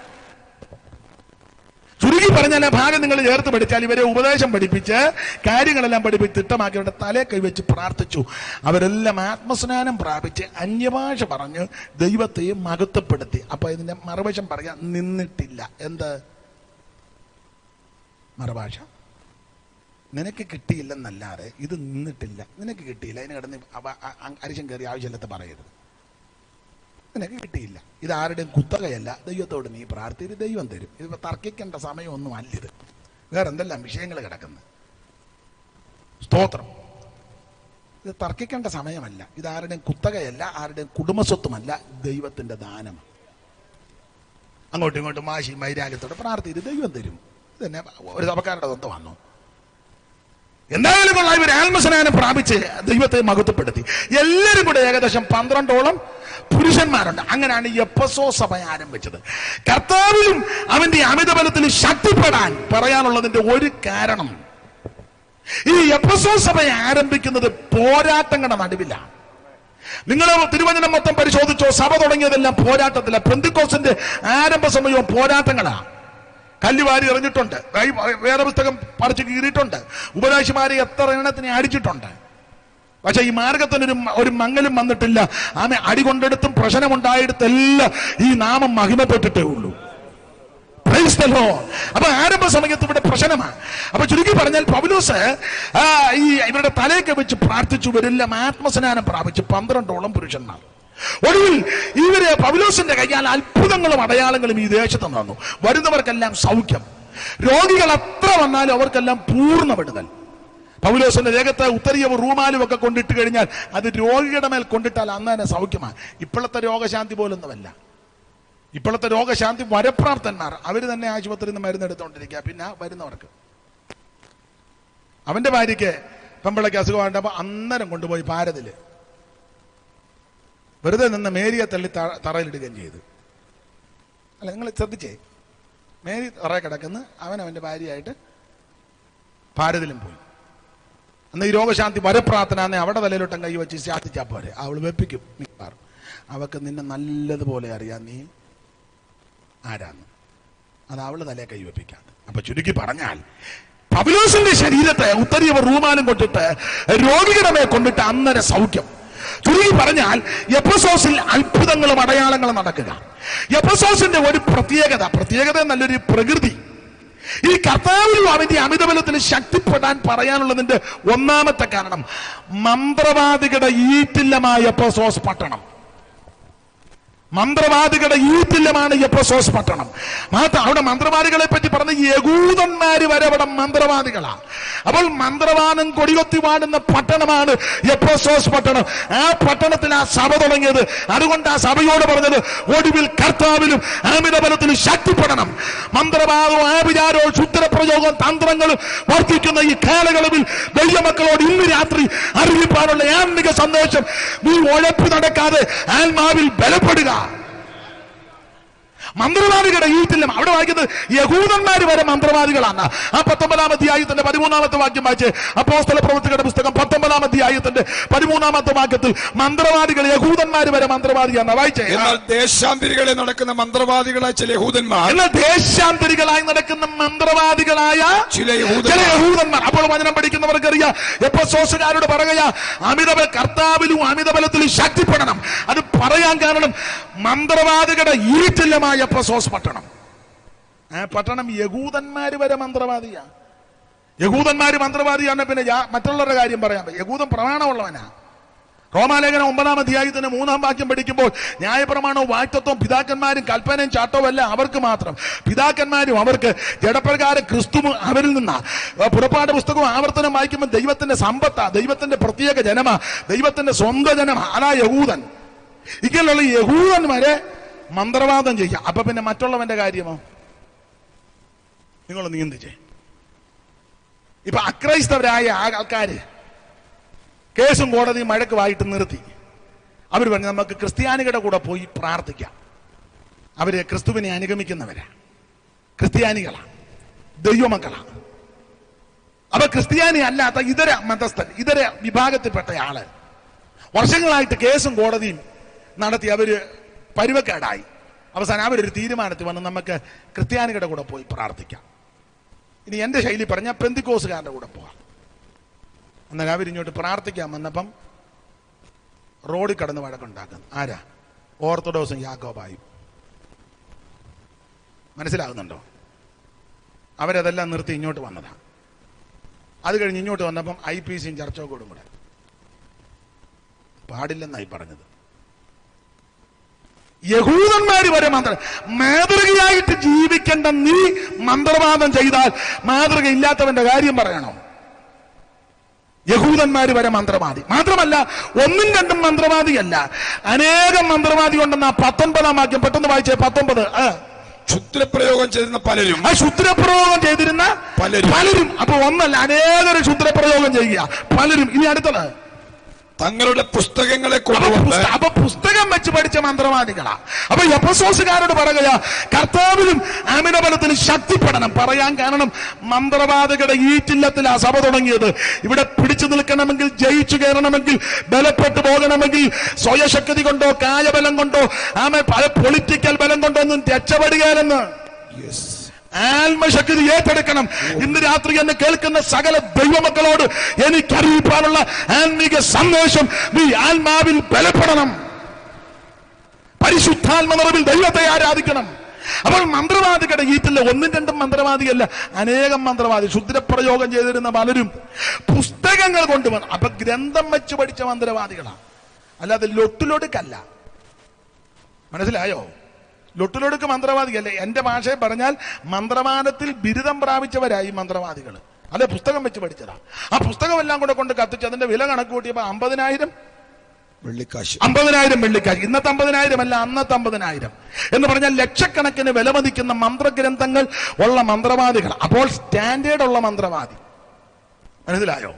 ചുരുക്കി പറഞ്ഞാൽ ആ ഭാഗം നിങ്ങൾ ചേർത്ത് പഠിച്ചാൽ ഇവരെ ഉപദേശം പഠിപ്പിച്ച് കാര്യങ്ങളെല്ലാം പഠിപ്പിച്ച് തിട്ടമാക്കി അവരുടെ തലേ കൈവച്ച് പ്രാർത്ഥിച്ചു. അവരെല്ലാം ആത്മസ്നാനം പ്രാപിച്ച് അന്യഭാഷ പറഞ്ഞ് ദൈവത്തെയും മഹത്വപ്പെടുത്തി. അപ്പൊ ഇതിന്റെ മറുവശം പറയാൻ നിന്നിട്ടില്ല. എന്ത് മറുഭാഷ? നിനക്ക് കിട്ടിയില്ലെന്നല്ലാതെ ഇത് നിന്നിട്ടില്ല. നിനക്ക് കിട്ടിയില്ല, അതിന് കിടന്ന് അരിശം കയറി ആവശ്യമില്ലാത്ത പറയരുത്. നിനക്ക് കിട്ടിയില്ല, ഇത് ആരുടെയും കുത്തകയല്ല. ദൈവത്തോട് നീ പ്രാർത്ഥിച്ച് ദൈവം തരും. ഇത് തർക്കിക്കേണ്ട സമയമൊന്നും അല്ലിത്. വേറെ എന്തെല്ലാം വിഷയങ്ങൾ കിടക്കുന്നത്. സ്തോത്രം. ഇത് തർക്കിക്കേണ്ട സമയമല്ല. ഇത് ആരുടെയും കുത്തകയല്ല, ആരുടെയും കുടുംബസ്വത്തുമല്ല, ദൈവത്തിന്റെ ദാനം. അങ്ങോട്ടും ഇങ്ങോട്ടും വാശി വൈരാഗ്യത്തോടെ പ്രാർത്ഥിച്ച് ദൈവം തരും. ഇത് തന്നെ ഒരു സഭക്കാരുടെ സ്വന്തം വന്നു. എന്തായാലും കൊള്ളാം, ഇവർ ആത്മസ്നാനം പ്രാപിച്ച് ദൈവത്തെ മഹത്വപ്പെടുത്തി. എല്ലാവരും കൂടെ ഏകദേശം 12ഓളം പുരുഷന്മാരുണ്ട്. അങ്ങനെയാണ് എഫെസോ സഭ ആരംഭിച്ചത്. കർത്താവിലും അവന്റെ അമിതബലത്തിൽ ശക്തിപ്പെടാൻ പറയാനുള്ളതിന്റെ ഒരു കാരണം, ഈ എഫെസോ സഭ ആരംഭിക്കുന്നത് പോരാട്ടങ്ങളുടെ നടുവിലാണ്. നിങ്ങൾ തിരുവചനം മൊത്തം പരിശോധിച്ചോ, സഭ തുടങ്ങിയതെല്ലാം പോരാട്ടത്തില്ല. പെന്തിക്കോസ്തിന്റെ ആരംഭ സമയവും പോരാട്ടങ്ങളാണ്. കല്ലുവാരി എറിഞ്ഞിട്ടുണ്ട്, വേദപുസ്തകം പറിച്ചു കീറിയിട്ടുണ്ട്, ഉപദേശിമാരെ എത്ര എണ്ണത്തിനെ അടിച്ചിട്ടുണ്ട്. പക്ഷെ ഈ മാർഗത്തിന് ഒരു മങ്ങലും വന്നിട്ടില്ല. ആമെ അടികൊണ്ടെടുത്തും പ്രശ്നമുണ്ടായിടത്തെല്ലാം ഈ നാമം മഹിമപ്പെട്ടിട്ടേ ഉള്ളൂ. അപ്പൊ ആരംഭ സമയത്ത് ഇവിടെ പ്രശ്നമാണ്. അപ്പൊ ചുരുക്കി പറഞ്ഞാൽ പൗലോസ് ഈ ഇവരുടെ തലയൊക്കെ വെച്ച് പ്രാർത്ഥിച്ചു. ഇവരെല്ലാം ആത്മസ്നാനം പ്രാപിച്ചു 12ഓളം പുരുഷന്മാർ. ഒടുവിൽ ഇവര് പൗലോസിന്റെ കയ്യാൽ അത്ഭുതങ്ങളും അടയാളങ്ങളും ഈ ദേശത്ത് നടന്നു. വരുന്നവർക്കെല്ലാം സൗഖ്യം, രോഗികൾ എത്ര വന്നാലും അവർക്കെല്ലാം പൂർണ്ണ വിടുതൽ. പൗലോസിന്റെ ദേഹത്ത് ഉത്തരീയവും റൂമാലും ഒക്കെ കൊണ്ടിട്ട് കഴിഞ്ഞാൽ അത് രോഗിയുടെ മേൽ കൊണ്ടിട്ടാൽ അന്ന് തന്നെ സൗഖ്യമാണ്. ഇപ്പോഴത്തെ രോഗശാന്തി പോലൊന്നുമല്ല. ഇപ്പോഴത്തെ രോഗശാന്തി വരപ്രാപ്തന്മാർ അവർ തന്നെ ആശുപത്രിയിൽ നിന്ന് മരുന്നെടുത്തോണ്ടിരിക്കുക. പിന്നെ വരുന്നവർക്ക് അവന്റെ ഭാര്യയ്ക്ക് പെമ്പിളയ്ക്ക് അസുഖമായിട്ടപ്പോൾ അന്നേരം കൊണ്ടുപോയി ഭാരതില് വെറുതെ നിന്ന് മേരിയെ തള്ളി തറയിലിടുകയും ചെയ്തു. അല്ല, നിങ്ങൾ ശ്രദ്ധിച്ചേ, മേരി തറയിൽ കിടക്കുന്ന അവന്റെ ഭാര്യയായിട്ട് ഭാരതിലും പോയി. അന്ന് ഈ രോഗശാന്തി വരപ്രാർത്ഥന അവിടെ തലയിലോട്ടം കൈ വെച്ച് ശാന്തിച്ചാൽ പോരെ, അവൾ വെപ്പിക്കും മിക്കവാറും. അവക്ക് നിന്നെ നല്ലതുപോലെ അറിയാം നീ ആരാന്ന്. അത് അവള് തലയെ കൈ വെപ്പിക്കാതെ. അപ്പൊ ചുരുക്കി പറഞ്ഞാൽ പൗലോസിന്റെ ശരീരത്തെ ഉത്തരീയ റൂമാലും കൊണ്ടിട്ട് രോഗികളുടെ മേൽ കൊണ്ടിട്ട് അന്നേരം സൗഖ്യം. ചുരുക്കി പറഞ്ഞാൽ എഫെസോസിൽ അത്ഭുതങ്ങളും അടയാളങ്ങളും നടക്കുക. എഫെസോസിന്റെ ഒരു പ്രത്യേകത നല്ലൊരു പ്രകൃതി. ഈ കർത്താവിലും അവന്റെ അമിതബലത്തിൽ ശക്തിപ്പെടാൻ പറയാനുള്ളതിന്റെ ഒന്നാമത്തെ കാരണം, മന്ത്രവാദികളുടെ ഈറ്റില്ലമായ എഫെസോസ് പട്ടണം. മന്ത്രവാദികളുടെ ഈറ്റില്ലമാണ് എഫെസോസ് പട്ടണം. അവിടെ മന്ത്രവാദികളെ പറ്റി പറഞ്ഞ യഹൂദന്മാര് വരെ അവിടെ മന്ത്രവാദികളാ. അപ്പോൾ മന്ത്രവാദം കൊടികൊത്തി വാടുന്ന പട്ടണമാണ് എഫെസോസ് പട്ടണം. ആ പട്ടണത്തിൽ ആ സഭ തുടങ്ങിയത്. അതുകൊണ്ട് ആ സഭയോട് പറഞ്ഞത് ഒടുവിൽ കർത്താവിലും അമിതബലത്തിലും ശക്തിപ്പെടണം. മന്ത്രവാദവും ആഭിചാരവും ശുദ്ധപ്രയോഗവും തന്ത്രങ്ങളും വർദ്ധിക്കുന്ന ഈ കാലയളവിൽ ദൈവമക്കളോട് ഇന്ന് രാത്രി അറിയിപ്പാനുള്ള ആത്മിക സന്ദേശം, നീ ഉഴപ്പി നടക്കാതെ ആത്മാവിൽ ബലപ്പെടുക. മന്ത്രവാദികളുടെ ഈറ്റില്ല. അവിടെ വായിക്കുന്നത് യഹൂദന്മാർ വരെ മന്ത്രവാദികളാണ്. ആ 19-ാം അധ്യായത്തിന്റെ 13-ാമത്തെ വാക്യം വായിച്ച്, അപ്പോസ്തല പ്രവൃത്തികളുടെ പുസ്തകം 19-ാം അധ്യായത്തിന്റെ 13-ാമത്തെ വാക്യത്തിൽ യഹൂദന്മാർ വരെ മന്ത്രവാദിയാണ് വായിച്ചേ. എന്നാൽ ദേശാന്തരികളെ നടക്കുന്ന മന്ത്രവാദികളായ ചില യഹൂദന്മാർ ദേശാന്തരികളായി നടക്കുന്ന മന്ത്രവാദികളായ ചില യഹൂദന്മാർ. അപ്പോൾ വചനം പഠിക്കുന്നവർക്കറിയാം, എഫെസോസുകാരോട് പറയുക കർത്താവിലും അമിതബലത്തിലും ശക്തിപ്പെടണം. അത് പറയാൻ കാരണം മന്ത്രവാദികളുടെ ഈറ്റില്ലമായ എഫെസോസ് പട്ടണം. ആ പട്ടണം യഹൂദന്മാര് വരെ മന്ത്രവാദിയാ. യഹൂദന്മാര് മന്ത്രവാദിയാണ്. പിന്നെ മറ്റുള്ളവരുടെ കാര്യം പറയാൻ പറ്റും. യഹൂദൻ പ്രമാണമുള്ളവനാ. റോമാലേഖനം 9-ാം അധ്യായത്തിന്റെ 3-ാം വാക്യം പഠിക്കുമ്പോൾ ന്യായപ്രമാണവും വാഴ്ത്തത്വവും പിതാക്കന്മാരും കൽപ്പനയും ചാട്ടവും അല്ല അവർക്ക് മാത്രം, പിതാക്കന്മാരും അവർക്ക് ജഡപ്രകാരം ക്രിസ്തുവും അവരിൽ നിന്നാ. പുറപ്പാട് പുസ്തകവും ആവർത്തനം വായിക്കുമ്പോൾ ദൈവത്തിന്റെ സമ്പത്താ, ദൈവത്തിന്റെ പ്രത്യേക ജനമാ, ദൈവത്തിന്റെ സ്വന്തം ജനമാ. അതാ യഹൂദൻ. ഇങ്ങനെയുള്ള യഹൂദന്മാരെ മന്ത്രവാദം ചെയ്യുക. അപ്പൊ പിന്നെ മറ്റുള്ളവന്റെ കാര്യമോ? നിങ്ങൾ നിയന്ത്രിച്ചേ. ഇപ്പൊ അക്രൈസ്തവരായ ആൾക്കാര് കേസും കോടതിയും മഴക്കുമായിട്ട് നിർത്തി. അവർ പറഞ്ഞു നമുക്ക് ക്രിസ്ത്യാനികളുടെ കൂടെ പോയി പ്രാർത്ഥിക്കാം. അവര് ക്രിസ്തുവിനെ അനുഗമിക്കുന്നവരാ, ക്രിസ്ത്യാനികളാ, ദൈവമക്കളാ. അപ്പൊ ക്രിസ്ത്യാനി അല്ലാത്ത ഇതര മതസ്ഥൻ, ഇതര വിഭാഗത്തിൽപ്പെട്ട ആള് വർഷങ്ങളായിട്ട് കേസും കോടതിയും നടത്തി അവര് പരുവക്കേടായി. അവസാനം അവരൊരു തീരുമാനത്തിൽ വന്ന് നമുക്ക് ക്രിസ്ത്യാനികളുടെ കൂടെ പോയി പ്രാർത്ഥിക്കാം. ഇനി എന്റെ ശൈലി പറഞ്ഞാൽ പെന്തിക്കോസുകാരുടെ കൂടെ പോകാം. എന്നാൽ അവരിങ്ങോട്ട് പ്രാർത്ഥിക്കാൻ വന്നപ്പം റോഡിൽ കടന്ന് വഴക്കുണ്ടാക്കുന്നു. ആരാ? ഓർത്തഡോക്സും യാക്കോബായും. മനസ്സിലാകുന്നുണ്ടോ? അവരതെല്ലാം നിർത്തി ഇങ്ങോട്ട് വന്നതാ. അത് കഴിഞ്ഞ് ഇങ്ങോട്ട് വന്നപ്പം IPCയും ചർച്ചോടും കൂടെ പാടില്ലെന്നായി പറഞ്ഞത്. യഹൂദന്മാര് വരെ മാതൃകയായിട്ട് ജീവിക്കേണ്ട നീ മന്ത്രവാദം ചെയ്താൽ മാതൃകയില്ലാത്തവന്റെ കാര്യം പറയണോ? യഹൂദന്മാര് വരെ മന്ത്രവാദി. മാത്രമല്ല, 1-2 മന്ത്രവാദിയല്ല, അനേകം മന്ത്രവാദി ഉണ്ടെന്ന 19-ാം വാക്യം പെട്ടെന്ന് വായിച്ചേ. 19. ക്ഷുദ്രപ്രയോഗം ചെയ്തിരുന്ന പലരും. ക്ഷുദ്രപ്രയോഗം ചെയ്തിരുന്ന പലരും. അപ്പൊ ഒന്നല്ല, അനേകം ക്ഷുദ്രപ്രയോഗം ചെയ്യുക പലരും. ഇനി അടുത്തത് തങ്ങളുടെ പുസ്തകങ്ങളെ കൊണ്ടുവന്ന്. അപ്പൊ പുസ്തകം വെച്ച് പഠിച്ച മന്ത്രവാദികളാ. അപ്പൊ എഫെസോസുകാരോട് പറയുക, കർത്താവിലും ആമിനബലത്തിലും ശക്തിപ്പെടണം. പറയാൻ കാരണം മന്ത്രവാദികളുടെ ഈറ്റില്ലത്തിലാ സഭ തുടങ്ങിയത്. ഇവിടെ പിടിച്ചു നിൽക്കണമെങ്കിൽ, ജയിച്ചു കയറണമെങ്കിൽ, ബലപ്പെട്ടു പോകണമെങ്കിൽ സ്വയശക്തി കൊണ്ടോ കായബലം കൊണ്ടോ പല പൊളിറ്റിക്കൽ ബലം കൊണ്ടോ ഒന്നും രക്ഷപ്പെടുകയെന്ന് ആത്മശക്തി ഏറ്റെടുക്കണം. ഇന്ന് രാത്രി എന്നെ കേൾക്കുന്ന സകല ദൈവമക്കളോട് എനിക്കറിയിപ്പാനുള്ള ആത്മീക സന്ദേശം, നീ ആത്മാവിൽ ബലപ്പെടണം, പരിശുദ്ധാത്മ നിറവിൽ ദൈവത്തെ ആരാധിക്കണം. അപ്പോൾ മന്ത്രവാദികളുടെ ഈറ്റില്ല 1-2 മന്ത്രവാദിയല്ല, അനേകം മന്ത്രവാദി. ക്ഷുദ്രപ്രയോഗം ചെയ്തിരുന്ന പലരും പുസ്തകങ്ങൾ കൊണ്ടുവന്നു. അപ്പൊ ഗ്രന്ഥം വെച്ച് പഠിച്ച മന്ത്രവാദികളാണ്, അല്ലാതെ ലൊട്ടിലൊടുക്കല്ല. മനസ്സിലായോ? ലൊട്ടിലൊടുക്ക് മന്ത്രവാദിയല്ലേ. എന്റെ ഭാഷയെ പറഞ്ഞാൽ മന്ത്രവാദത്തിൽ ബിരുദം പ്രാപിച്ചവരായി മന്ത്രവാദികൾ, അല്ലെ പുസ്തകം വെച്ച് പഠിച്ചതാ. ആ പുസ്തകം എല്ലാം കൂടെ കൊണ്ട് കത്തിച്ച് അതിന്റെ വില കണക്ക് കൂട്ടിയപ്പോ 50,000 വെള്ളിക്കാശ്. 50,000 വെള്ളിക്കാശ്. ഇന്നത്തെ 50,000 അല്ല, അന്നത്തെ 50,000 എന്ന് പറഞ്ഞാൽ ലക്ഷക്കണക്കിന് വിലമതിക്കുന്ന മന്ത്രഗ്രന്ഥങ്ങൾ ഉള്ള മന്ത്രവാദികൾ. അപ്പോൾ സ്റ്റാൻഡേർഡ് ഉള്ള മന്ത്രവാദി. മനസ്സിലായോ?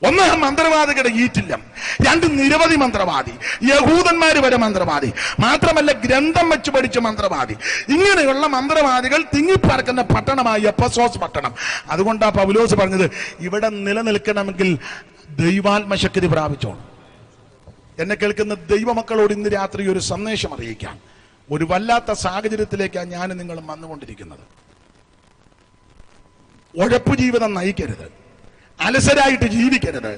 1 മന്ത്രവാദികളുടെ ഈറ്റില്ലം, 2 നിരവധി മന്ത്രവാദി, യഹൂദന്മാര് വരെ മന്ത്രവാദി, മാത്രമല്ല ഗ്രന്ഥം വെച്ച് പഠിച്ച മന്ത്രവാദി. ഇങ്ങനെയുള്ള മന്ത്രവാദികൾ തിങ്ങിപ്പാർക്കുന്ന പട്ടണമായി എഫെസോസ് പട്ടണം. അതുകൊണ്ടാ പൗലോസ് പറഞ്ഞത്, ഇവിടെ നിലനിൽക്കണമെങ്കിൽ ദൈവാത്മശക്തി പ്രാപിച്ചോണം. എന്നെ കേൾക്കുന്ന ദൈവമക്കളോട് ഇന്ന് രാത്രി ഒരു സന്ദേശം അറിയിക്കാം. ഒരു വല്ലാത്ത സാഹചര്യത്തിലേക്കാണ് ഞാൻ നിങ്ങളും വന്നുകൊണ്ടിരിക്കുന്നത്. ഉഴപ്പു ജീവിതം നയിക്കരുത്, അലസരായിട്ട് ജീവിക്കരുത്,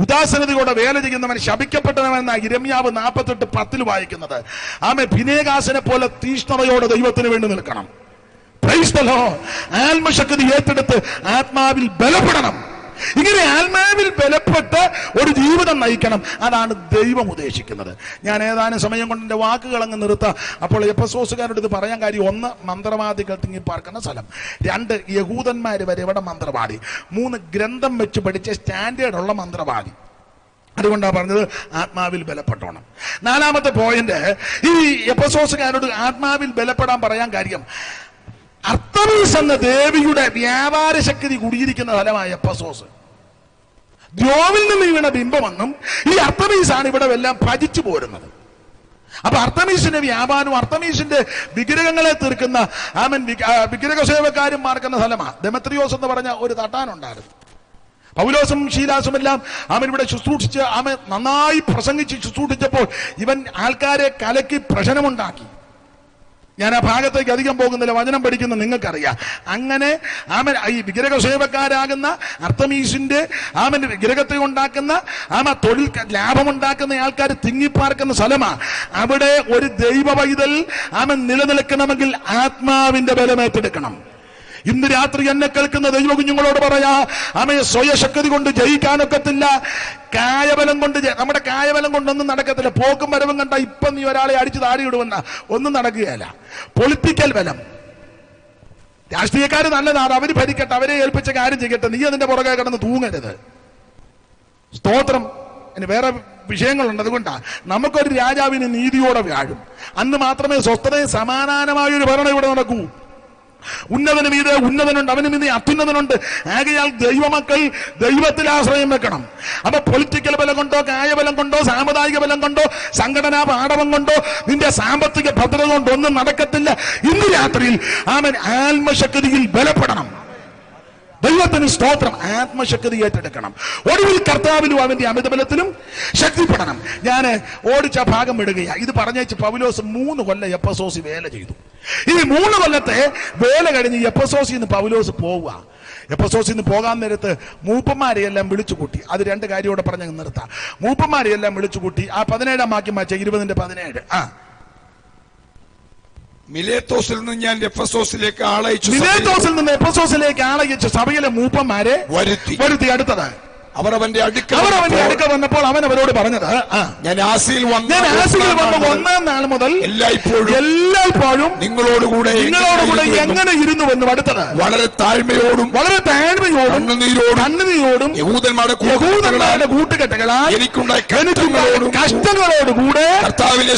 ഉദാസനതയോടെ വേല ചെയ്യുന്നവൻ ശപിക്കപ്പെട്ടവനെന്ന ഇരമ്യാവ് 48:10 വായിക്കുന്നത്. ആമേ ഭിനേകാസനെ പോലെ തീഷ്ണതയോടെ ദൈവത്തിന് വേണ്ടി നിൽക്കണം. Price the Lord. ആത്മശക്തി ഏറ്റെടുത്ത് ആത്മാവിൽ ബലപ്പെടണം. ഇങ്ങനെ ആത്മാവിൽ ബലപ്പെട്ട് ഒരു ജീവിതം നയിക്കണം. അതാണ് ദൈവം ഉദ്ദേശിക്കുന്നത്. ഞാൻ ഏതാനും സമയം കൊണ്ട് എന്റെ വാക്കുകൾ അങ്ങ് നിർത്താം. അപ്പോൾ എഫെസോസുകാരോട് ഇത് പറയാൻ കാര്യം, 1 മന്ത്രവാദികൾ തിങ്ങിപ്പാർക്കുന്ന സ്ഥലം, 2 യഹൂദന്മാര് വരെ ഇവിടെ മന്ത്രവാദി, 3 ഗ്രന്ഥം വെച്ച് പഠിച്ച സ്റ്റാൻഡേർഡ് ഉള്ള മന്ത്രവാദി. അതുകൊണ്ടാണ് പറഞ്ഞത് ആത്മാവിൽ ബലപ്പെട്ടോണം. 4ാമത്തെ പോയിന്റ്, ഈ എഫെസോസുകാരോട് ആത്മാവിൽ ബലപ്പെടാൻ പറയാൻ കാര്യം, അർത്തമീസ് എന്ന ദേവിയുടെ വ്യാപാര ശക്തി കുടിയിരിക്കുന്ന സ്ഥലമായ എഫെസോസ്. ദ്രോവിൽ നിന്ന് വീണ ബിംബമെന്നും ഈ അർത്തമീസാണ് ഇവിടെ എല്ലാം ഭജിച്ചു പോരുന്നത്. അപ്പൊ അർത്തമീസിന്റെ വ്യാപാരവും അർത്തമീസിന്റെ വിഗ്രഹങ്ങളെ തീർക്കുന്ന വിഗ്രഹ സേവക്കാരും മാർക്കുന്ന സ്ഥലമാണ്. ദെമത്രിയോസ് എന്ന് പറഞ്ഞ ഒരു തട്ടാനുണ്ടായിരുന്നു. പൗലോസും ശീലാസും എല്ലാം ഇവിടെ ശുശ്രൂഷിച്ച് നന്നായി പ്രസംഗിച്ച് ശുശ്രൂഷിച്ചപ്പോൾ ഇവൻ ആൾക്കാരെ കലക്കി പ്രശ്നമുണ്ടാക്കി. ഞാൻ ആ ഭാഗത്തേക്ക് അധികം പോകുന്നില്ല, വചനം പഠിക്കുന്ന നിങ്ങൾക്കറിയാം. അങ്ങനെ ഈ വിഗ്രഹ സേവക്കാരാകുന്ന അർത്തമീസിന്റെ വിഗ്രഹത്തെ ഉണ്ടാക്കുന്ന തൊഴിൽ ലാഭമുണ്ടാക്കുന്ന ആൾക്കാർ തിങ്ങിപ്പാർക്കുന്ന സ്ഥലമാണ്. അവിടെ ഒരു ദൈവ പൈതൽ നിലനിൽക്കണമെങ്കിൽ ആത്മാവിന്റെ ബലമേറ്റെടുക്കണം. ഇന്ന് രാത്രി എന്നെ കേൾക്കുന്ന ദൈവകുഞ്ഞുങ്ങളോട് പറയാ, ആമേ, സ്വയശക്തി കൊണ്ട് ജയിക്കാനൊക്കത്തില്ല. കായബലം കൊണ്ട് നമ്മുടെ കായബലം കൊണ്ടൊന്നും നടക്കത്തില്ല. പോക്കും വരവും കണ്ട ഇപ്പൊ നീ ഒരാളെ അടിച്ച് താടിയിടുവെന്ന ഒന്നും നടക്കുകയല്ല. പൊളിറ്റിക്കൽ ബലം. രാഷ്ട്രീയക്കാർ നല്ലതാണ്, അവര് ഭരിക്കട്ടെ, അവരെ ഏൽപ്പിച്ച കാര്യം ചെയ്യട്ടെ, നീ അതിന്റെ പുറകെ കിടന്ന് തൂങ്ങരുത്. സ്തോത്രം. ഇനി വേറെ വിഷയങ്ങളുണ്ട്. അതുകൊണ്ടാ നമുക്കൊരു രാജാവിന് നീതിയോടെ വ്യാഴും. അന്ന് മാത്രമേ സ്വസ്ഥതയും സമാധാനമായൊരു ഭരണം ഇവിടെ നടക്കൂ. ഉന്നതന് മീതെ ഉന്നതനുണ്ട്, അവന് മീതെ അത്യുന്നതനുണ്ട്. ആകയാൽ ദൈവമക്കൾ ദൈവത്തിൽ ആശ്രയം വെക്കണം. അപ്പൊ പൊളിറ്റിക്കൽ ബലം കൊണ്ടോ കായബലം കൊണ്ടോ സാമുദായിക ബലം കൊണ്ടോ സംഘടനാ പാഠവം കൊണ്ടോ നിന്റെ സാമ്പത്തിക ഭദ്രത കൊണ്ടോ ഒന്നും നടക്കത്തില്ല. ഇന്ന് രാത്രിയിൽ അവൻ ആത്മശക്തിയിൽ ബലപ്പെടണം. ദൈവത്തിന് സ്തോത്രം. ആത്മശക്തി ഏറ്റെടുക്കണം. ഒടുവിൽ കർത്താവിലും അവന്റെ അമിതബലത്തിലും ശക്തിപ്പെടണം. ഞാൻ ഓടിച്ച ഭാഗം വിടുകയാണ്. ഇത് പറഞ്ഞേച്ച് പൗലോസ് 3 കൊല്ലം എഫെസോസിൽ വേല ചെയ്തു. ഈ 3 കൊല്ലത്തെ വേല കഴിഞ്ഞ് എഫെസോസിൽ നിന്ന് പൗലോസ് പോവുക. എഫെസോസിൽ നിന്ന് പോകാൻ നേരത്ത് മൂപ്പന്മാരെയെല്ലാം വിളിച്ചുകൂട്ടി. അത് 2 കാര്യത്തോടെ പറഞ്ഞ് നിർത്താം. മൂപ്പന്മാരെയെല്ലാം വിളിച്ചുകൂട്ടി. ആ 17 വാക്യം വായിച്ച 20:17. മിലേത്തോസിൽ നിന്ന് ഞാൻ എഫെസോസിലേക്ക് ആളയച്ചു. മിലേത്തോസിൽ നിന്ന് എഫെസോസിലേക്ക് ആളയച്ച് സഭയിലെ മൂപ്പന്മാരെ വരുത്തി. അടുത്തത് അവർ അവന്റെ അടുക്കൽ വന്നപ്പോൾ അവൻ അവരോട് പറഞ്ഞത്, ഞാൻ ആസിയിൽ വന്ന 1-ാം നാൾ മുതൽ എല്ലായ്പ്പോഴും നിങ്ങളോടുകൂടെ എങ്ങനെ ഇരുന്നുവെന്നും. അടുത്തത് വളരെ താഴ്മയോടും കണ്ണുനീരോടും യഹൂദന്മാരുടെ കൂട്ടുകെട്ടുകളാൽ എനിക്കുണ്ടായ കഷ്ടങ്ങളോടുകൂടെ കർത്താവിനെ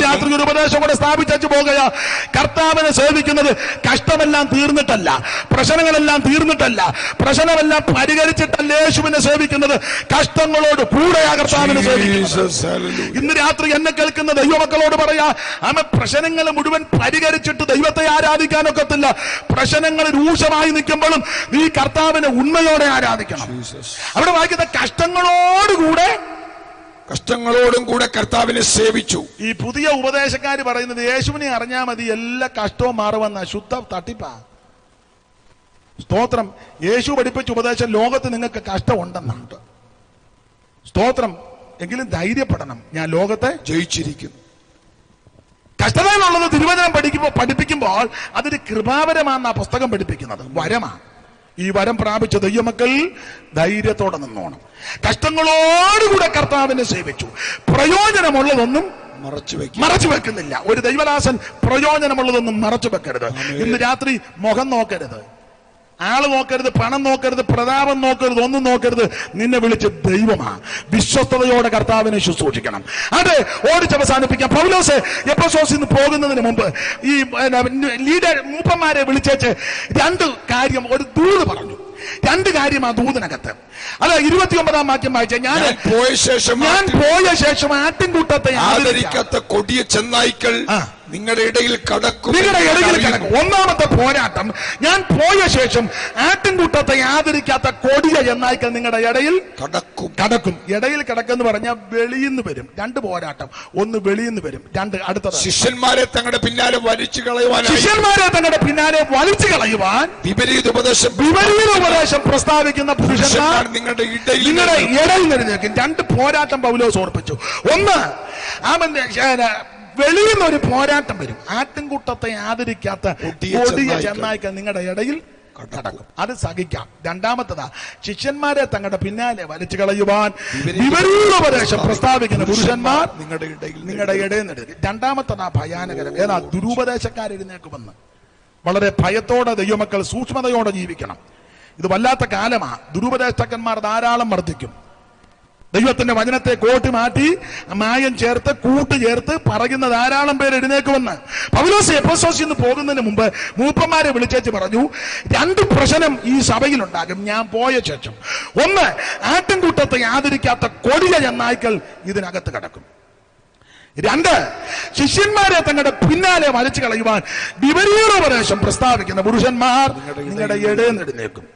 രാത്രി ഒരു ഉപദേശം കൂടെ സ്ഥാപിച്ചു പോകുകയാ. കർത്താവിനെ സേവിക്കുന്നത് കഷ്ടമെല്ലാം തീർന്നിട്ടല്ല, പ്രശ്നങ്ങളെല്ലാം തീർന്നിട്ടല്ല, പ്രശ്നമെല്ലാം പരിഹരിച്ചിട്ടല്ല യേശുവിനെ സേവിക്കുന്നത്. കഷ്ടങ്ങളോട് കൂടെയാ കർത്താവിനെ സേവിക്കുന്നത്. ഇന്ന് രാത്രി എന്നെ കേൾക്കുന്ന ദൈവമക്കളോട് പറയാ, ആമേ, പ്രശ്നങ്ങൾ മുഴുവൻ പരിഹരിച്ചിട്ട് ദൈവത്തെ ആരാധിക്കാനൊക്കത്തില്ല. പ്രശ്നങ്ങൾ രൂക്ഷമായി നിൽക്കുമ്പോഴും നീ കർത്താവിനെ ഉണ്മയോടെ ആരാധിക്കണം. അവിടെ വായിക്കുന്ന കഷ്ടങ്ങളോടും കൂടെ കർത്താവിനെ സേവിച്ചു. ഈ പുതിയ ഉപദേശക്കാര് പറയുന്നത് യേശുവിനെ അറിഞ്ഞാൽ മതി എല്ലാ കഷ്ടവും മാറുമെന്ന ശുദ്ധ തട്ടിപ്പാ. സ്തോത്രം. യേശു പഠിപ്പിച്ച ഉപദേശം ലോകത്ത് നിങ്ങൾക്ക് കഷ്ടമുണ്ടെന്നുണ്ട്. സ്തോത്രം. എങ്കിലും ധൈര്യപ്പെടണം, ഞാൻ ലോകത്തെ ജയിച്ചിരിക്കുന്നു. കഷ്ടത എന്നുള്ളത് തിരുവചനം പഠിപ്പിക്കുമ്പോൾ അതൊരു കൃപാവരമാണെന്നാ പുസ്തകം പഠിപ്പിക്കുന്നത്. വരമാണ്. ഈ വരം പ്രാപിച്ച ദൈവമക്കൾ ധൈര്യത്തോടെ നിന്നോണം. കഷ്ടങ്ങളോടുകൂടെ കർത്താവിനെ സേവിച്ചു. പ്രയോജനമുള്ളതൊന്നും മറച്ചു വെക്കുന്നില്ല. ഒരു ദൈവദാസൻ പ്രയോജനമുള്ളതൊന്നും മറച്ചു വെക്കരുത്. ഇന്ന് രാത്രി മുഖം നോക്കരുത്, ആള് നോക്കരുത്, പണം നോക്കരുത്, പ്രതാപം നോക്കരുത്, ഒന്നും നോക്കരുത്. നിന്നെ വിളിച്ച് ദൈവമാ. വിശ്വസ്തയോടെ കർത്താവിനെ ശുശ്രൂഷിക്കണം. അത് ഓടിച്ചവസാനിപ്പിക്കാം. പൗലോസ് എഫെസോസിൽ നിന്ന് പോകുന്നതിന് മുമ്പ് ഈ ലീഡർ മൂപ്പന്മാരെ വിളിച്ചേച്ച് 2 കാര്യം, ഒരു ദൂത് പറഞ്ഞു. 2 കാര്യം ആ ദൂതനകത്ത്. അല്ല, 29-ാം വാക്യം വായിച്ച, ഞാൻ പോയ ശേഷം ആട്ടിൻകൂട്ടത്തെ ആദരിക്കാത്ത കൊടിയ ചെന്നായ്ക്കൾ നിങ്ങളുടെ ഇടയിൽ കടക്കും. ഒന്നാമത്തെ പോരാട്ടം, ഞാൻ പോയ ശേഷം ആട്ടിൻകൂട്ടത്തെ ആദരിക്കാത്ത കൊടിയ ചെന്നായ്ക്കൾ നിങ്ങളുടെ ഇടയിൽ കടക്കും. ഇടയിൽ കിടക്കെന്ന് പറഞ്ഞാൽ വെളിയിൽ നിന്ന് വരും. 2 പോരാട്ടം. 1 വെളിയിൽ നിന്ന് വരും, 2 അടുത്തത് ശിഷ്യന്മാരെ തങ്ങളുടെ പിന്നാലെ വലിച്ചു കളയുവാൻ വിപരീത ഉപദേശം പ്രസ്താവിക്കുന്ന പുരുഷന്മാർ നിങ്ങളുടെ ഇടയിൽ നിന്നേക്കും. 2 പോരാട്ടം പൗലോസ് ഓർപ്പിച്ചു. 1, അവന്റെ വെളിയിൽ നിന്നൊരു പോരാട്ടം വരും. ആട്ടിൻകൂട്ടത്തെ ആദരിക്കാത്ത കൊടിയ ചെന്നായ്ക്കൾ നിങ്ങളുടെ ഇടയിൽ കടക്കും. അത് സഹിക്കാം. 2-ാമത്തതാ, ശിഷ്യന്മാരെ തങ്ങളുടെ പിന്നാലെ വലിച്ചു കളയുവാൻ വിപരീതോപദേശം പ്രസ്താവിക്കുന്ന പുരുഷന്മാർ നിങ്ങളുടെ ഇടയിൽ നിന്ന്. 2-ാമത്തതാ ഭയാനകരം. ഏതാ? ദുരുപദേശക്കാരെഴുന്നേക്കുമെന്ന്. വളരെ ഭയത്തോടെ ദൈവമക്കൾ സൂക്ഷ്മതയോടെ ജീവിക്കണം. ഇത് വല്ലാത്ത കാലമാ. ദുരുപദേഷ്ടക്കന്മാർ ധാരാളം വർദ്ധിക്കും. ദൈവത്തിന്റെ വചനത്തെ കോട്ടി മാറ്റി മായം ചേർത്ത് കൂട്ടുചേർത്ത് പറയുന്ന ധാരാളം പേര് എഴുന്നേക്കുമെന്ന്. പൗലോസ് എഫെസോസിൽ നിന്ന് പോകുന്നതിന് മുമ്പ് മൂപ്പന്മാരെ വിളിച്ചേച്ച് പറഞ്ഞു, 2 പ്രശ്നം ഈ സഭയിലുണ്ടാകും ഞാൻ പോയ ശേഷം. 1, ആട്ടിൻകൂട്ടത്തെ ആദരിക്കാത്ത കൊടിയ ചെന്നായ്ക്കൾ ഇതിനകത്ത് കിടക്കും. 2, ശിഷ്യന്മാരെ തങ്ങളുടെ പിന്നാലെ വലിച്ചു കളയുവാൻ വിപരീതോപദേശം പ്രസ്താവിക്കുന്ന പുരുഷന്മാർ നിങ്ങളുടെ ഇടയിൽ എഴുന്നേക്കും.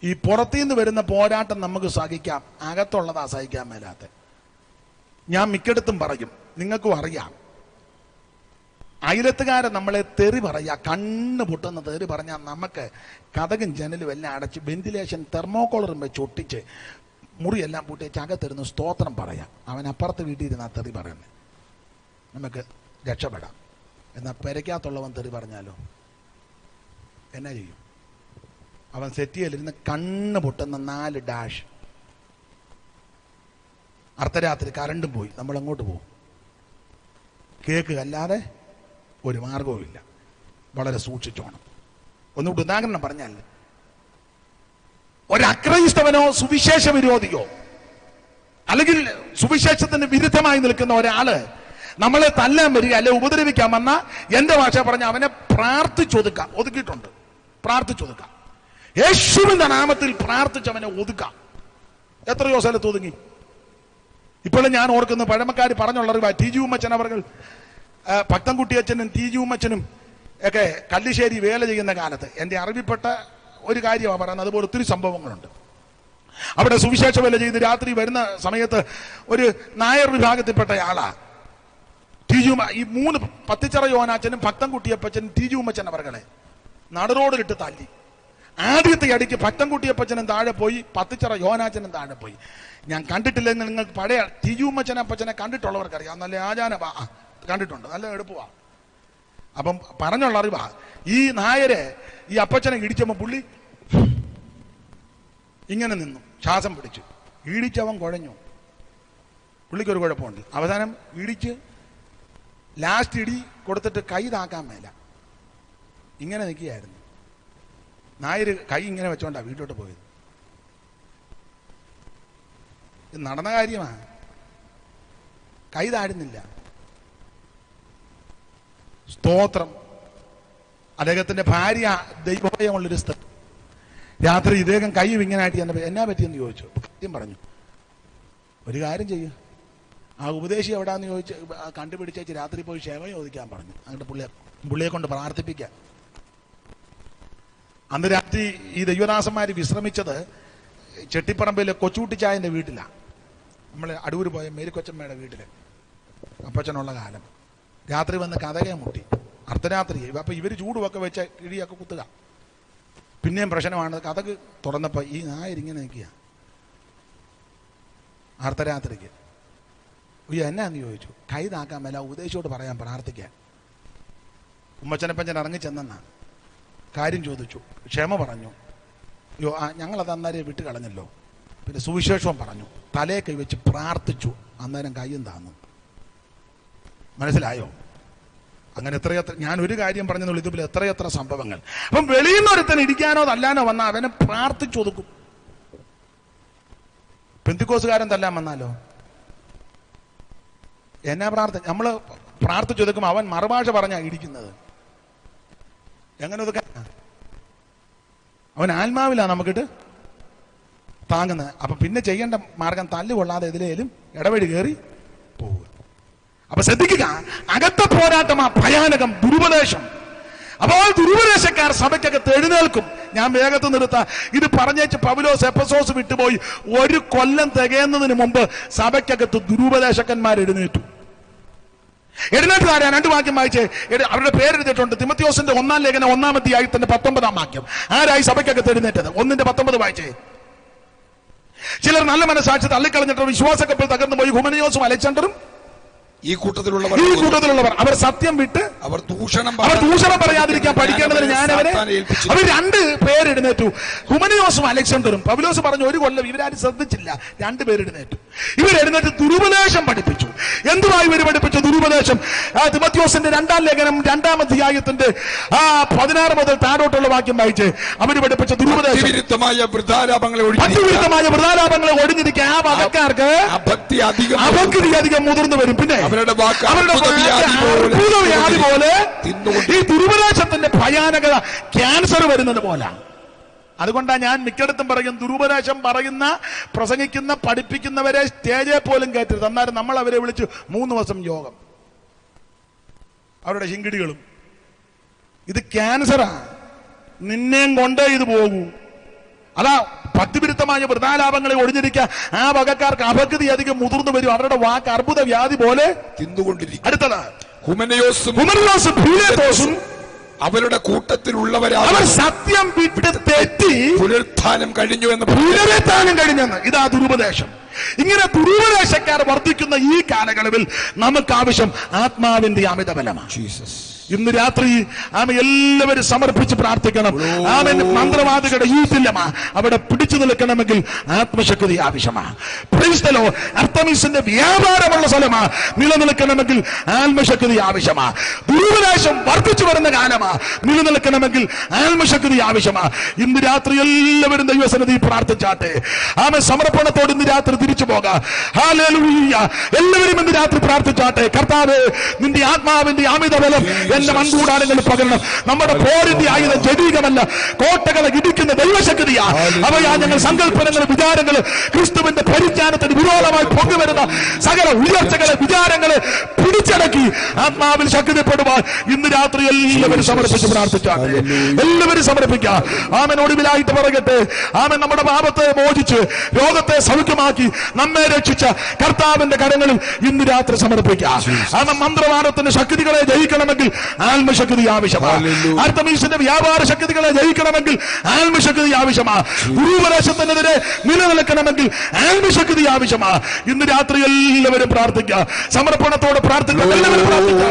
ഈ പുറത്തുനിന്ന് വരുന്ന പോരാട്ടം നമുക്ക് സഹിക്കാം, അകത്തുള്ളതാ സഹിക്കാൻ മേലാത്ത. ഞാൻ മിക്കടത്തും പറയും, നിങ്ങൾക്കും അറിയാം, അയലത്തുകാരെ നമ്മളെ തെറി പറയാ, കണ്ണ് പൊട്ടുന്ന തെറി പറഞ്ഞാൽ നമുക്ക് കതകും ജനലും എല്ലാം അടച്ച് വെന്റിലേഷൻ തെർമോക്കോളറും വെച്ച് ഒട്ടിച്ച് മുറിയെല്ലാം പൂട്ടിച്ച് അകത്തിരുന്ന് സ്തോത്രം പറയാം. അവൻ അപ്പുറത്ത് വീട്ടിൽ ഇരുന്ന് ആ തെറി പറയുന്നത് നമുക്ക് രക്ഷപ്പെടാം. എന്നാൽ പെരയ്ക്കകത്തുള്ളവൻ തെറി പറഞ്ഞാലോ എന്നാ ചെയ്യും? അവൻ സെറ്റിയിലിരുന്ന് കണ്ണ് പൊട്ടുന്ന 4 ഡാഷ്. അർദ്ധരാത്രി കറണ്ടും പോയി, നമ്മൾ അങ്ങോട്ട് പോകും. കേക്ക് അല്ലാതെ ഒരു മാർഗവും ഇല്ല. വളരെ സൂക്ഷിച്ചോണം. ഒന്നുകൂടി ഉദാഹരണം പറഞ്ഞാൽ, ഒരക്രൈസ്തവനോ സുവിശേഷ വിരോധിയോ അല്ലെങ്കിൽ സുവിശേഷത്തിന് വിരുദ്ധമായി നിൽക്കുന്ന ഒരാള് നമ്മളെ തല്ലാൻ വരിക അല്ലെ ഉപദ്രവിക്കാൻ വന്ന, എന്റെ ഭാഷ പറഞ്ഞ അവനെ പ്രാർത്ഥിച്ചൊതുക്കാം. ഒതുക്കിയിട്ടുണ്ട്. പ്രാർത്ഥിച്ചൊതുക്കാം. യേശുവിന്റെ നാമത്തിൽ പ്രാർത്ഥിച്ചവനെ ഒതുക്കാം. എത്രയോ സ്ഥലത്ത് ഒതുങ്ങി. ഇപ്പോഴും ഞാൻ ഓർക്കുന്ന പഴമക്കാർ പറഞ്ഞുള്ള അറിവാ. ടി ജി ഉമ്മച്ചൻ അവർ ഭക്തൻകുട്ടിയച്ഛനും ടി ജി ഉമ്മച്ചനും ഒക്കെ കല്ലിശ്ശേരി വേല ചെയ്യുന്ന കാലത്ത് എൻ്റെ അറിവിൽപ്പെട്ട ഒരു കാര്യമാണ് പറയുന്നത്. അതുപോലെ ഒത്തിരി സംഭവങ്ങളുണ്ട്. അവിടെ സുവിശേഷ വേല ചെയ്ത് രാത്രി വരുന്ന സമയത്ത് ഒരു നായർ വിഭാഗത്തിൽപ്പെട്ട ആളാ ടി ജി ഈ 3 പത്തിച്ചിറ യോനാച്ചനും ഭക്തൻകുട്ടിയപ്പച്ചനും ടി ജി ഉമ്മച്ചൻ അവർകളെ നടുറോഡിലിട്ട് തല്ലി. ആദ്യത്തെ അടിക്ക് ഭക്തൻകുട്ടിയപ്പച്ചനും താഴെ പോയി, പത്തിച്ചിറ യോനാച്ചനും താഴെ പോയി. ഞാൻ കണ്ടിട്ടില്ലെങ്കിൽ നിങ്ങൾക്ക് പഴയ ടി ജി ഉമ്മച്ചൻ അപ്പച്ചനെ കണ്ടിട്ടുള്ളവർക്കറിയാം. നല്ല ആചാന കണ്ടിട്ടുണ്ട്, നല്ല എളുപ്പമാ. അപ്പം പറഞ്ഞുള്ള അറിവാ. ഈ നായരെ ഈ അപ്പച്ചനെ ഇടിച്ചപ്പോൾ പുള്ളി ഇങ്ങനെ നിന്നു, ശ്വാസം പിടിച്ചു. ഇടിച്ചവൻ കുഴഞ്ഞു. പുള്ളിക്കൊരു കുഴപ്പമുണ്ട്. അവസാനം ഇടിച്ച് ലാസ്റ്റ് ഇടി കൊടുത്തിട്ട് കൈ താക്കാൻ മേല, ഇങ്ങനെ നിൽക്കുകയായിരുന്നു. നായര് കൈ ഇങ്ങനെ വെച്ചോണ്ടാ വീട്ടിലോട്ട് പോയത്. ഇത് നടന്ന കാര്യമാണ്. കൈ താഴുന്നില്ല. സ്തോത്രം. അദ്ദേഹത്തിന്റെ ഭാര്യ ദൈവഭയമുള്ളൊരു സ്ത്രീ. രാത്രി ഇദ്ദേഹം കൈ ഇങ്ങനായിട്ട് എന്നാ പറ്റിയെന്ന് ചോദിച്ചു. കാര്യം പറഞ്ഞു. ഒരു കാര്യം ചെയ്യൂ, ആ ഉപദേശി എവിടാന്ന് ചോദിച്ച് കണ്ടുപിടിച്ചേച്ച് രാത്രി പോയി ക്ഷമ ചോദിക്കാൻ പറഞ്ഞു. അങ്ങോട്ട് പുള്ളിയെ കൊണ്ട് പ്രാർത്ഥിപ്പിക്കാം. അന്ന് രാത്രി ഈ ദൈവദാസന്മാർ വിശ്രമിച്ചത് ചെട്ടിപ്പറമ്പിലെ കൊച്ചുകുട്ടിച്ചായൻ്റെ വീട്ടിലാണ്. നമ്മൾ അടൂർ പോയ മേരിക്കൊച്ചമ്മയുടെ വീട്ടിൽ അപ്പച്ചനുള്ള കാലം. രാത്രി വന്ന് കഥകെ മുട്ടി. അർദ്ധരാത്രി. അപ്പം ഇവർ ചൂടുമൊക്കെ വെച്ച കിഴിയൊക്കെ കുത്തുക. പിന്നെയും പ്രശ്നമാണ്. കഥക് തുറന്നപ്പോൾ ഈ നായരിങ്ങനെ നിൽക്കുക. അർദ്ധരാത്രിക്ക്. എന്നാന്ന് ചോദിച്ചു. കൈ താക്കാൻ മേല, ഉപദേശിയോട് പറയാൻ പ്രാർത്ഥിക്കാൻ. ഉമ്മച്ചനപ്പച്ചൻ ഇറങ്ങിച്ചെന്നാ കാര്യം ചോദിച്ചു, ക്ഷമ പറഞ്ഞു. ഞങ്ങളത് അന്നേരം വിട്ട് കളഞ്ഞല്ലോ. പിന്നെ സുവിശേഷവും പറഞ്ഞു. തലയെ കൈവച്ച് പ്രാർത്ഥിച്ചു. അന്നേരം കയ്യും താന്നു. മനസ്സിലായോ? അങ്ങനെ എത്രയെത്ര, ഞാൻ ഒരു കാര്യം പറഞ്ഞെന്നുള്ളൂ, ഇതുപോലെ എത്രയെത്ര സംഭവങ്ങൾ. അപ്പം വെളിയിൽ നിന്ന് ഒരുത്തൻ ഇടിക്കാനോ തല്ലാനോ വന്നാൽ അവനെ പ്രാർത്ഥിച്ചൊതുക്കും. പെന്തിക്കോസുകാരൻ തല്ലാൻ വന്നാലോ എന്നാ പ്രാർത്ഥന? നമ്മൾ പ്രാർത്ഥിച്ചൊതുക്കും. അവൻ മറുഭാഷ പറഞ്ഞാ ഇടിക്കുന്നത്. എങ്ങനെ ഒതുക്കാൻ? അവൻ ആത്മാവിലാണ് നമുക്കിട്ട് താങ്ങുന്നത്. അപ്പൊ പിന്നെ ചെയ്യേണ്ട മാർഗം തല്ല് കൊള്ളാതെ എതിലേലും ഇടവഴി കയറി പോവുക. അപ്പൊ ശ്രദ്ധിക്കുക, അകത്ത പോരാട്ടമാ ഭയാനകം, ദുരുപദേശം. അപ്പോൾ ദുരുപദേശക്കാർ സഭയ്ക്കകത്ത് എഴുന്നേൽക്കും. ഞാൻ വേഗത്ത് നിർത്താം. ഇത് പറഞ്ഞേച്ച് പൗലോസ് എഫെസോസ് വിട്ടുപോയി. 1 കൊല്ലം തികയുന്നതിന് മുമ്പ് സഭയ്ക്കകത്ത് ദുരുപദേശക്കന്മാർ എഴുന്നേറ്റു. എഴുന്നേറ്റുകാരാ 2 വാക്യം വായിച്ചേ. അവരുടെ പേരെഴുതിയിട്ടുണ്ട്. തിമത്തിയോസിന്റെ 1-ാം ലേഖനം 1-ാം അധ്യായത്തിന്റെ 19-ാം വാക്യം. ആരായി സഭയ്ക്കകത്ത് എഴുന്നേറ്റത്? 1-19 വായിച്ചേ. ചിലർ നല്ല മനസ്സാക്ഷി തള്ളിക്കളഞ്ഞിട്ട് വിശ്വാസക്കപ്പിൽ തകർന്നു പോയി. ഹുമനയോസും അലക്സാണ്ടറും ഈ കൂട്ടത്തിലുള്ളവർ അവർ സത്യം വിട്ട് അവർ ദൂഷണം പറയാതിരിക്കാൻ പഠിക്കേണ്ടതിന് ഞാൻ അവരെ അവർ 2 പേരെഴുന്നേറ്റു. ഹുമനയോസും അലക്സാണ്ടറും. പൗലോസ് പറഞ്ഞു 1 കൊല്ലം ഇവരാരും ശ്രദ്ധിച്ചില്ല. 2 പേരെഴുന്നേറ്റു. ഇവരെഴുന്നേറ്റ് ദുരുപദേശം പഠിപ്പിച്ചു. എന്തുവായി ഇവർ പഠിപ്പിച്ച ദുരുപദേശം? തിമത്തിയോസിന്റെ 2-ാം ലേഖനം 2-ാം അധ്യായത്തിന്റെ 16 മുതൽ താഴോട്ടുള്ള വാക്യം വായിച്ച്. അവര് പഠിപ്പിച്ച ദുരുപദേശം വിരുദ്ധമായ വൃദ്ധാലാപങ്ങളെ ഒഴിഞ്ഞിരിക്കുക. ആ വകക്കാർക്ക് അഭക്തി അധികം മുതിർന്നു വരും. പിന്നെ അവരുടെ അർബുദവ്യാധി പോലെ ഈ ദുരുപദേശത്തിന്റെ ഭയാനകത ക്യാൻസർ വരുന്നത് പോലെ. അതുകൊണ്ടാണ് ഞാൻ മിക്കയിടത്തും പറയും, ദുരുപദേശം പറയുന്ന, പ്രസംഗിക്കുന്ന, പഠിപ്പിക്കുന്നവരെ സ്റ്റേജിൽ പോലും കയറ്റരുത്. എന്നാലും നമ്മൾ അവരെ വിളിച്ച് 3 ദിവസം യോഗം, അവരുടെ ശിങ്കിടികളും. ഇത് ക്യാൻസറാ. നിന്നെയും കൊണ്ടേ ഇത് പോകൂ. അതാ ഭക്തിവിരുദ്ധമായ വൃതാലാപങ്ങളെ ഒഴിഞ്ഞിരിക്കുക. ആ വകക്കാർക്ക് അപഗതി അധികം മുതിർന്നു വരും. അവരുടെ വാക്ക് അർബുദ വ്യാധി പോലെ തിന്നുകൊണ്ടിരിക്കും. അടുത്തത് ഹുമനയോസും അവരുടെ കൂട്ടത്തിലുള്ളവരാ അവർ സത്യം വിട്ട് തെറ്റി പുനരുത്ഥാനം കഴിഞ്ഞുവെന്ന്. ഇതാ ദുരുപദേശം. ഇങ്ങനെ ദുരുപദേശക്കാർ വർദ്ധിക്കുന്ന ഈ കാലയളവിൽ നമുക്ക് ആവശ്യം ആത്മാവിന്റെ അമിതബലമാണ്. ഇന്ന് രാത്രി ആമ എല്ലാവരും സമർപ്പിച്ച് പ്രാർത്ഥിക്കണം. ആമൻ. മന്ത്രവാദികളുടെ യൂത്തില്ലമാ അവിടെ പിടിച്ചു നിൽക്കണമെങ്കിൽ ആത്മശക്തി ആവശ്യമാണ്. Praise the Lord. അർത്തമീസിന്റെ വ്യാപാരമുള്ള സ്ഥലമാ നിലനിൽക്കണമെങ്കിൽ ആത്മശക്തി ആവശ്യമാ. ദുരുപദേശം വർദ്ധിച്ചു വരുന്ന കാലമാ നിലനിൽക്കണമെങ്കിൽ ആത്മശക്തി ആവശ്യമാ. ഇന്ന് രാത്രി എല്ലാവരും ദൈവസന്നിധി പ്രാർത്ഥിച്ചാട്ടെ. ആമൻ. സമർപ്പണത്തോട് ഇന്ന് രാത്രി തിരിച്ചു പോകാം. ഹല്ലേലൂയ. എല്ലാവരും ഇന്ന് രാത്രി പ്രാർത്ഥിച്ചാട്ടെ. കർത്താവേ, നിന്റെ ആത്മാവിന്റെ അമിത ബലം എന്റെ മൺകൂടാരങ്ങളിൽ പകരണം. നമ്മുടെ പോരിന്റെ ആയുധം ജഡീകമല്ല, കോട്ടകളെ ഇടിക്കുന്ന ദൈവശക്തിയാ. അവയാ ഞങ്ങൾ സങ്കല്പനങ്ങൾ, വിചാരങ്ങൾ, ക്രിസ്തുവിന്റെ പരിജ്ഞാനത്തിന് വിരോധമായി പൊങ്ങുവരുന്ന സകല ഉയർച്ചകളെ, വിചാരങ്ങളെ പിടിച്ചടക്കി ആത്മാവിൽ ശക്തിപ്പെടുവാൻ ഇന്ന് രാത്രി എല്ലാവരും സമർപ്പിച്ച് പ്രാർത്ഥിച്ചാട്ടെ. എല്ലാവരും സമർപ്പിക്കാം. ആമൻ. ഒടുവിലായിട്ട് പറയട്ടെ, ആമൻ. നമ്മുടെ പാപത്തെ മോചിച്ച് രോഗത്തെ സൗഖ്യമാക്കി നമ്മെ രക്ഷിച്ച കർത്താവിന്റെ കരങ്ങളിൽ ഇന്ന് രാത്രി സമർപ്പിക്കാം. ആമൻ. മന്ത്രവാദത്തിന്റെ ശക്തികളെ ജയിക്കണമെങ്കിൽ ആത്മശക്തി ആവശ്യമാണ്. അർത്തമീസിന്റെ വ്യാപാര ശക്തികളെ ജയിക്കണമെങ്കിൽ ആത്മശക്തി ആവശ്യമാണ്. ഗുരുപദേശത്തിനെതിരെ നിലനിൽക്കണമെങ്കിൽ ആത്മശക്തി ആവശ്യമാണ്. ഇന്ന് രാത്രി എല്ലാവരും പ്രാർത്ഥിക്കുക. സമർപ്പണത്തോടെ പ്രാർത്ഥിക്കുക. എല്ലാവരും പ്രാർത്ഥിക്കുക.